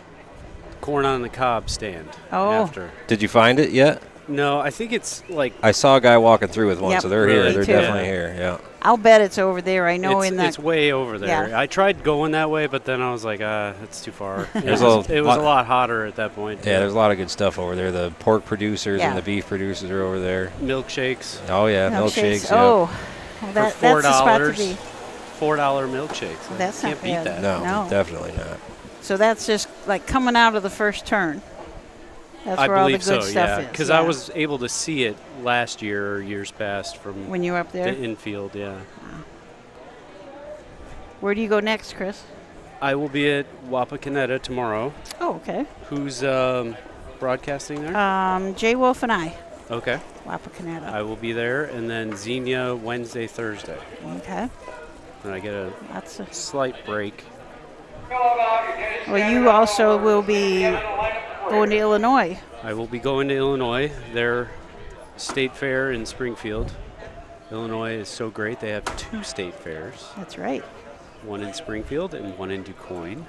corn on the cob stand after. Did you find it yet? No, I think it's like... I saw a guy walking through with one, Yep, so they're here. me They're too. definitely here, yeah. I'll bet it's over there. I know it's way over there. Yeah. I tried going that way, but then I was like, it's too far. It was a a lot hotter at that point. Yeah, there's a lot of good stuff over there. The pork producers and Yeah. the beef producers are over there. Milkshakes. Oh, yeah, milkshakes. Yeah. Oh, well, that's the spot to be. $4 milkshakes. Well, that's Can't not beat bad. that. No, definitely not. So that's just like coming out of the first turn. That's I where all the believe good so, stuff yeah. is. Because I was able to see it last year or years past from when you were up there? the infield, yeah. Where do you go next, Chris? I will be at Wapakoneta tomorrow. Oh, okay. Who's broadcasting there? Jay Wolf and I. Okay. Wapakoneta. I will be there, and then Xenia Wednesday, Thursday. Okay. And I get a slight break. Well, you also will be going to Illinois. I will be going to Illinois. Their state fair in Springfield. Illinois is so great. They have 2 state fairs. That's right. One in Springfield and one in Du Quoin.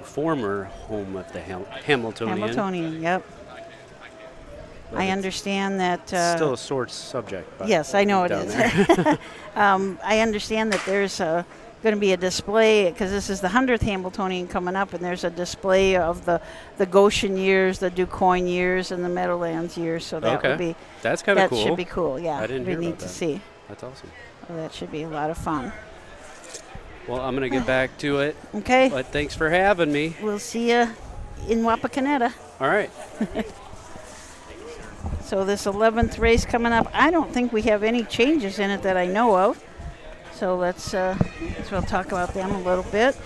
Former home of the Hamiltonian. Hamiltonian, yep. But I understand that. Still a sore subject. Yes, I know it down is. there. I understand that there's going to be a display, because this is the 100th Hamiltonian coming up, and there's a display of the Goshen years, the Du Quoin years, and the Meadowlands years. So that would be That's kind of cool. That should be cool. Yeah, I didn't we hear need about to that. see. That's awesome. So that should be a lot of fun. Well, I'm going to get back to it. Okay. But thanks for having me. We'll see you in Wapakoneta. All right. So this 11th race coming up, I don't think we have any changes in it that I know of. So let's we'll talk about them a little bit.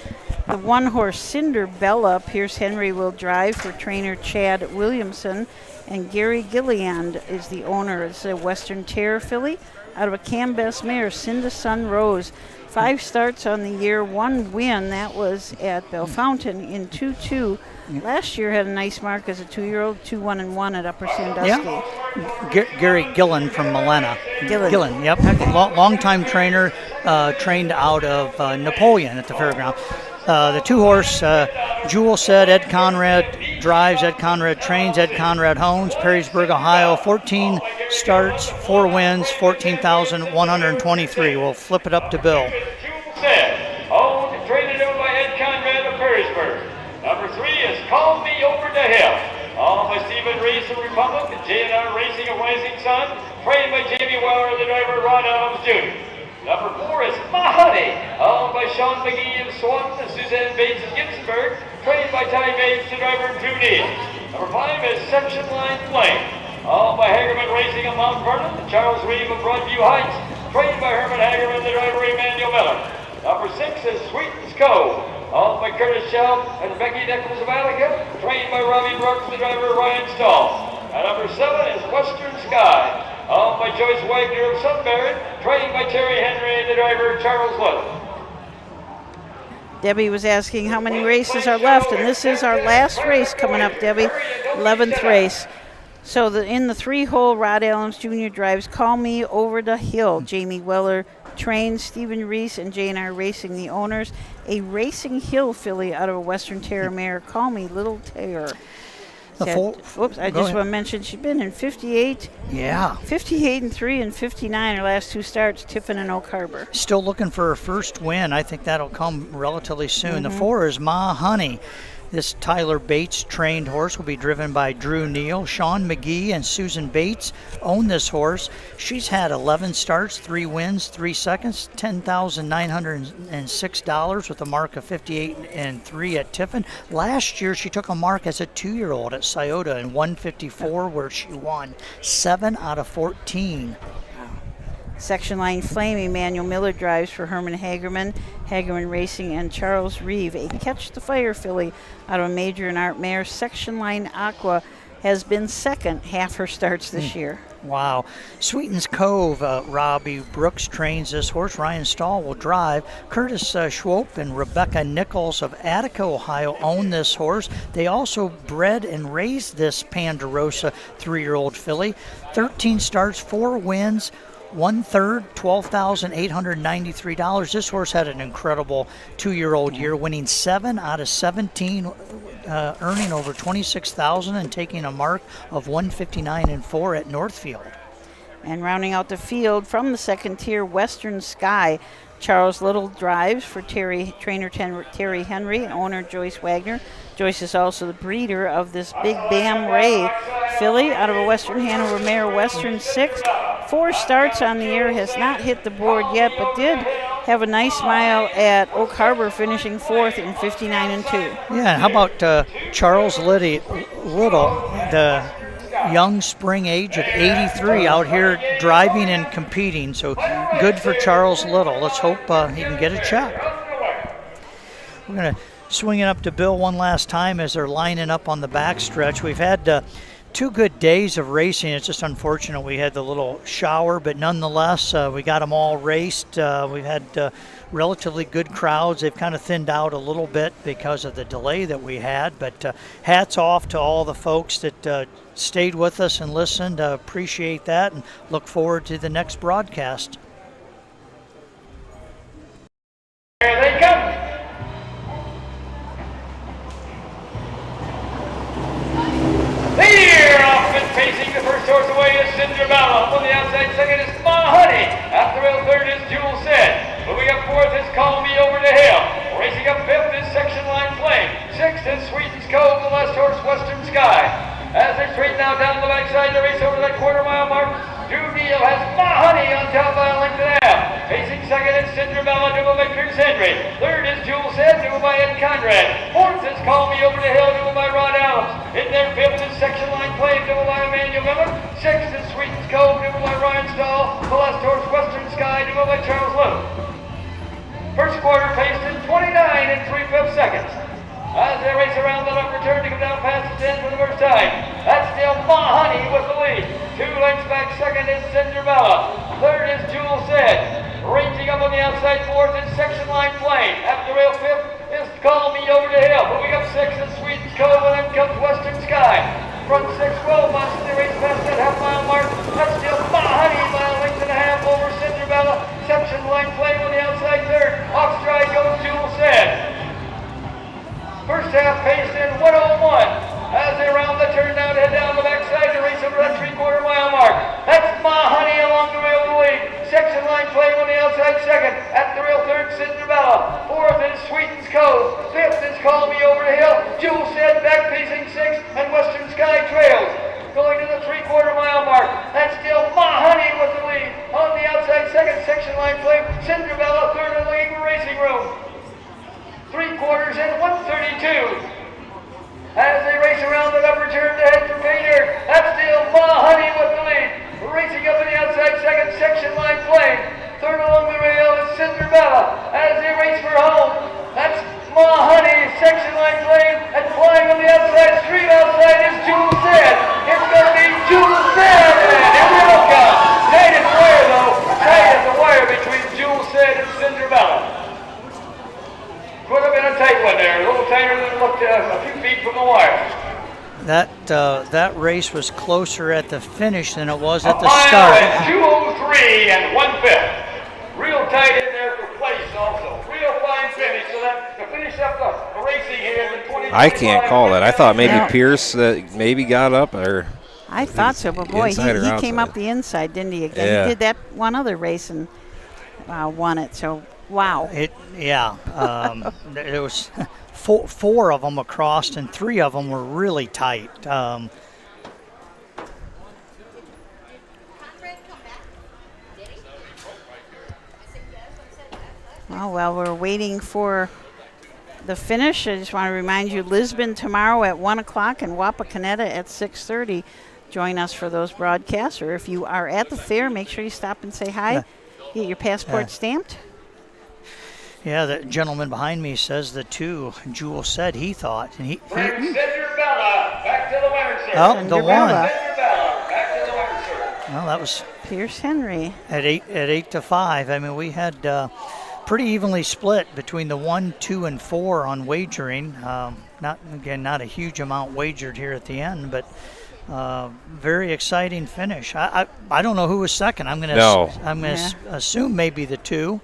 The 1-horse Cinderbella, Pierce Henry will drive for trainer Chad Williamson, and Gary Gilliand is the owner. It's a Western Terror filly out of a Cambest mare, Cinda Sun Rose. 5 starts on the year, 1 win. That was at Bellefontaine in 2-2. Last year had a nice mark as a 2-year-old, 2-1-1 at Upper Sandusky. Yeah. Gary Gillen from Milena. Gillen. Yep. Okay. Long-time trainer, trained out of Napoleon at the fairground. The 2-horse, Jewel said Ed Conrad drives, Ed Conrad trains, Ed Conrad hones, Perrysburg, Ohio. 14 starts, 4 wins, 14,123. We'll flip it up to Bill. Owned and traded over by Ed Conrad of Perrysburg. Number 3 is Call Me Over the Hill. Owned by Stephen Reese of Republic and J&R Racing of Rising Sun. Trained by Jamie Weller, the driver Ron Adams Jr. Number 4 is My Honey. Owned by Sean McGee of Swanton and Suzanne Bates of Gibbsburg. Trained by Ty Bates, the driver Drew Dean. Number 5 is Section Line Flame. Owned by Hagerman Racing of Mount Vernon and Charles Reeve of Broadview Heights. Trained by Herman Hagerman, the driver Emmanuel Miller. Number 6 is Sweetens Cove. Owned by Curtis Shelf and Becky Nichols of Attica. Trained by Robbie Brooks, the driver Ryan Stahl. And number 7 is Western Sky. Owned by Joyce Wagner of Sunbury. Trained by Terry Henry and the driver Charles Little. Debbie was asking how many races are left, and this is our last race coming up, Debbie. 11th race. So in the 3-hole, Rod Adams Jr. drives Call Me Over the Hill. Jamie Weller trains, Stephen Reese and J&R Racing, the owners. A Racing Hill filly out of a Western Terror mare, Call Me Little Terror. I just want to mention she's been in 58. Yeah. 58 and 3 and 59 her last 2 starts, Tiffin and Oak Harbor. Still looking for her first win. I think that'll come relatively soon. The 4 is Ma Honey. This Tyler Bates trained horse will be driven by Drew Neal. Sean McGee and Susan Bates own this horse. She's had 11 starts, 3 wins, 3 seconds, $10,906 with a mark of 58 and 3 at Tiffin. Last year she took a mark as a 2-year-old at Scioto in 154 where she won 7 out of 14. Section Line Flame, Emmanuel Miller drives for Herman Hagerman, Hagerman Racing, and Charles Reeve. A Catch the Fire filly out of a Major and Art mare. Section Line Aqua has been second half her starts this year. Wow. Sweetens Cove, Robbie Brooks trains this horse. Ryan Stahl will drive. Curtis Schwope and Rebecca Nichols of Attica, Ohio own this horse. They also bred and raised this Ponderosa 3-year-old filly. 13 starts, 4 wins. 1/3, $12,893. This horse had an incredible 2-year-old year, winning 7 out of 17, earning over $26,000 and taking a mark of 159 and 4 at Northfield. And rounding out the field from the second tier, Western Sky. Charles Little drives for trainer Terry Henry, owner Joyce Wagner. Joyce is also the breeder of this Big Bam Ray filly out of a Western Hanover mare, Western 6. 4 starts on the year, has not hit the board yet, but did have a nice mile at Oak Harbor, finishing 4th in 59 and 2. Yeah, and how about Charles Little, the young spring age of 83, out here driving and competing. So good for Charles Little. Let's hope he can get a check. We're going to swing it up to Bill one last time as they're lining up on the backstretch. We've had 2 good days of racing. It's just unfortunate we had the little shower, but nonetheless, we got them all raced. We've had relatively good crowds. They've kind of thinned out a little bit because of the delay that we had, but hats off to all the folks that stayed with us and listened. Appreciate that and look forward to the next broadcast. Here they come. Here, off and pacing the first horse away is Cinderella. On the outside second is Ma Honey. After rail third is Jewel Said. Moving up fourth is Call Me Over the Hill. Racing up fifth is Section Line Flame. Sixth is Sweetens Cove. The last horse, Western Sky. As they straighten out down the backside, the race over that quarter-mile mark. Drew Neal has Ma Honey on top by a length and a half. Pacing second is Cinderella, double by Pierce Henry. Third is Jewel Said, double by Ed Conrad. Fourth is Call Me Over the Hill, double by Rod Adams. In there, fifth is Section Line Flame, double by Emmanuel Miller. Sixth is Sweetens Cove, double by Ryan Stahl. The last horse, Western Sky, double by Charles Little. First quarter paced in 29 and 3/5 seconds. As they race around the upper turn to come down past the 10 for the first time. That's still Ma Honey with the lead. 2 lengths back second is Cinderella. Third is Jewel Said. Ranging up on the outside fourth is Section Line Flame. After rail fifth is Call Me Over the Hill. Moving up sixth is Sweetens Cove, and then comes Western Sky. Front 6 well months as they race past that half-mile mark. That's still Ma Honey by a length and a half over Cinderella. Section Line Flame on the outside third. Off stride goes Jewel Said. First half paced in 1:01 as they round the turn down to head down the backside to race over that 3/4 mile mark. That's Ma Honey along the rail of the lead. Section Line Flame on the outside second. At the rail third, Cinderella. Fourth is Sweetens Cove. Fifth is Call Me Over the Hill. Jewel Said back pacing sixth, and Western Sky trails. that race was closer at the finish than it was at the Mile start. at 2:03 and 1/5. Real tight in there for place also. Real fine finish. So that to finish up the racing here in the 20. I can't call that. I thought maybe No. Pierce maybe got up, or I thought so, but boy, inside or he came outside? up the inside, didn't he? Again, Yeah. he did that one other race and won it. So wow. There was four of them across, and 3 of them were really tight. Well, while we're waiting for the finish, I just want to remind you, Lisbon tomorrow at 1 o'clock and Wapakoneta at 6:30. Join us for those broadcasts. Or if you are at the fair, make sure you stop and say hi. Get your passport stamped. Yeah, the gentleman behind me says the 2. Jewel said he thought, and he Cinderella back to the winner's circle. oh, the 1. Cinderella. Cinderella back to the winner's circle. Well, that was Pierce Henry. at 8 to 5. I mean, we had pretty evenly split between the 1, 2, and 4 on wagering. Not a huge amount wagered here at the end, but very exciting finish. I don't know who was second. I'm gonna assume maybe the 2.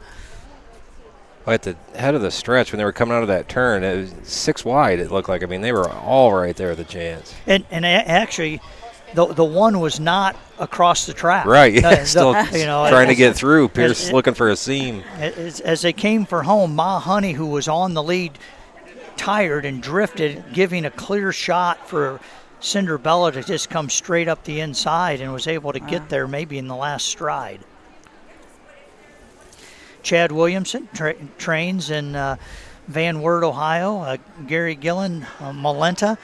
at the head of the stretch when they were coming out of that turn, it was 6 wide. It looked like. I mean, they were all right there at the chance. And actually, the 1 was not across the track. Right. Yeah. Still trying to get through. Pierce looking for a seam. As they came for home, Ma Honey, who was on the lead, tired and drifted, giving a clear shot for Cinderella to just come straight up the inside, and was able to get there maybe in the last stride. Chad Williamson trains in Van Wert, Ohio. Gary Gillen, Malenta,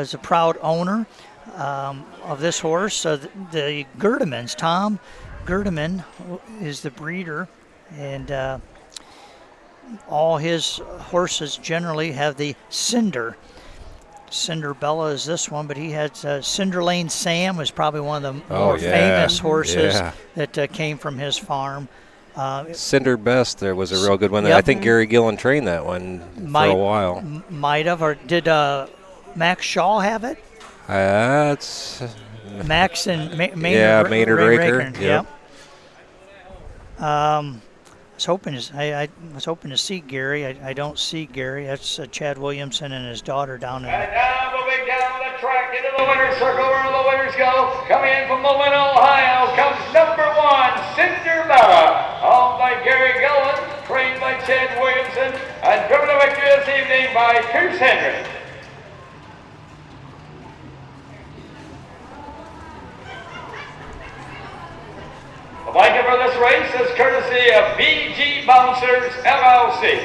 is a proud owner of this horse. The Gerdemans, Tom Gerdeman is the breeder, and all his horses generally have the Cinder. Cinderbella is this one, but he had Cinder Lane Sam was probably one of the more famous horses that came from his farm. Cinder Best there was a real good one. Yep. I think Gary Gillen trained that one for a while. Might have, or did Max Shaw have it? That's Max and Maynard. Maynard Raker. Yep. I was hoping to see Gary. I don't see Gary. That's Chad Williamson and his daughter down there. And now moving down the track into the winner's circle where the winners go. Coming in from Malin, Ohio comes number 1, Cinderella, owned by Gary Gillen, trained by Chad Williamson, and driven to victory this evening by Pierce Henry. The blanket for this race is courtesy of BG Bouncers, LLC.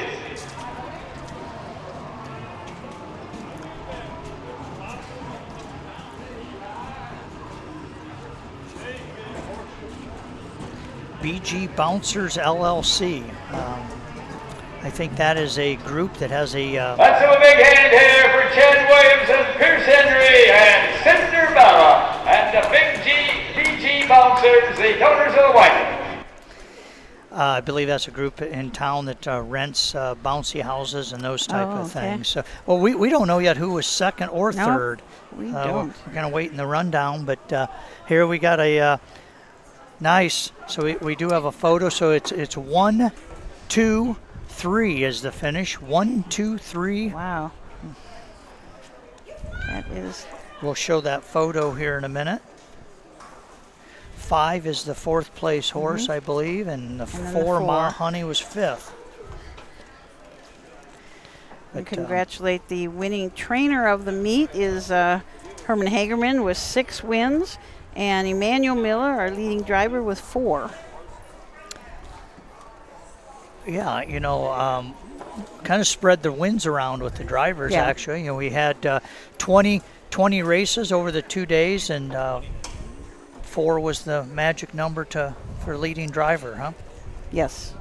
BG Bouncers LLC. I think that is a group that has a. Let's have a big hand here for Chad Williamson, Pierce Henry, and Cinderella, and the BG Bouncers, the owners of the blanket. I believe that's a group in town that rents bouncy houses and those type of things. So, well, we don't know yet who was second or third. We don't. We're going to wait in the rundown, but here we got a nice. So we do have a photo. So it's 1, 2, 3 is the finish. 1, 2, 3. Wow. That is. We'll show that photo here in a minute. 5 is the 4th place horse, I believe, and the 4 Ma Honey was 5th. We congratulate the winning trainer of the meet is Herman Hagerman with 6 wins, and Emmanuel Miller, our leading driver, with 4. Yeah, kind of spread the wins around with the drivers, actually. We had 20 races over the 2 days, and 4 was the magic number for leading driver, huh? Yes.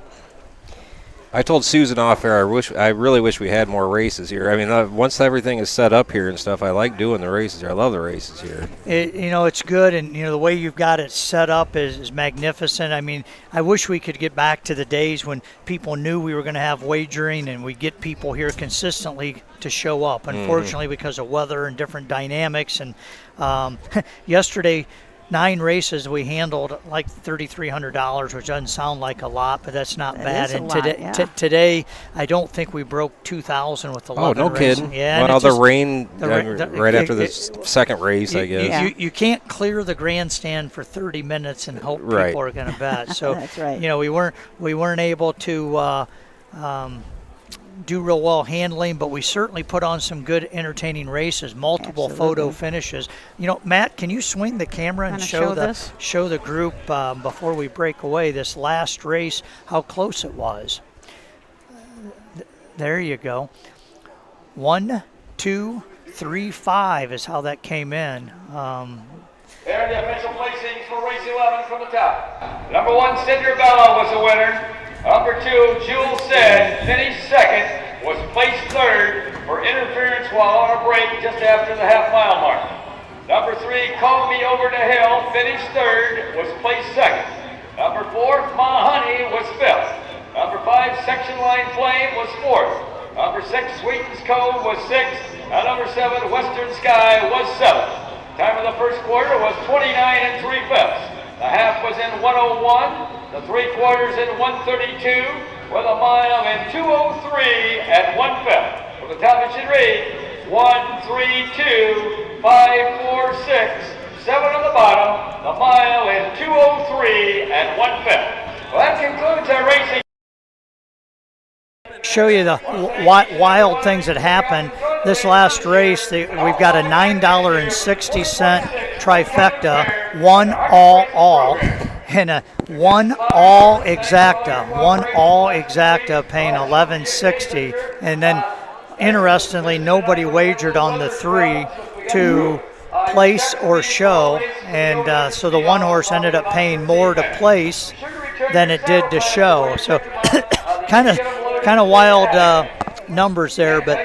I told Susan off air, I really wish we had more races here. I mean, once everything is set up here and stuff, I like doing the races here. I love the races here. It's good, and the way you've got it set up is magnificent. I mean, I wish we could get back to the days when people knew we were going to have wagering and we get people here consistently to show up. Unfortunately, because of weather and different dynamics, and yesterday, 9 races, we handled like $3,300, which doesn't sound like a lot, but that's not bad. And today, I don't think we broke 2,000 with 11 Oh, no races. kidding. Yeah, well, the rain right after the second race, I guess. You can't clear the grandstand for 30 minutes and hope people are going to bet. So that's right. we weren't able to do real well handling, but we certainly put on some good entertaining races, multiple photo finishes. Matt, can you swing the camera and show the group before we break away this last race, how close it was? There you go. 1, 2, 3, 5 is how that came in. There are the official placings for race 11 from the top. Number 1, Cinderella was the winner. Number 2, Jules Said, finished second, was placed third for interference while on a break just after the half-mile mark. Number 3, Call Me Over the Hill, finished third, was placed second. Number 4, Ma Honey was fifth. Number 5, Section Line Flame was fourth. Number 6, Sweeten's Cove was sixth. And number 7, Western Sky was seventh. Time of the first quarter was 29 3/5. The half was in 1:01, the 3/4 in 1:32, with a mile in 2:03 and 1/5. For the top, it should read 1, 3, 2, 5, 4, 6, 7 on the bottom, the mile in 2:03 and 1/5. Well, that concludes our racing. Show you the wild things that happened this last race. We've got a $9.60 trifecta, 1 all, and a 1 all exacta paying $11.60, and then interestingly, nobody wagered on the 3 to place or show, and so the one horse ended up paying more to place than it did to show. So kind of wild numbers there, but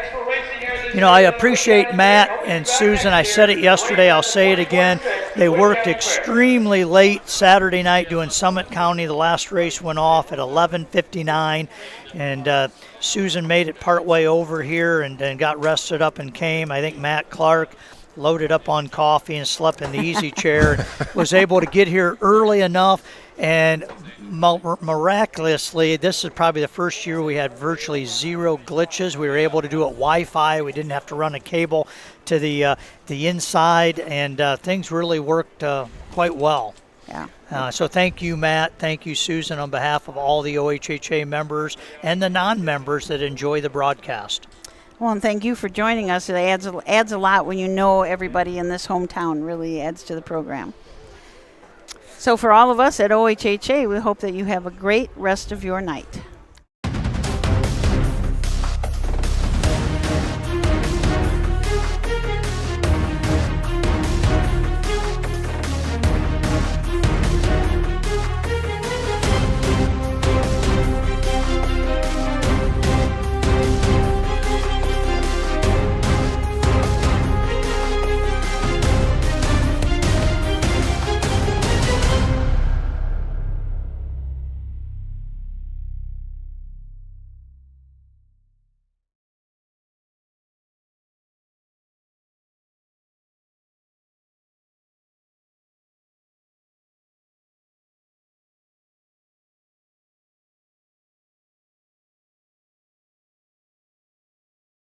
I appreciate Matt and Susan. I said it yesterday, I'll say it again. They worked extremely late Saturday night doing Summit County. The last race went off at 11:59, and Susan made it partway over here and got rested up and came. I think Matt Clark loaded up on coffee and slept in the easy chair and was able to get here early enough. And miraculously, this is probably the first year we had virtually zero glitches. We were able to do it Wi-Fi. We didn't have to run a cable to the inside, and things really worked quite well. Yeah. So thank you, Matt. Thank you, Susan, on behalf of all the OHHA members and the non-members that enjoy the broadcast. Well, and thank you for joining us. It adds a lot when you know everybody in this hometown. Really adds to the program. So for all of us at OHHA, we hope that you have a great rest of your night.